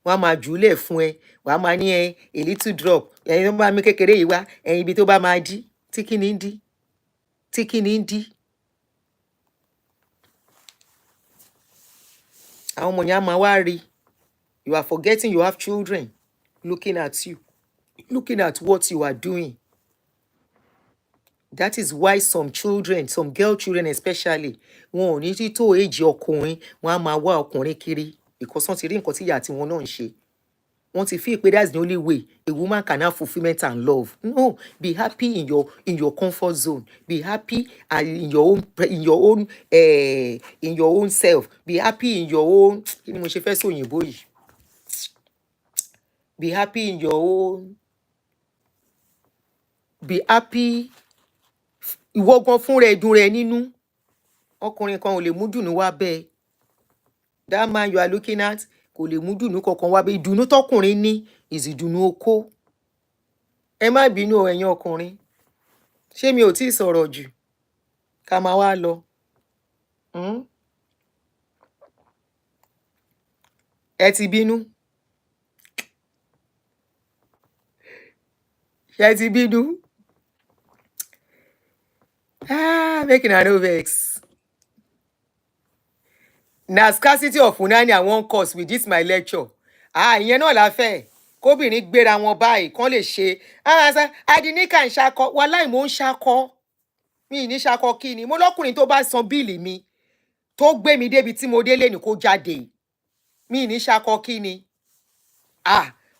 wọn á máa jù ú lẹ̀ fún ẹ, wàá máa ní a little drop, ẹ̀yin tó bá mi kékeré yìí wá, ẹ̀yin ibi tó bá máa dí, tí kí ni ń dí, tí kí ni ń dí. Àwọn ọmọ yẹn á máa wá rí, you are forgetting you have children looking at you, looking at what you are doing. That is why some children, some girl children especially, wọn ò ní tító èjì ọkùnrin, wọn á máa wá ọkùnrin kiri because wọ́n ti rí nǹkan tí ìyá àti wọn náà ń ṣe. Wọ́n ti feel pé that's the only way a woman can have fulfilment and love. No, be happy in your comfort zone. Be happy and in your own self. Be happy in your own. Kí ni mo ṣe fẹ́ sọ òyìnbó yìí? Be happy in your own. Be happy. Ìwọ gan fún rẹ dùn rẹ nínú. Ọkùnrin kan ò lè mú dùnú wá bẹ́ẹ̀. That man you are looking at kò lè mú dùnú kankan wá bẹ́ẹ̀. Ìdùnnú tọkùnrin ní is ìdùnnú okó. Ẹ má bínú ẹ̀yin ọkùnrin. Ṣé mi ò tí ì sọ̀rọ̀ jù? Ká máa wá lọ. Ẹ ti bínú? Ṣé ti bínú? Making a no vex. Na scarcity of unani I wan cause with this my lecture. Ìyẹn náà la fẹ́. Kóbìnrin gbéra wọn báyìí kán lè ṣe. Adinika ń ṣakọ. Wàláì mò ń ṣakọ. Mi ní ṣakọ kí ni. Mo lọ́kùnrin tó bá san bíìlì mi. Tó gbé mi débi tí mo délé ní kó jáde. Mi ní ṣakọ kí ni.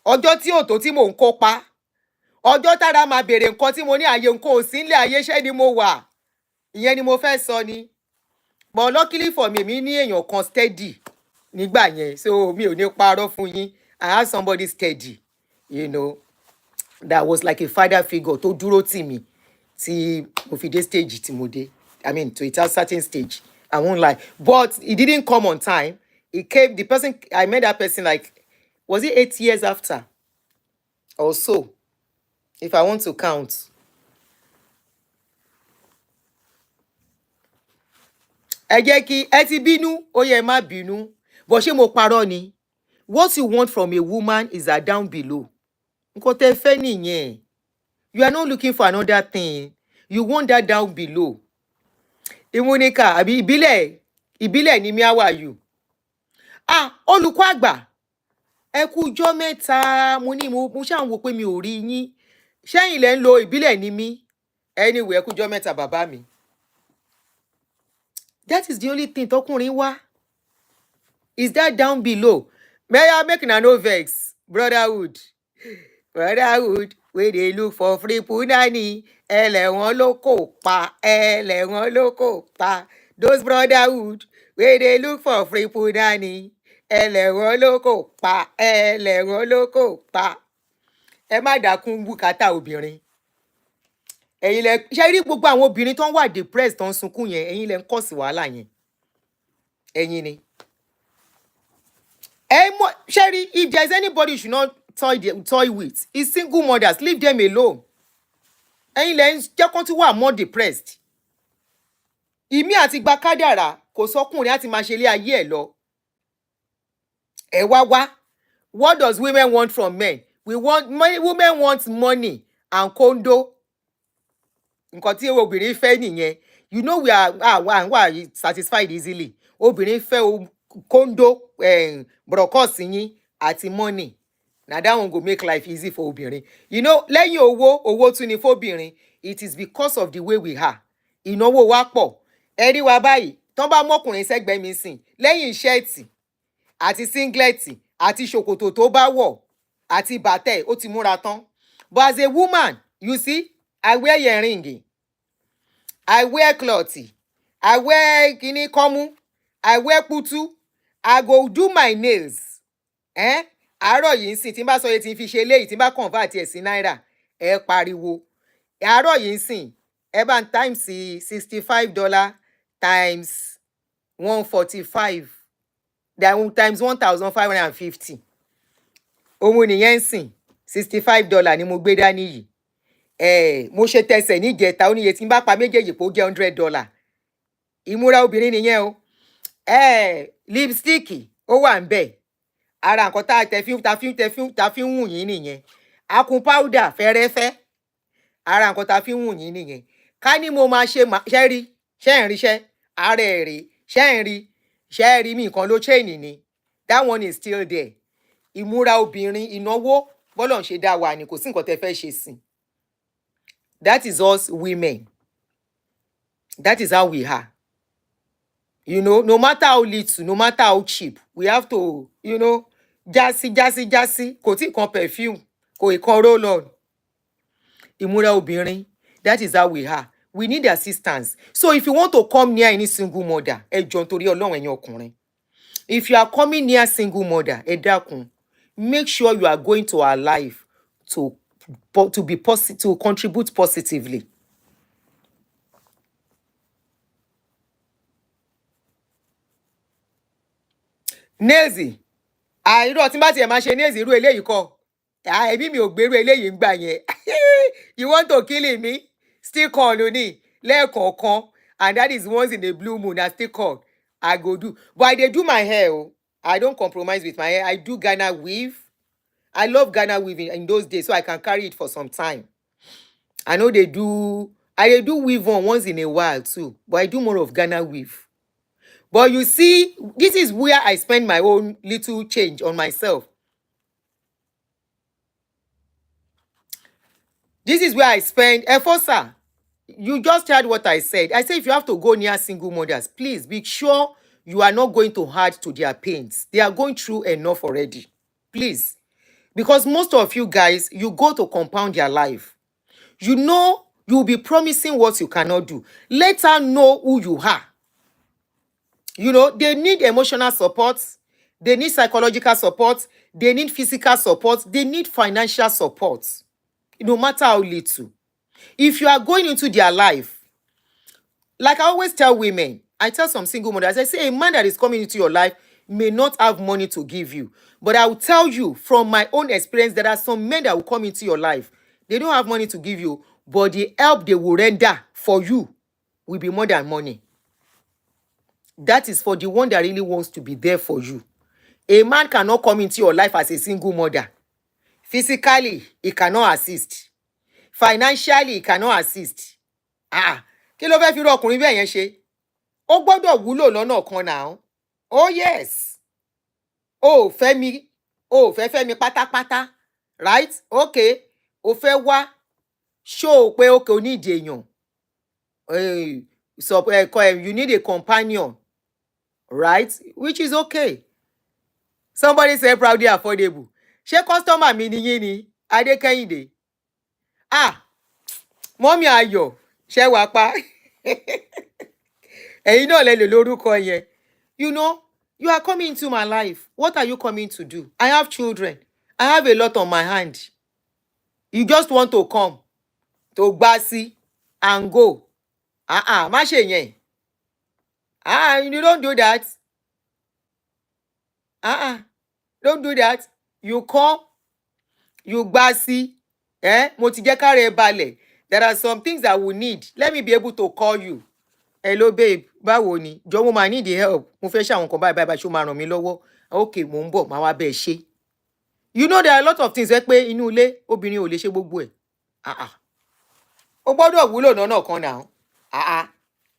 Ọjọ́ tí òtó tí mò ń kópa. Ọjọ́ tára máa bèrè nǹkan tí mo ní àyè nǹkan ò sí nílé ayé ṣẹ́ ni mo wà. Ìyẹn ni mo fẹ́ sọ ni. But luckily for me, mi ní èèyàn kan steady nígbà yẹn. So mi ò ní parọ́ fún yín. I had somebody steady, you know, that was like a father figure tó dúró tì mí tí mo fi dé stage tí mo dé. I mean, to a certain stage. I won't lie. But it didn't come on time. It came, the person, I met that person like, was it 8 years after? Or so, if I want to count. Ẹ jẹ́ kí ẹ ti bínú, ó yẹ má bínú. Bó ṣé mo parọ́ ni. What you want from a woman is that down below. Nǹkan tẹ́ fẹ́ nìyẹn. You are not looking for another thing. You want that down below. Ìmúníkà àbí ìbílẹ̀ ni mi how are you? Olùkọ́ àgbà. Ẹ kú ọjọ́ mẹ́ta. Mo ní mo ṣáà ń wò pé mi ò rí yín. Ṣẹ́yìn lẹ ń lo ìbílẹ̀ ni mí. Anyway, ẹ kú ọjọ́ mẹ́ta bàbá mi. That is the only thing tọkùnrin wá. Is that down below? May I make no vex? Brotherhood. Brotherhood. Where they look for free punani. Ẹlẹ́wọ̀n ló kò pa. Ẹlẹ́wọ̀n ló kò pa. Those brotherhood. Where they look for free punani. Ẹlẹ́wọ̀n ló kò pa. Ẹlẹ́wọ̀n ló kò pa. Ẹ má dákun bùkátà obìnrin. Ẹ̀yin lẹ ṣe rí gbogbo àwọn obìnrin tó ń wà depressed tó ń sunkún yẹn, ẹ̀yin lẹ ń kọ́ sí wàhálà yẹn. Ẹ̀yin ni. Sherry, if there's anybody you should not toy with, it's single mothers. Leave them alone. Ẹ̀yin lẹ ń jẹ́ kó tún wà more depressed. Ìmí àti gba kádàrá kò sọkùnrin àti máa ṣe ilé ayé ẹ̀ lọ. Ẹ wá. What does women want from men? Women want money and condo. Nǹkan tí obìnrin fẹ́ nìyẹn. You know we are satisfied easily. Obìnrin fẹ́ condo, brokos yín àti money. Na that one go make life easy for obìnrin. You know, lẹ́yìn owó tún ni fóbìnrin. It is because of the way we are. Ìnáwó wa pọ̀. Ẹ rí wa báyìí. Tán bá mọ́kùnrin sẹ́gbẹ̀ẹ́ mi sìn. Lẹ́yìn ṣẹ́ẹ̀tì àti singleti àti ṣòkòtò tó bá wọ̀ àti bàtẹ́ ó ti múra tán. But as a woman, you see, I wear earring. I wear cloth. I wear kini kọ́mú. I wear putu. I go do my nails. Àárọ̀ yìí ń sìn tí n bá sọ yẹ tí n fi ṣe eléyìí tí n bá convert ẹ̀ sí náírà ẹ pariwo. Àárọ̀ yìí ń sìn ẹ bá ń times $65 times 145 times 1,550. òun nìyẹn ń sìn $65 ni mo gbé dání yìí. Mo ṣe tẹsẹ̀ níjẹta ó níye tí n bá pa méjèèjì pé ó jẹ́ $100. Ìmúra obìnrin nìyẹn o. Lipstick ó wà ń bẹ̀. Ara nǹkan ta fi ń wù yín nìyẹn. Akun powder fẹ́rẹ́fẹ́. Ara nǹkan ta fi ń wù yín nìyẹn. Ká ní mo máa ṣe ṣẹ́ rí ṣẹ́ ń ríṣẹ́ ara ẹ̀ rè ṣẹ́ ń rí mi nǹkan ló chain ni. That one is still there. Ìmúra obìnrin ìnáwó bọ́lọ̀ ń ṣe dá wa ni kò sí nǹkan tẹ́ fẹ́ ṣe sí. That is us women. That is how we are. You know, no matter how little, no matter how cheap, we have to, you know, jásí. Kò tí kan perfume, kò kan roll on. Ìmúra obìnrin, that is how we are. We need assistance. So if you want to come near any single mother, ẹ jọ̀ọ́ nítorí Ọlọ́run ẹ̀yin ọkùnrin. If you are coming near single mother, ẹ dákun, make sure you are going to her life to be positive, to contribute positively. Nails, irọ́ tí n bá tiẹ̀ máa ṣe nails irú eléyìí kọ́. Ẹbí mi ò gbèrú eléyìí ń gbà yẹn. You want to kill me? Stick on ni lẹ́ẹ̀kọ̀ọ̀kan, and that is once in a blue moon. I stick on. I go do. But I dey do my hair. I don't compromise with my hair. I do Ghana weave. I love Ghana weaving in those days, so I can carry it for some time. I know I dey do weave on once in a while too, but I do more of Ghana weave. But you see, this is where I spend my own little change on myself. This is where I spend. Efosa, you just heard what I said. I say if you have to go near single mothers, please be sure you are not going to add to their pains. They are going through enough already. Please. Because most of you guys, you go to compound their life. You know, you'll be promising what you cannot do. Let her know who you are. You know, they need emotional support. They need psychological support. They need physical support. They need financial support. No matter how little. If you are going into their life, like I always tell women, I tell some single mothers, I say a man that is coming into your life may not have money to give you. But I will tell you from my own experience, there are some men that will come into your life. They don't have money to give you, but the help they will render for you will be more than money. That is for the one that really wants to be there for you. A man cannot come into your life as a single mother. Physically, he cannot assist. Financially, he cannot assist. Kí ló fẹ́ fi irú ọkùnrin bẹ́ẹ̀ yẹn ṣe? Ó gbọ́dọ̀ wúlò lọ́nà kan náà. Oh yes. Oh, fẹ́ mi pátápátá. Right? Okay. Ó fẹ́ wá show pé okay o need èèyàn. You need a companion. Right? Which is okay. Somebody say proudly affordable. Ṣé customer mi ni yín ni? Adékẹ́yìndé. Mọ́mí Ayọ̀, ṣé wàá pa? Ẹ̀yin náà lẹ lè lórúkọ yẹn. You know, you are coming into my life. What are you coming to do? I have children. I have a lot on my hand. You just want to come to gbasi and go. Má ṣe yẹn. You don't do that. Don't do that. You come, you gbasi. Mo ti jẹ́ káre balẹ̀. There are some things that we need. Let me be able to call you. Hello babe, báwo ni? Jọ̀ọ́ mo máa need the help. Mo fẹ́ ṣe àwọn nǹkan báyìí ṣó máa ràn mí lọ́wọ́. Okay, mo ń bọ̀, máa wá bẹ́ẹ̀ ṣe. You know there are a lot of things pé inú ilé obìnrin ò lè ṣe gbogbo ẹ̀. Ó gbọ́dọ̀ wúlò lọ́nà kan náà.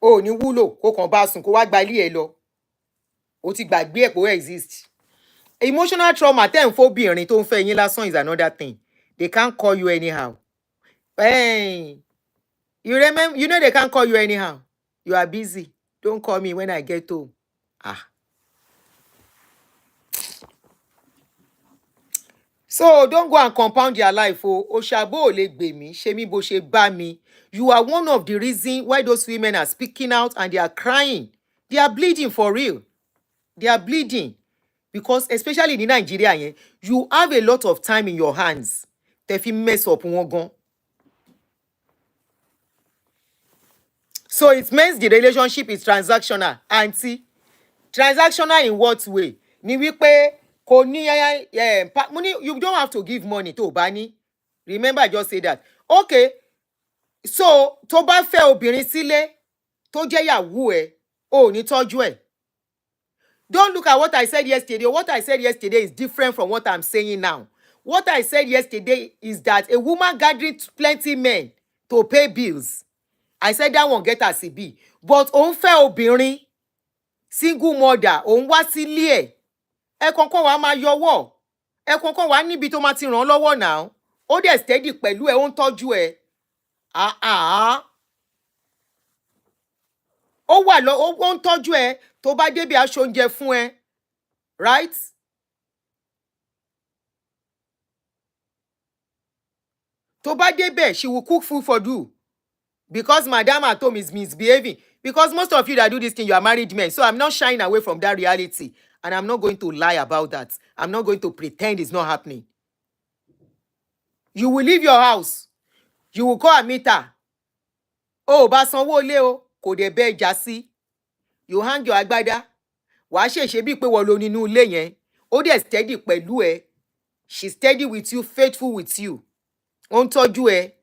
Ó ní wúlò kó kàn bá sùn kó wá gba ilé ẹ lọ. Ó ti gbàgbé ẹ̀ pé ó exist. Emotional trauma tẹ́ ń fóbìnrin tó ń fẹ́ yín lásán is another thing. They can't call you anyhow. Hey, you know they can't call you anyhow. You are busy. Don't call me when I get home. So don't go and compound your life. Oshabo le gbe mi, ṣe mi bó ṣe bá mi. You are one of the reasons why those women are speaking out and they are crying. They are bleeding for real. They are bleeding. Because especially in Nigeria, you have a lot of time in your hands. Tẹ́ fi mess up wọn gan. So it means the relationship is transactional. Auntie, transactional in what way? Ni wípé Money, you don't have to give money to Bani. Remember, I just say that. Okay, so tó bá fẹ́ obìnrin sílé tó jẹ́ ìyàwó ẹ̀, ò ní tọ́jú ẹ̀. Don't look at what I said yesterday. What I said yesterday is different from what I'm saying now. What I said yesterday is that a woman gathering plenty men to pay bills. I said that one get as it be. But òun fẹ́ obìnrin, single mother, òun wá sílé ẹ̀. Ẹ kọ́kọ́ wá máa yọwọ́. Ẹ kọ́kọ́ wá níbi tó máa ti ràn lọ́wọ́ now. Ó dẹ̀ steady pẹ̀lú ẹ̀, ó ń tọ́jú ẹ̀. Ó wà lọ, ó ń tọ́jú ẹ̀, tó bá débi aṣọ oúnjẹ fún ẹ. Right? Tó bá débẹ̀, she will cook food for you. Because madam at home is misbehaving. Because most of you that do this thing, you are married men. So I'm not shying away from that reality. And I'm not going to lie about that. I'm not going to pretend it's not happening. You will leave your house. You will call a meter. Oh, bá sanwó ilé o, kò dé bẹ́ẹ̀ já sí. You hang your agbádá. Wàá ṣèṣe bí pé wọ́n lo nínú ilé yẹn. Ó dẹ̀ steady pẹ̀lú ẹ. She's steady with you, faithful with you. Ó ń tọ́jú ẹ.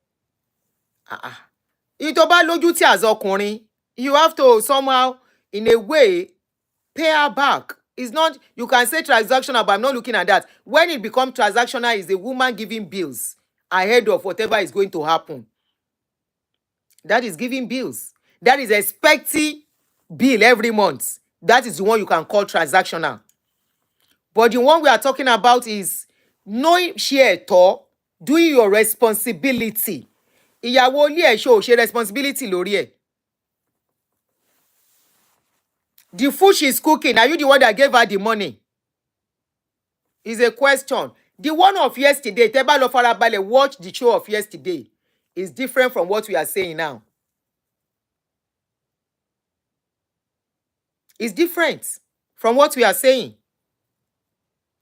Tó bá lójú tí as ọkùnrin, you have to somehow, in a way, pay her back. It's not, you can say transactional, but I'm not looking at that. When it becomes transactional, is the woman giving bills ahead of whatever is going to happen. That is giving bills. That is expecting bill every month. That is the one you can call transactional. But the one we are talking about is knowing share ẹ̀tọ́, doing your responsibility. Ìyàwó ilé ẹ̀ ṣe responsibility lórí ẹ̀. The food she's cooking, are you the one that gave her the money? Is a question. The one of yesterday, tẹ́ bá lọ farabalẹ̀, watch the show of yesterday. Is different from what we are saying now. It's different from what we are saying.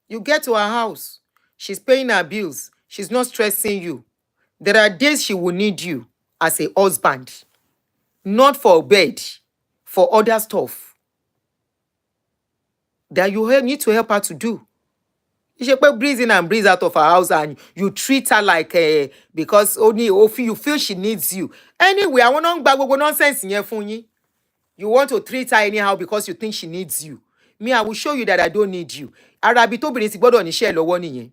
You get to her house, she's paying her bills, she's not stressing you. There are days she will need you as a husband, not for bed, for other stuff that you need to help her to do. You should breathe in and breathe out of her house, and you treat her like because only you feel she needs you. Anyway, I want to go nonsense in here for you. You want to treat her anyhow because you think she needs you. Me, I will show you that I don't need you. Arabi tó bìnrin ti gbọ́dọ̀ ní share lọ́wọ́ nìyẹn.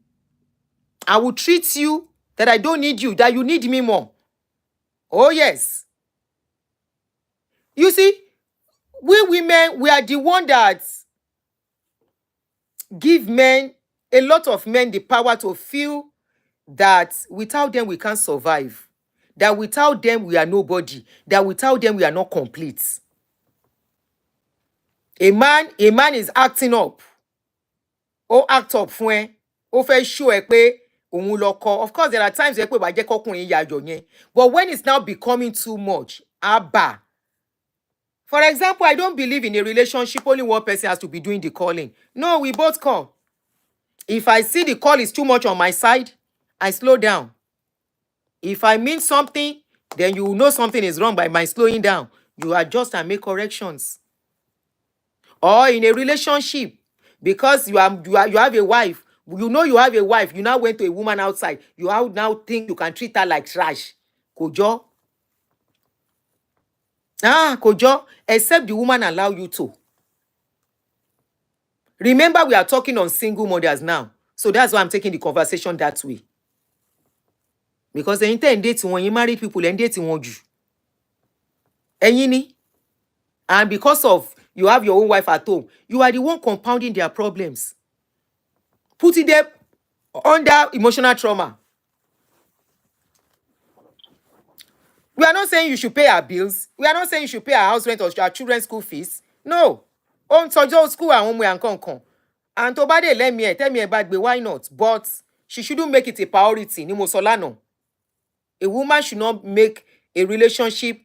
I will treat you that I don't need you, that you need me more. Oh yes. You see, we women, we are the one that give men, a lot of men, the power to feel that without them we can't survive. That without them we are nobody. That without them we are not complete. A man is acting up. Ó act up fún ẹ. Ó fẹ́ show ẹ pé òun lọ́kọ. Of course, there are times where pé wàá jẹ́ kọ́kùnrin yàjọ̀ yẹn. But when it's now becoming too much, abba. For example, I don't believe in a relationship only one person has to be doing the calling. No, we both call. If I see the call is too much on my side, I slow down. If I mean something, then you will know something is wrong by my slowing down. You adjust and make corrections. Or in a relationship, because you have a wife, you know you have a wife, you now went to a woman outside, you now think you can treat her like trash. Kojo. Kojo, except the woman allow you to. Remember, we are talking on single mothers now. So that's why I'm taking the conversation that way. Because the intend date when you married people and dating want you. And because of you have your own wife at home, you are the one compounding their problems. Putting them under emotional trauma. We are not saying you should pay our bills. We are not saying you should pay our house rent or our children's school fees. No. On school and home and con. And to bade let me tell me about why not? But she shouldn't make it a priority. Ni mo solano. A woman should not make a relationship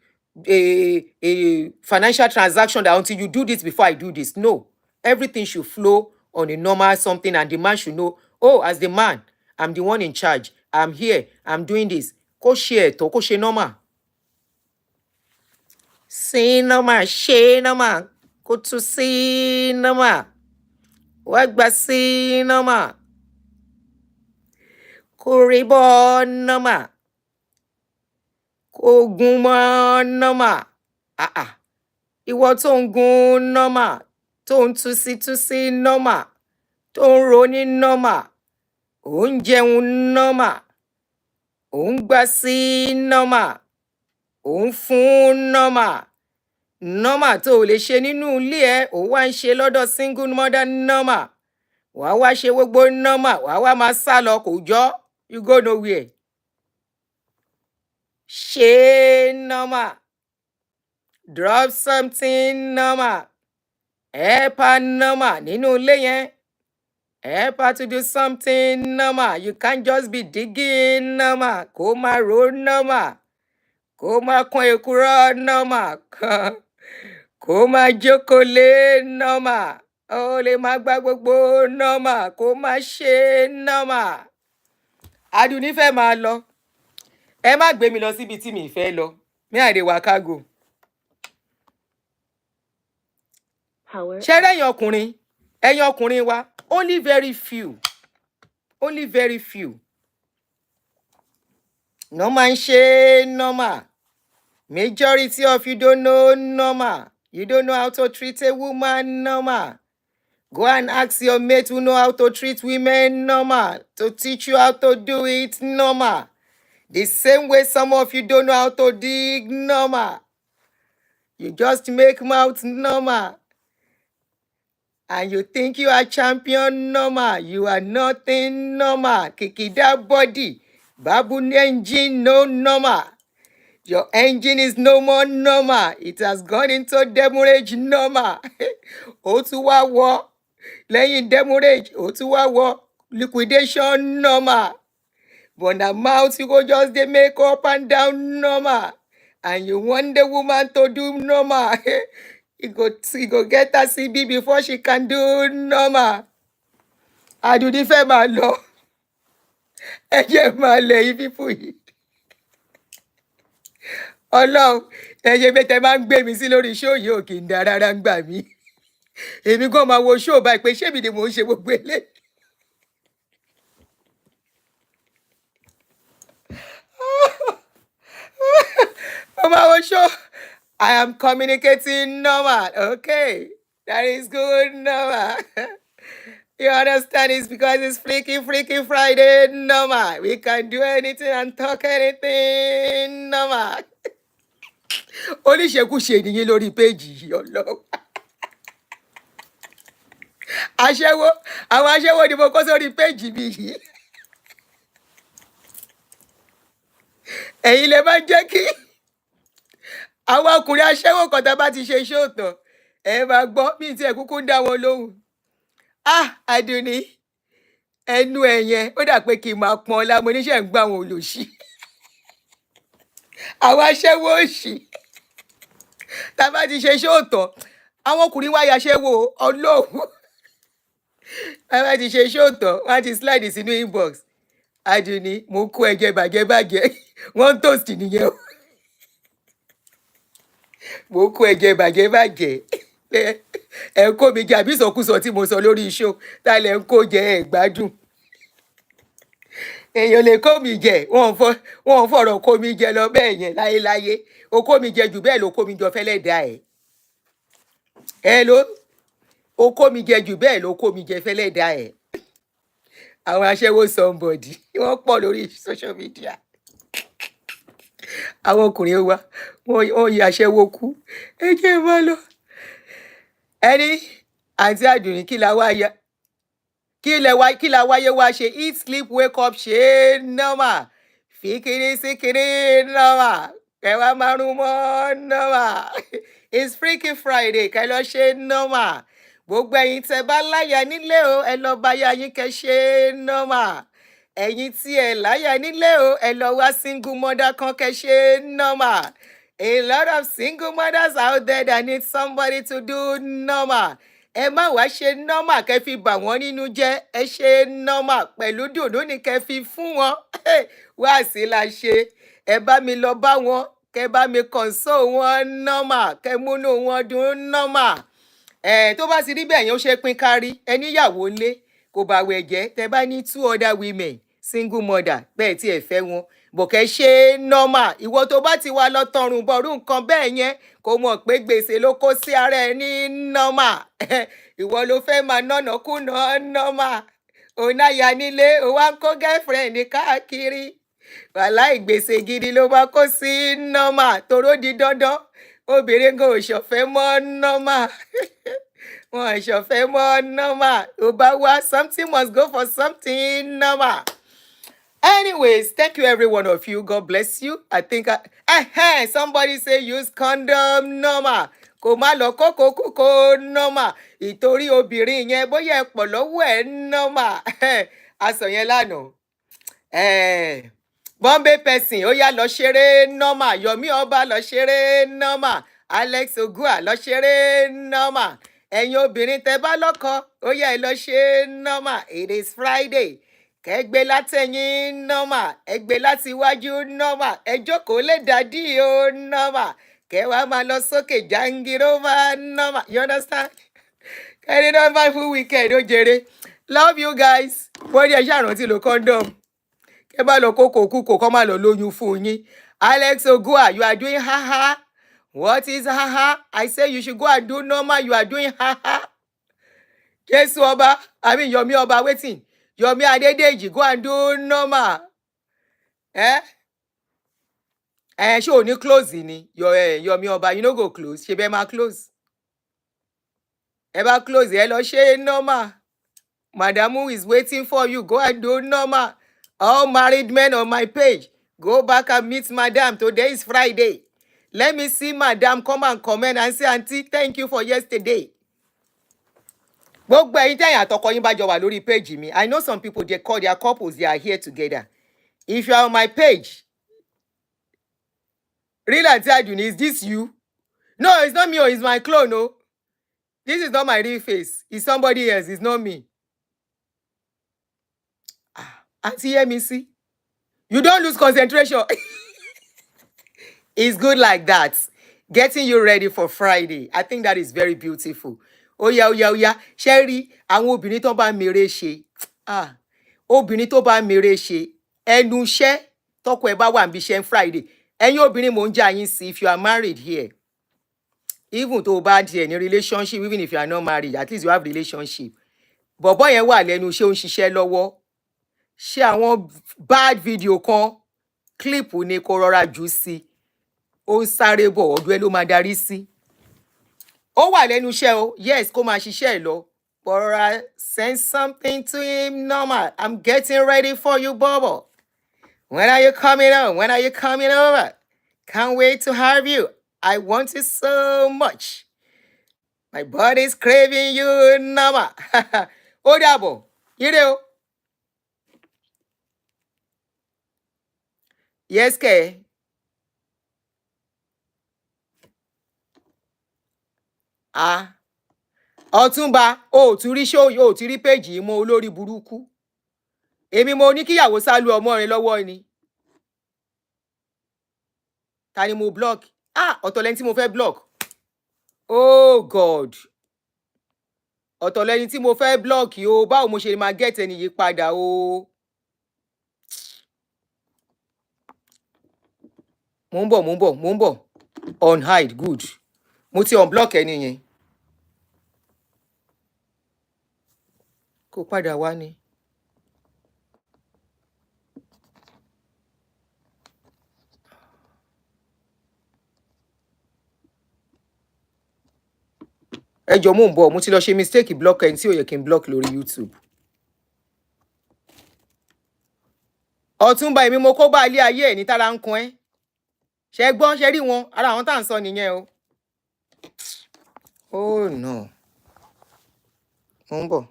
a financial transaction that until you do this before I do this. No. Everything should flow on a normal something, and the man should know, oh, as the man, I'm the one in charge. I'm here. I'm doing this. Ko share to ko she normal. Say normal, she normal. Go to see normal. wá gbà sí normal. Kó rí bọ́ normal. Kó gun mọ́ normal. Ìwọ tó ń gun normal, tó ń túsí normal, tó ń ronú normal, ò ń jẹun normal, ò ń gbà sí normal, ò ń fún normal. Normal tó o lè ṣe nínú ilé ẹ, ò wá ń ṣe lọ́dọ̀ single mother normal. Wàá wá ṣe gbogbo normal, wàá wá máa sá lọ kò jọ́, you go nowhere. Ṣe normal. Drop something normal. Help her normal nínú ilé yẹn. Help her to do something normal. You can't just be digging normal. Kó máa ro normal. Kó máa kan èkúrọ́ normal. Kó máa jókòó lé normal. Ó lè máa gbá gbogbo normal. Kó máa ṣe normal. Adùnní fẹ́ máa lọ. Ẹ má gbé mi lọ síbi tí mi fẹ́ lọ. Me I dey waka go. Ṣé ẹ̀yin ọkùnrin wa, only very few. Normal ń ṣe normal. Majority of you don't know normal. You don't know how to treat a woman normal. Go and ask your mate who know how to treat women normal to teach you how to do it normal. The same way some of you don't know how to dig normal. You just make mouth normal. And you think you are champion normal. You are nothing normal. Kikida body. Babu engine no normal. Your engine is no more normal. It has gone into demurrage normal. Ó tún wá wọ lẹ́yìn demurrage. Ó tún wá wọ liquidation normal. But the mouth you go just dey make up and down normal. And you want the woman to do normal. You go get her CB before she can do normal. Adùnní fẹ́ máa lọ. Ẹ jẹ́ máa lẹ̀ yín fífún yìí. Ọlọ́run, ẹyẹ bẹ́tẹ̀ máa ń gbé mi sí lórí ṣóò yìí ò kì í da rárá ń gbà mí. Èmi gan máa wo ṣóò báyìí pé ṣé mi ni mò ń ṣe gbogbo eléyìí. Mo máa wo ṣóò. I am communicating normal. Okay, that is good normal. You understand? It's because it's Freaky Friday normal. We can do anything and talk anything normal. Oníṣekúṣe nìyí lórí péjì yìí Ọlọ́run. Àwọn aṣẹ́wó ni mo kó sórí péjì mi yìí. Ẹ̀yin lè máa jẹ́ kí àwọn ọkùnrin aṣẹ́wó kan tá a bá ti ṣe ṣóòtàn ẹ máa gbọ́ bí ti ẹ̀ kúkú ń dá wọn lóhùn. Adùnní ẹnu ẹ̀ yẹn ó dà pé kí n máa pọn ọlá mo níṣẹ́ ń gbá wọn olòṣì. Àwọn aṣẹ́wó òṣì tá a bá ti ṣe ṣóòtàn àwọn ọkùnrin wá yaṣẹ́wó Ọlọ́run. Tá a bá ti ṣe ṣóòtàn wọ́n á ti slide sínú inbox. Adùnní mo kó ẹ̀jẹ̀ bàjẹ́ wọ́n ń toast nìyẹn o. Mo kó ẹ̀jẹ̀ bàjẹ́ ẹ kó mi jẹ àbí ìsọkúsọ tí mo sọ lórí iṣó tá lẹ ń kó jẹ ẹ gbádùn. Èèyàn lè kó mi jẹ wọn ò fọ̀rọ̀ kó mi jẹ lọ bẹ́ẹ̀ yẹn láyéláyé o kó mi jẹ jù bẹ́ẹ̀ ló kó mi jọ fẹ́lẹ́ dá ẹ̀. O kó mi jẹ jù bẹ́ẹ̀ ló kó mi jẹ fẹ́lẹ́ dá ẹ̀. Àwọn aṣẹ́wó somebody wọ́n pọ̀ lórí social media. Àwọn ọkùnrin wa wọ́n yí aṣẹ́wó kú. Ẹ jẹ́ máa lọ. Ẹni àǹtí Àdùnní kí la wáyé wá ṣe eat sleep wake up ṣe normal fi kiri sí kiri normal ẹ wá márùn mọ́ normal it's Freaky Friday kẹ lọ ṣe normal gbogbo ẹ̀yin tẹ́ bá láyà nílé o ẹ lọ bá yá yín kẹ ṣe normal ẹ̀yin tí ẹ láyà nílé o ẹ lọ wá single mother kan kẹ ṣe normal a lot of single mothers out there that need somebody to do normal. Ẹ má wá ṣe normal kẹ́ fi bà wọ́n nínú jẹ́ ẹ ṣe normal pẹ̀lú dùnú ni kẹ́ fi fún wọn wá sí la ṣe ẹ bá mi lọ bá wọn kẹ́ bá mi console wọn normal kẹ́ múnú wọn dùn normal tó bá ti rí bẹ́ẹ̀ yẹn ó ṣe pín kárí ẹni ìyàwó ńlé kò bá wẹ̀ jẹ́ tẹ bá ní 2 other women single mother bẹ́ẹ̀ tí ẹ fẹ́ wọn bọ̀kẹ́ ṣe normal ìwọ tó bá ti wá lọ tọrùn bọ̀rú nǹkan bẹ́ẹ̀ yẹn kò mọ̀ pé gbèsè ló kó sí ara ẹ ní normal ìwọ ló fẹ́ máa nọ̀nà kùnà normal òun náà ya nílé òun wá ń kó girlfriend káàkiri wàláì gbèsè gidi ló bá kó sí normal toró di dandan obìnrin kan ò ṣọ̀fẹ́ mọ́ normal wọn ò ṣọ̀fẹ́ mọ́ normal ò bá wá something must go for something normal. Anyways, thank you every one of you. God bless you. I think somebody say use condom normal. Kò má lọ kókó normal. Ìtorí obìnrin yẹn bóyá ẹ pọ̀ lọ́wọ́ ẹ̀ normal. Aṣọ yẹn lánàá. Bombay person ó yá lọ ṣeré normal. Yomi Ọba lọ ṣeré normal. Alex Ogua lọ ṣeré normal. Ẹ̀yin obìnrin tẹ́ bá lọ́kọ ó yá ẹ lọ ṣe normal. It is Friday. Kẹ́gbẹ́ látẹ̀yìn normal. Ẹgbẹ́ láti iwájú normal. Ẹ jókòó lè dádì o normal. Kẹ́ wá máa lọ sókè jangirova normal. You understand? Kẹ́ni normal full weekend ó jèrè. Love you guys. Wọ́n ní ẹ ṣàrántí lo condom. Kẹ́ bá lọ kókò kúkò kọ́ máa lọ lóyún fún yín. Alex Ogua, you are doing haha. What is haha? I say you should go and do normal. You are doing haha. Jesu Ọba, I mean Yomi Ọba waiting. Yomi Adedeji, go and do normal. Ṣé ò ní close ni? Yomi Ọba, you no go close. Ṣé bẹ́ẹ̀ máa close? Ẹ bá close, ẹ lọ ṣe normal. Madamu is waiting for you. Go and do normal. All married men on my page, go back and meet Madam. Today is Friday. Let me see Madam come and comment and say, Auntie, thank you for yesterday. Gbogbo ẹ̀yin tẹ́yin àtọkọ yín bá jọ wà lórí page mi. I know some people, they call their couples, they are here together. If you are on my page, Real Aunty Aduni, is this you? No, it's not me, it's my clone, no. This is not my real face. It's somebody else, it's not me. Auntie, hear me, see? You don't lose concentration. It's good like that. Getting you ready for Friday. I think that is very beautiful. Oya. Ṣé rí àwọn obìnrin tó bá mèrè ṣe. Obìnrin tó bá mèrè ṣe. Ẹnu iṣẹ́ tọ́kọ ẹ bá wà níbi iṣẹ́ Friday. Ẹ̀yin obìnrin mò ń jà yín sí if you are married here. Even tó bá di any relationship, even if you are not married, at least you have relationship. Bọ̀bọ́ yẹn wà lẹ́nu iṣẹ́ ó ń ṣiṣẹ́ lọ́wọ́. Ṣé àwọn bad video kan clip ni kó rọra jù sí. Ó ń sáré bọ̀ ọ̀dọ̀ ẹ ló máa darí sí. Ó wà lẹ́nu iṣẹ́ o, yes, kó máa ṣiṣẹ́ ẹ̀ lọ. But send something to him normal. I'm getting ready for you, Bobo. When are you coming on? When are you coming over? Can't wait to have you. I want you so much. My body's craving you normal. Ó dàbọ̀, ire o. Yes, ke. Ọ̀túnba, o tún rí show, o ti rí page yìí mọ́ olórí burúkú. Èmi mo ní kíyàwó sálú ọmọ rẹ̀ lọ́wọ́ ni. Ta ni mo block? Ọ̀tọ̀ lẹ́ni tí mo fẹ́ block. Oh God. Ọ̀tọ̀ lẹ́ni tí mo fẹ́ block o. Báwo mo ṣe máa get ẹni yìí padà o. Mo ń bọ̀. On hide, good. Mo ti unblock ẹni yẹn. Kó padà wá ni. Ẹ jọ̀ọ́ mo ń bọ̀, mo ti lọ ṣe mistake block ẹni tí ò yẹ kí n block lórí YouTube. Ọ̀túnba èmi mo kó bá ilé ayé ẹ̀ ní tára ń kun ẹ́. Ṣé gbọ́, ṣe rí wọn, ara àwọn tá à ń sọ nìyẹn o. Oh no. Mo ń bọ̀.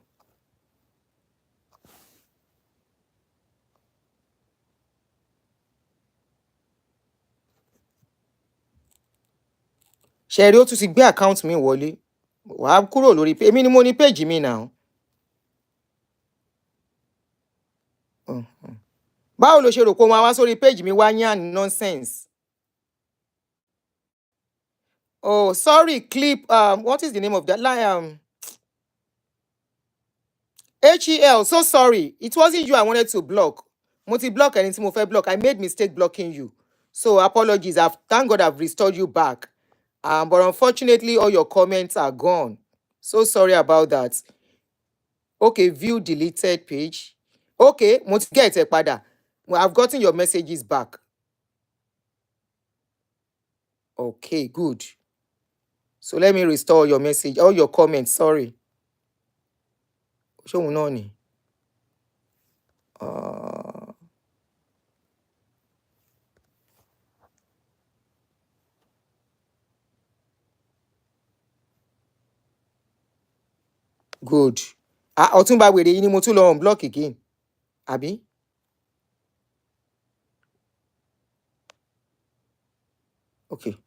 Ṣé rí ó tún ti gbé account mi wọlé. Wàá kúrò lórí èmi ni mo ní page mi now. Báwo lo ṣe rò pé o máa wá sórí page mi wá yàn nonsense? Oh, sorry, clip. What is the name of that line? HEL, so sorry. It wasn't you I wanted to block. Multi block and mo fẹ́ block. I made mistake blocking you. So apologies. Thank God I've restored you back. But unfortunately, all your comments are gone. So sorry about that. Okay, view deleted page. Okay, mo ti get ẹ padà. Well, I've gotten your messages back. Okay, good. So let me restore your message, all your comments. Sorry. Ṣé òun náà ni? Good. Ọ̀túnba wèrè yìí ni mo tún lọ unblock again. Àbí? Okay.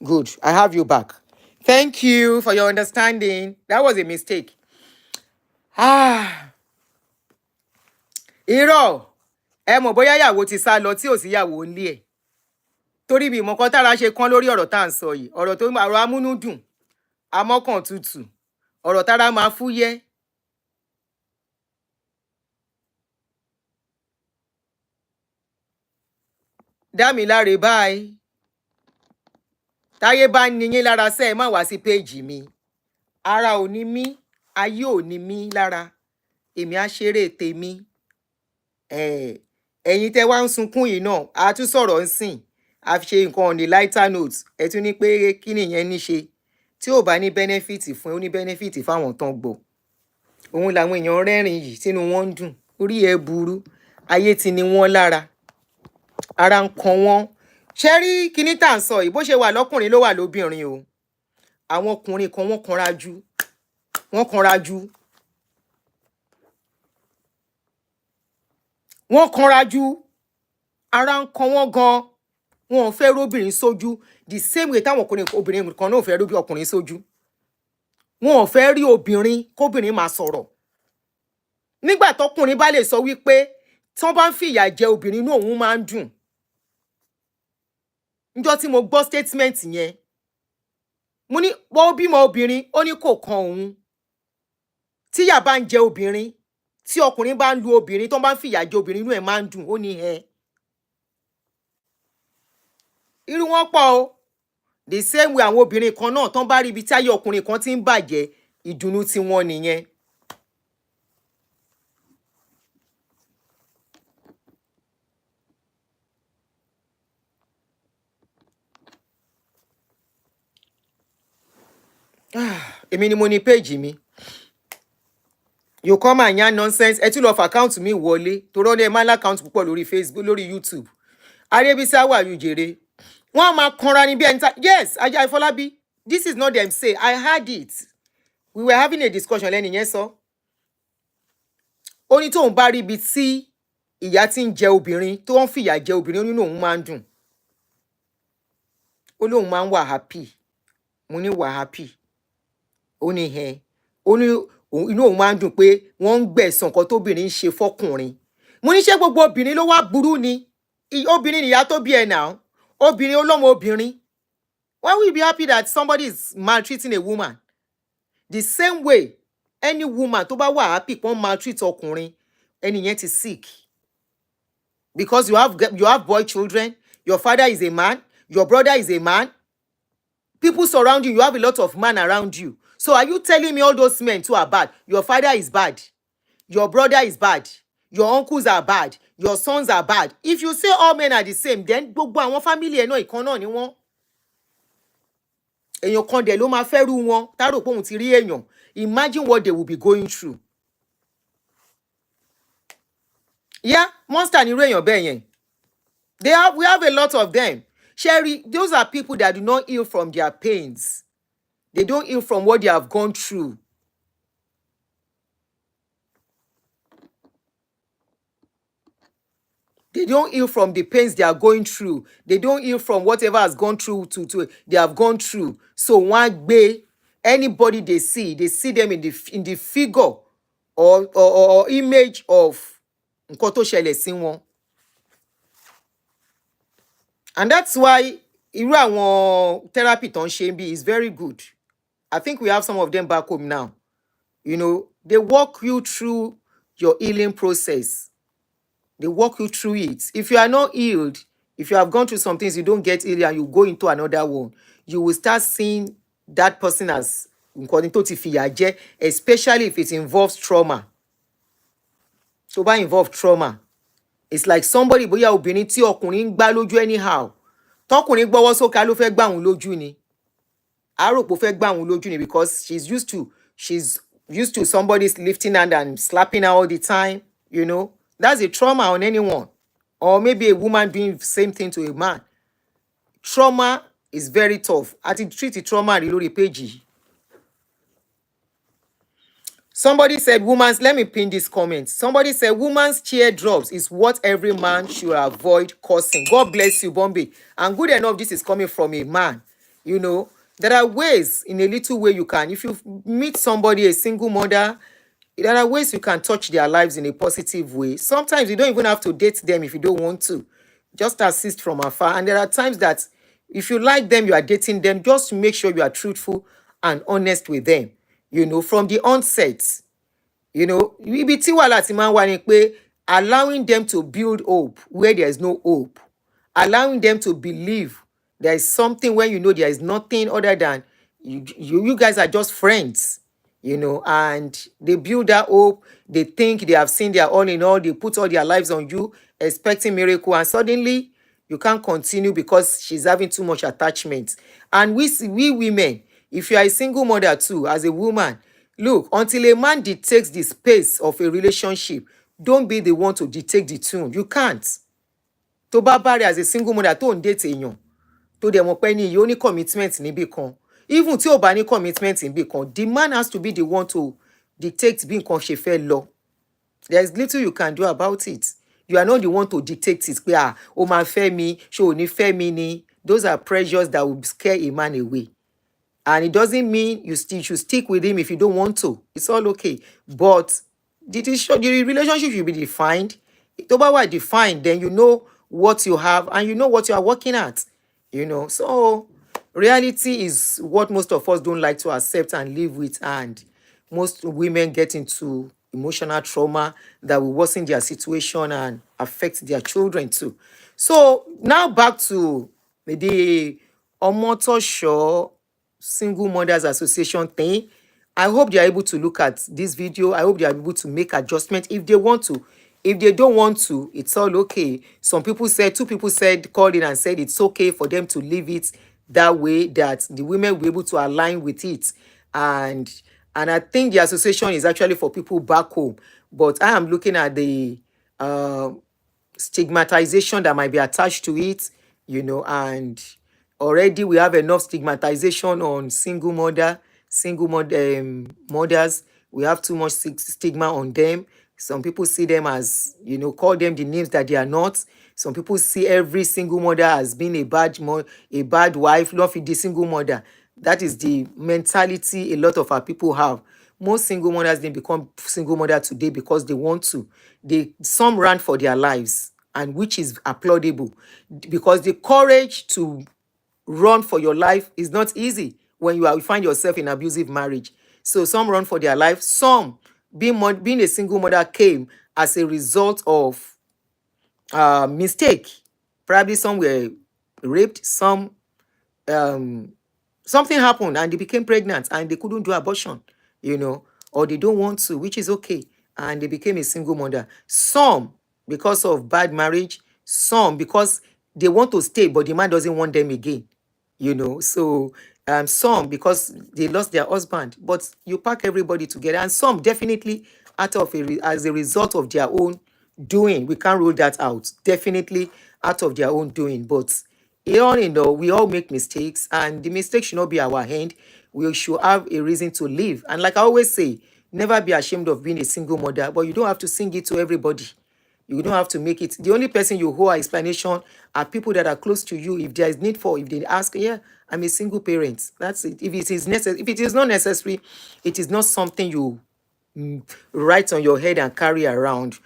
Good. I have you back. Thank you for your understanding. That was a mistake. Irọ́. Ẹ mọ̀ bóyá ìyàwó ti sá lọ tí ò sí ìyàwó nílé ẹ̀. Torí bí ìmọ̀kan tára ṣe kán lórí ọ̀rọ̀ tá à ń sọ yìí. Ọ̀rọ̀ amúnúdùn. Amọ́kàn tutù. Ọ̀rọ̀ tára máa fúyẹ́. Dámiláre báyìí. Táyé bá ní yín lára sẹ́ ẹ má wá sí péèjì mi. Ara ò ní mí, ayé ò ní mí lára. Èmi á ṣeré tèmi. Ẹ̀yin tẹ́ wá ń sunkún yìí náà, a tún sọ̀rọ̀ ń sìn. A fi ṣe nǹkan on the lighter note. Ẹ tún ní pé kí nìyẹn ní ṣe. Tí ò bá ní benefit fún ẹ, ó ní benefit fáwọn tán gbọ́. Òun làwọn èèyàn rẹ́rìn yìí tínú wọn ń dùn. Orí ẹ burú. Ayé ti ní wọ́n lára. Ara ń kan wọ́n. Ṣé rí kíní tá à ń sọ yìí bó ṣe wà lọ́kùnrin ló wà lóbìnrin o. Àwọn ọkùnrin kan wọ́n kanra jù. Wọ́n kanra jù. Wọ́n kanra jù. Ara ń kan wọ́n gan. Wọn ò fẹ́ róbìnrin sójú. The same way táwọn obìnrin kan náà ò fẹ́ róbí ọkùnrin sójú. Wọn ò fẹ́ rí obìnrin kóbìnrin máa sọ̀rọ̀. Nígbà tọkùnrin bá lè sọ wípé tán bá ń fìyà jẹ obìnrin inú òun máa ń dùn. Níjọ́ tí mo gbọ́ statement yẹn, mo ní wọ́n bímọ obìnrin, ó ní kò kan òun. Tíyà bá ń jẹ obìnrin, tí ọkùnrin bá ń lu obìnrin, tán bá ń fìyà jẹ obìnrin inú ẹ̀ máa ń dùn, ó ní ẹ. Irú wọn pọ̀ o. The same way àwọn obìnrin kan náà tán bá rí ibi tí ayé ọkùnrin kan ti ń bàjẹ́, ìdùnnú tí wọ́n nìyẹn. Èmi ni mo ní page mi. You come and yarn nonsense. Ẹ tún lọ fa account mi wọlé. Torí ó ní ẹ máa ń account púpọ̀ lórí Facebook, lórí YouTube. Arébísí wà yù jèrè. Wọ́n máa kanra ní bí ẹni tá. Yes, Ajá Ifọlábí. This is not them say. I heard it. We were having a discussion lẹ́nu yẹn sọ. Ó ní tóun bá rí ibi tí ìyá tí ń jẹ obìnrin, tó ń fìyà jẹ obìnrin, ó nínú òun máa ń dùn. Ó lóun máa ń wà happy. Mo ní wà happy. Ó ní ẹ. Ó ní inú òun máa ń dùn pé wọ́n ń gbẹ̀san nǹkan tóbìnrin ń ṣe fọ́kùnrin. Mo ní ṣé gbogbo obìnrin ló wá burú ni? Obìnrin nìyá tó bí ẹ náà. Obìnrin olómọ obìnrin. Why will you be happy that somebody is maltreating a woman? The same way, any woman tó bá wà happy pọ́n maltreat ọkùnrin, ẹni yẹn ti sick. Because you have boy children, your father is a man, your brother is a man. People surround you, you have a lot of men around you. So are you telling me all those men too are bad? Your father is bad. Your brother is bad. Your uncles are bad. Your sons are bad. If you say all men are the same, then gbogbo àwọn family ẹ̀ náà ìkan náà ni wọ́n. Èèyàn kan dẹ̀ ló máa fẹ́ rú wọn. Tá rò pé òun ti rí èèyàn. Imagine what they will be going through. Yeah, monster ni irú èèyàn bẹ́ẹ̀ yẹn. We have a lot of them. Sherry, those are people that do not heal from their pains. They don't heal from what they have gone through. They don't heal from the pains they are going through. They don't heal from whatever has gone through they have gone through. So one day, anybody they see them in the figure or image of nǹkan tó ṣẹlẹ̀ sí wọn. And that's why irú àwọn therapy tó ń ṣe bí is very good. I think we have some of them back home now. You know, they walk you through your healing process. They walk you through it. If you are not healed, if you have gone through some things, you don't get healed and you go into another one, you will start seeing that person as nǹkan tó ti fìyà jẹ, especially if it involves trauma. So by involve trauma, it's like somebody bóyá obìnrin tí ọkùnrin ń gbá lójú anyhow. Tọkùnrin gbọ́wọ́ sókè ló fẹ́ gbá òun lójú ni. Àròpọ̀ fẹ́ gbá òun lójú ni because she's used to somebody lifting hand and slapping her all the time, you know. That's a trauma on anyone. Or maybe a woman doing the same thing to a man. Trauma is very tough. I think treat the trauma lórí page. Somebody said let me pin this comment. Somebody said woman's teardrops is what every man should avoid causing. God bless you, Bombay. And good enough, this is coming from a man. You know, there are ways, in a little way you can. If you meet somebody, a single mother, there are ways you can touch their lives in a positive way. Sometimes you don't even have to date them if you don't want to. Just assist from afar. And there are times that if you like them, you are dating them, just make sure you are truthful and honest with them. You know, from the onset. You know, ibi tí wàhálà ti máa ń wà ni pé allowing them to build hope where there is no hope. Allowing them to believe there is something when you know there is nothing other than you guys are just friends, you know, and they build that hope. They think they have seen their all in all. They put all their lives on you, expecting miracle, and suddenly you can't continue because she's having too much attachment. And we women, if you are a single mother too, as a woman, look, until a man dictates the space of a relationship, don't be the one to dictate the tune. You can't. Tó bá bá rẹ̀ as a single mother tó ń date èèyàn, tó dẹ̀ mọ̀ pé ní yóò ní commitment níbì kan. Even tí ò bá ní commitment níbì kan, the man has to be the one to dictate bí nǹkan ṣe fẹ́ lọ. There is little you can do about it. You are not the one to dictate it. Pé ó máa fẹ́ mi, ṣé ò ní fẹ́ mi ni. Those are pressures that will scare a man away. And it doesn't mean you should stick with him if you don't want to. It's all okay. But the relationship should be defined. Tó bá wà defined, then you know what you have and you know what you are working at. You know, so reality is what most of us don't like to accept and live with. And most women get into emotional trauma that will worsen their situation and affect their children too. So now back to the Omotosho Single Mothers Association thing. I hope they are able to look at this video. I hope they are able to make adjustments if they want to. If they don't want to, it's all okay. Two people said, called in and said it's okay for them to leave it that way, that the women will be able to align with it. And I think the association is actually for people back home. But I am looking at the stigmatization that might be attached to it, you know, and already we have enough stigmatization on mothers. We have too much stigma on them. Some people see them as, you know, call them the names that they are not. Some people see every single mother as being a bad wife, not the single mother. That is the mentality a lot of our people have. Most single mothers didn't become single mother today because they want to. Some ran for their lives, and which is applaudable, because the courage to run for your life is not easy when you find yourself in abusive marriage. So some run for their life. Some being a single mother came as a result of mistake. Probably some were raped, some something happened and they became pregnant and they couldn't do abortion, you know, or they don't want to, which is okay, and they became a single mother. Some because of bad marriage, some because they want to stay but the man doesn't want them again, you know. So some because they lost their husband, but you pack everybody together. And some definitely as a result of their own doing. We can't rule that out. Definitely out of their own doing. But all in all, we all make mistakes, and the mistake should not be our hand. We should have a reason to live. And like I always say, never be ashamed of being a single mother, but you don't have to sing it to everybody. You don't have to make it. The only person you owe explanation are people that are close to you. If there is need for, if they ask, yeah, I'm a single parent. That's it. If it is necessary, if it is not necessary, it is not something you write on your head and carry around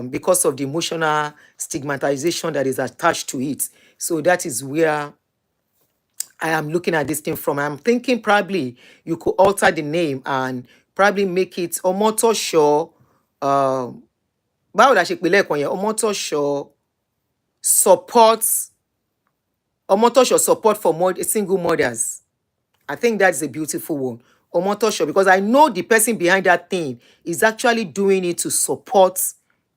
because of the emotional stigmatization that is attached to it. So that is where I am looking at this thing from. I'm thinking probably you could alter the name and probably make it Omotosho. Báwo la ṣe pè lẹ́ẹ̀kan yẹn? Omotosho supports. Omotosho support for single mothers. I think that's a beautiful one. Omotosho, because I know the person behind that thing is actually doing it to support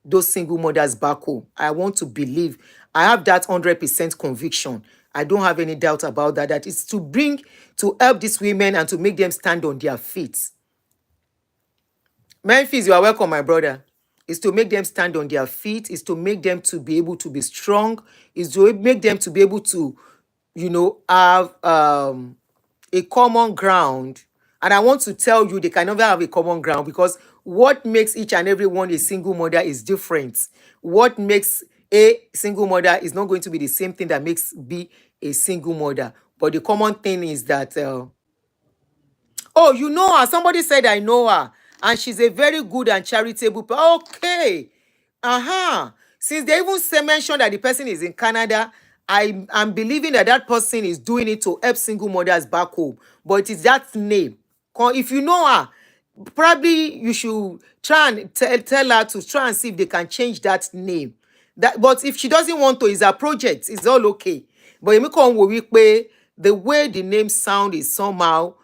those single mothers back home. I want to believe. I have that 100% conviction. I don't have any doubt about that. That is to help these women and to make them stand on their feet. Memphis, you are welcome, my brother. Is to make them stand on their feet, is to make them to be able to be strong, is to make them to be able to, have a common ground. And I want to tell you, they can never have a common ground because what makes each and every one a single mother is different. What makes a single mother is not going to be the same thing that makes B a single mother. But the common thing is that, oh, you know her. Somebody said I know her. And she's a very good and charitable person. Okay. Since they even mentioned that the person is in Canada, I'm believing that that person is doing it to help single mothers back home. But it is that name. If you know her, probably you should try and tell her to try and see if they can change that name. But if she doesn't want to, it's her project. It's all okay. But èmi kàn wò wípé the way the name sound is somehow,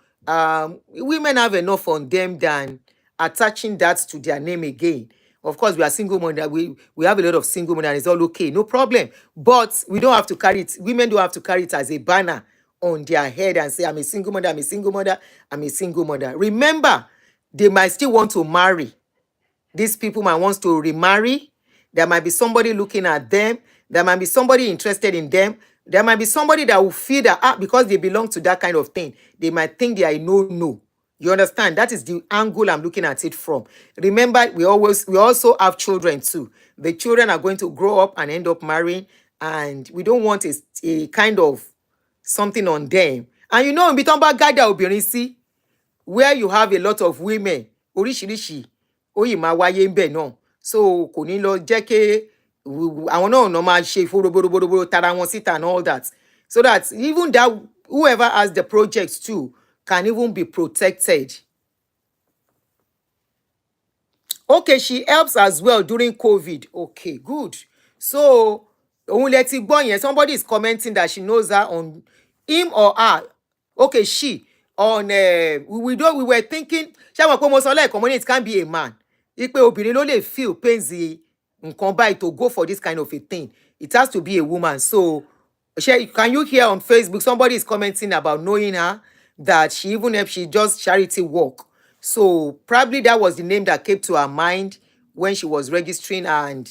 women have enough on them than attaching that to their name again. Of course, we are single mother. We have a lot of single mother, and it's all okay, no problem. But we don't have to carry it. Women don't have to carry it as a banner on their head and say, I'm a single mother, I'm a single mother, I'm a single mother. Remember, they might still want to marry. These people might want to remarry. There might be somebody looking at them. There might be somebody interested in them. There might be somebody that will feel that because they belong to that kind of thing, they might think they are no. You understand? That is the angle I'm looking at it from. Remember, we also have children too. The children are going to grow up and end up marrying, and we don't want a kind of something on them. And in Bitomba Gada Obirisi, where you have a lot of women, oríṣiríṣi, ó yìí máa wáyé ń bẹ̀ náà. So kò ní lọ jẹ́ kí àwọn náà máa ṣe ìfowóróbóróbóró tara wọn síta and all that. So that even that whoever has the project too can even be protected. Okay, she helps as well during COVID. Okay, good. So òun lẹ ti gbọ́ yẹn, somebody is commenting that she knows her on him or her. Okay, she on we were thinking, ṣé àwọn pé mo sọ lẹ́ẹ̀kan mo ní it can't be a man. Ipe obìnrin ló lè feel pains nǹkan báyìí to go for this kind of a thing. It has to be a woman. So can you hear on Facebook somebody is commenting about knowing her, that she even if she does charity work. So probably that was the name that came to her mind when she was registering, and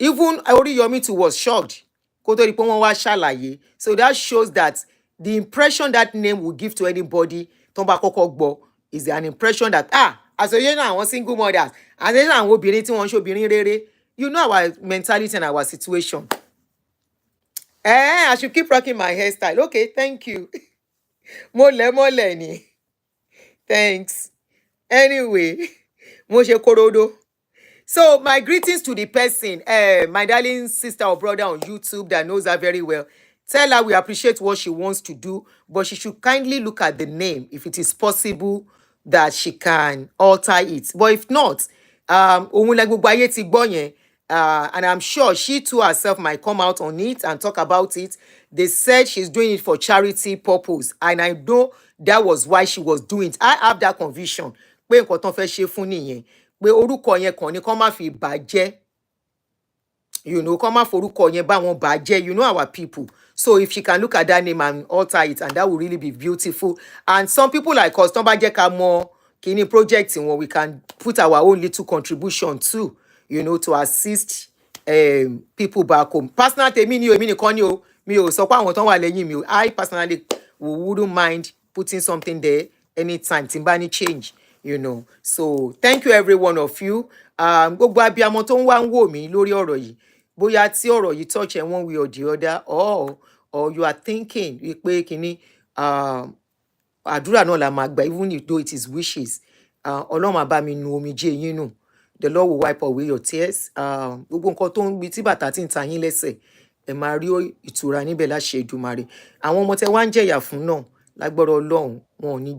even Oriyomi too was shocked. Kó tó di pé wọ́n wá ṣàlàyé. So that shows that the impression that name will give to anybody tó bá kọ́kọ́ gbọ́ is an impression that àṣeyẹ náà àwọn single mothers, àṣeyẹ náà àwọn obìnrin tí wọ́n ń ṣobìnrin rere. You know our mentality and our situation. I should keep rocking my hairstyle. Okay, thank you. Mole ni. Thanks. Anyway, mo ṣe korodo. So my greetings to the person, my darling sister or brother on YouTube that knows her very well. Tell her we appreciate what she wants to do, but she should kindly look at the name if it is possible that she can alter it. But if not, ohun lẹ gbogbo ayé ti gbọ́ yẹn, and I'm sure she too herself might come out on it and talk about it. They said she's doing it for charity purpose, and I know that was why she was doing it. I have that conviction pé nǹkan tán fẹ́ ṣe fún nìyẹn, pé orúkọ yẹn kàn ní kán má fi bàjẹ́, kán má forúkọ yẹn bá wọn bàjẹ́, our people. So if she can look at that name and alter it, and that will really be beautiful. And some people like us, tán bá jẹ́ ká mọ kíní project wọn, we can put our own little contribution too, to assist people back home. Personal tèmi ni o, èmi nìkan ni o, mi ò sọ pé àwọn tán wà lẹ́yìn mi o. I personally wouldn't mind putting something there anytime tí n bá ní change. So thank you every one of you. Gbogbo abiyamọ tó ń wá ń wò mí lórí ọ̀rọ̀ yìí, bóyá tí ọ̀rọ̀ yìí touch one way or the other, or you are thinking pé kíní àdúrà náà la máa gbà, even though it is wishes. Ọlọ́run á bá mi nu omijé yín nù. The Lord will wipe away your tears. Gbogbo nǹkan tó ń gbi tí bàtà tí ń ta yín lẹ́sẹ̀, ẹ máa rí ìtura níbẹ̀ láṣẹ Èdùmàrè. Àwọn ọmọ tẹ wá ń jẹ̀yà fún náà lágbára Ọlọ́run, wọn ò ní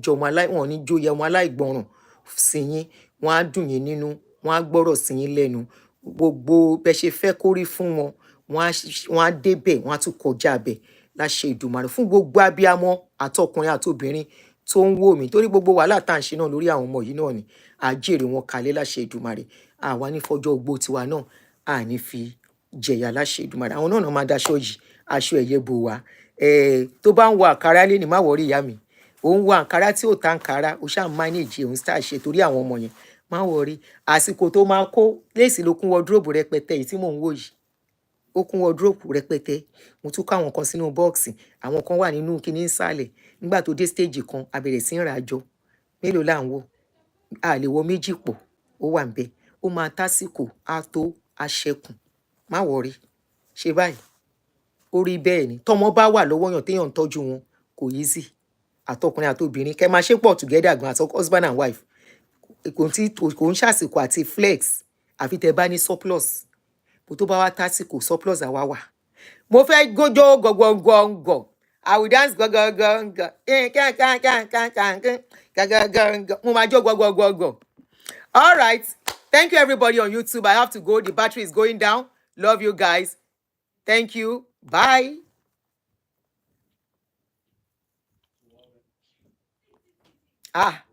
jóyè ọmọ aláìgbọràn sí yín, wọn á dùn yín nínú, wọn á gbọ́rọ̀ sí yín lẹ́nu. Gbogbo bẹ ṣe fẹ́ kórí fún wọn, wọn á débẹ̀, wọn á tún kọjá bẹ̀ láṣẹ Èdùmàrè. Fún gbogbo abiyamọ àtọkùnrin àtobìnrin tó ń wò mí, torí gbogbo wàhálà tá à ń ṣe náà lórí àwọn ọmọ yìí náà ni, àjèrè wọn kalẹ̀ láṣẹ Èdùmàrè. Àwa ní fọjọ́ ogbó tiwa náà àní fi jẹ̀yà láṣẹ Èdùmàrè. Àwọn náà máa daṣọ yìí, aṣọ ẹ̀yẹ bò wá. Tó bá ń wọ àǹkárá lé ní má wọrí ìyá mi, òun wọ àǹkárá tí ò ta àǹkárá, ó ṣáà manage òun start ṣe torí àwọn ọmọ yẹn, má wọrí. Àsìkò tó máa kó léèsì ló kún wọdúróòbù rẹpẹtẹ yìí tí mò ń wò yìí, ó kún wọdúróòbù rẹpẹtẹ. Mo tún ká àwọn kan sínú bọ́ọ̀sì, àwọn kan wà nínú kíní ìsàlẹ̀. Nígbà tó dé stage kan a bẹ̀rẹ̀ sí ń rà jọ. Mélòó là ń wò? A lè wọ méjì pọ̀, ó wà ń bẹ. Ó máa tásìkò, á tó aṣẹkùn, má wọrí. Ṣe báyìí, ó rí bẹ́ẹ̀ ni. Tọ́mọ bá wà lọ́wọ́ yàn téèyàn ń tọ́jú wọn, kò easy. Àtọkùnrin àtobìnrin kẹ́ máa ṣe pọ̀ together gan as husband and wife. Kò ń ṣàsìkò àti flex àfi tẹ́ bá ní surplus. Bó tó bá wá tásìkò, surplus àwa wà. Mo fẹ́ gójó gọ̀gọ̀gọ̀gọ̀. I will dance gọ̀gọ̀gọ̀gọ̀. Mo máa jó gọ̀gọ̀gọ̀gọ̀. All right. Thank you, everybody on YouTube. I have to go. The battery is going down. Love you guys. Thank you. Bye. Ah.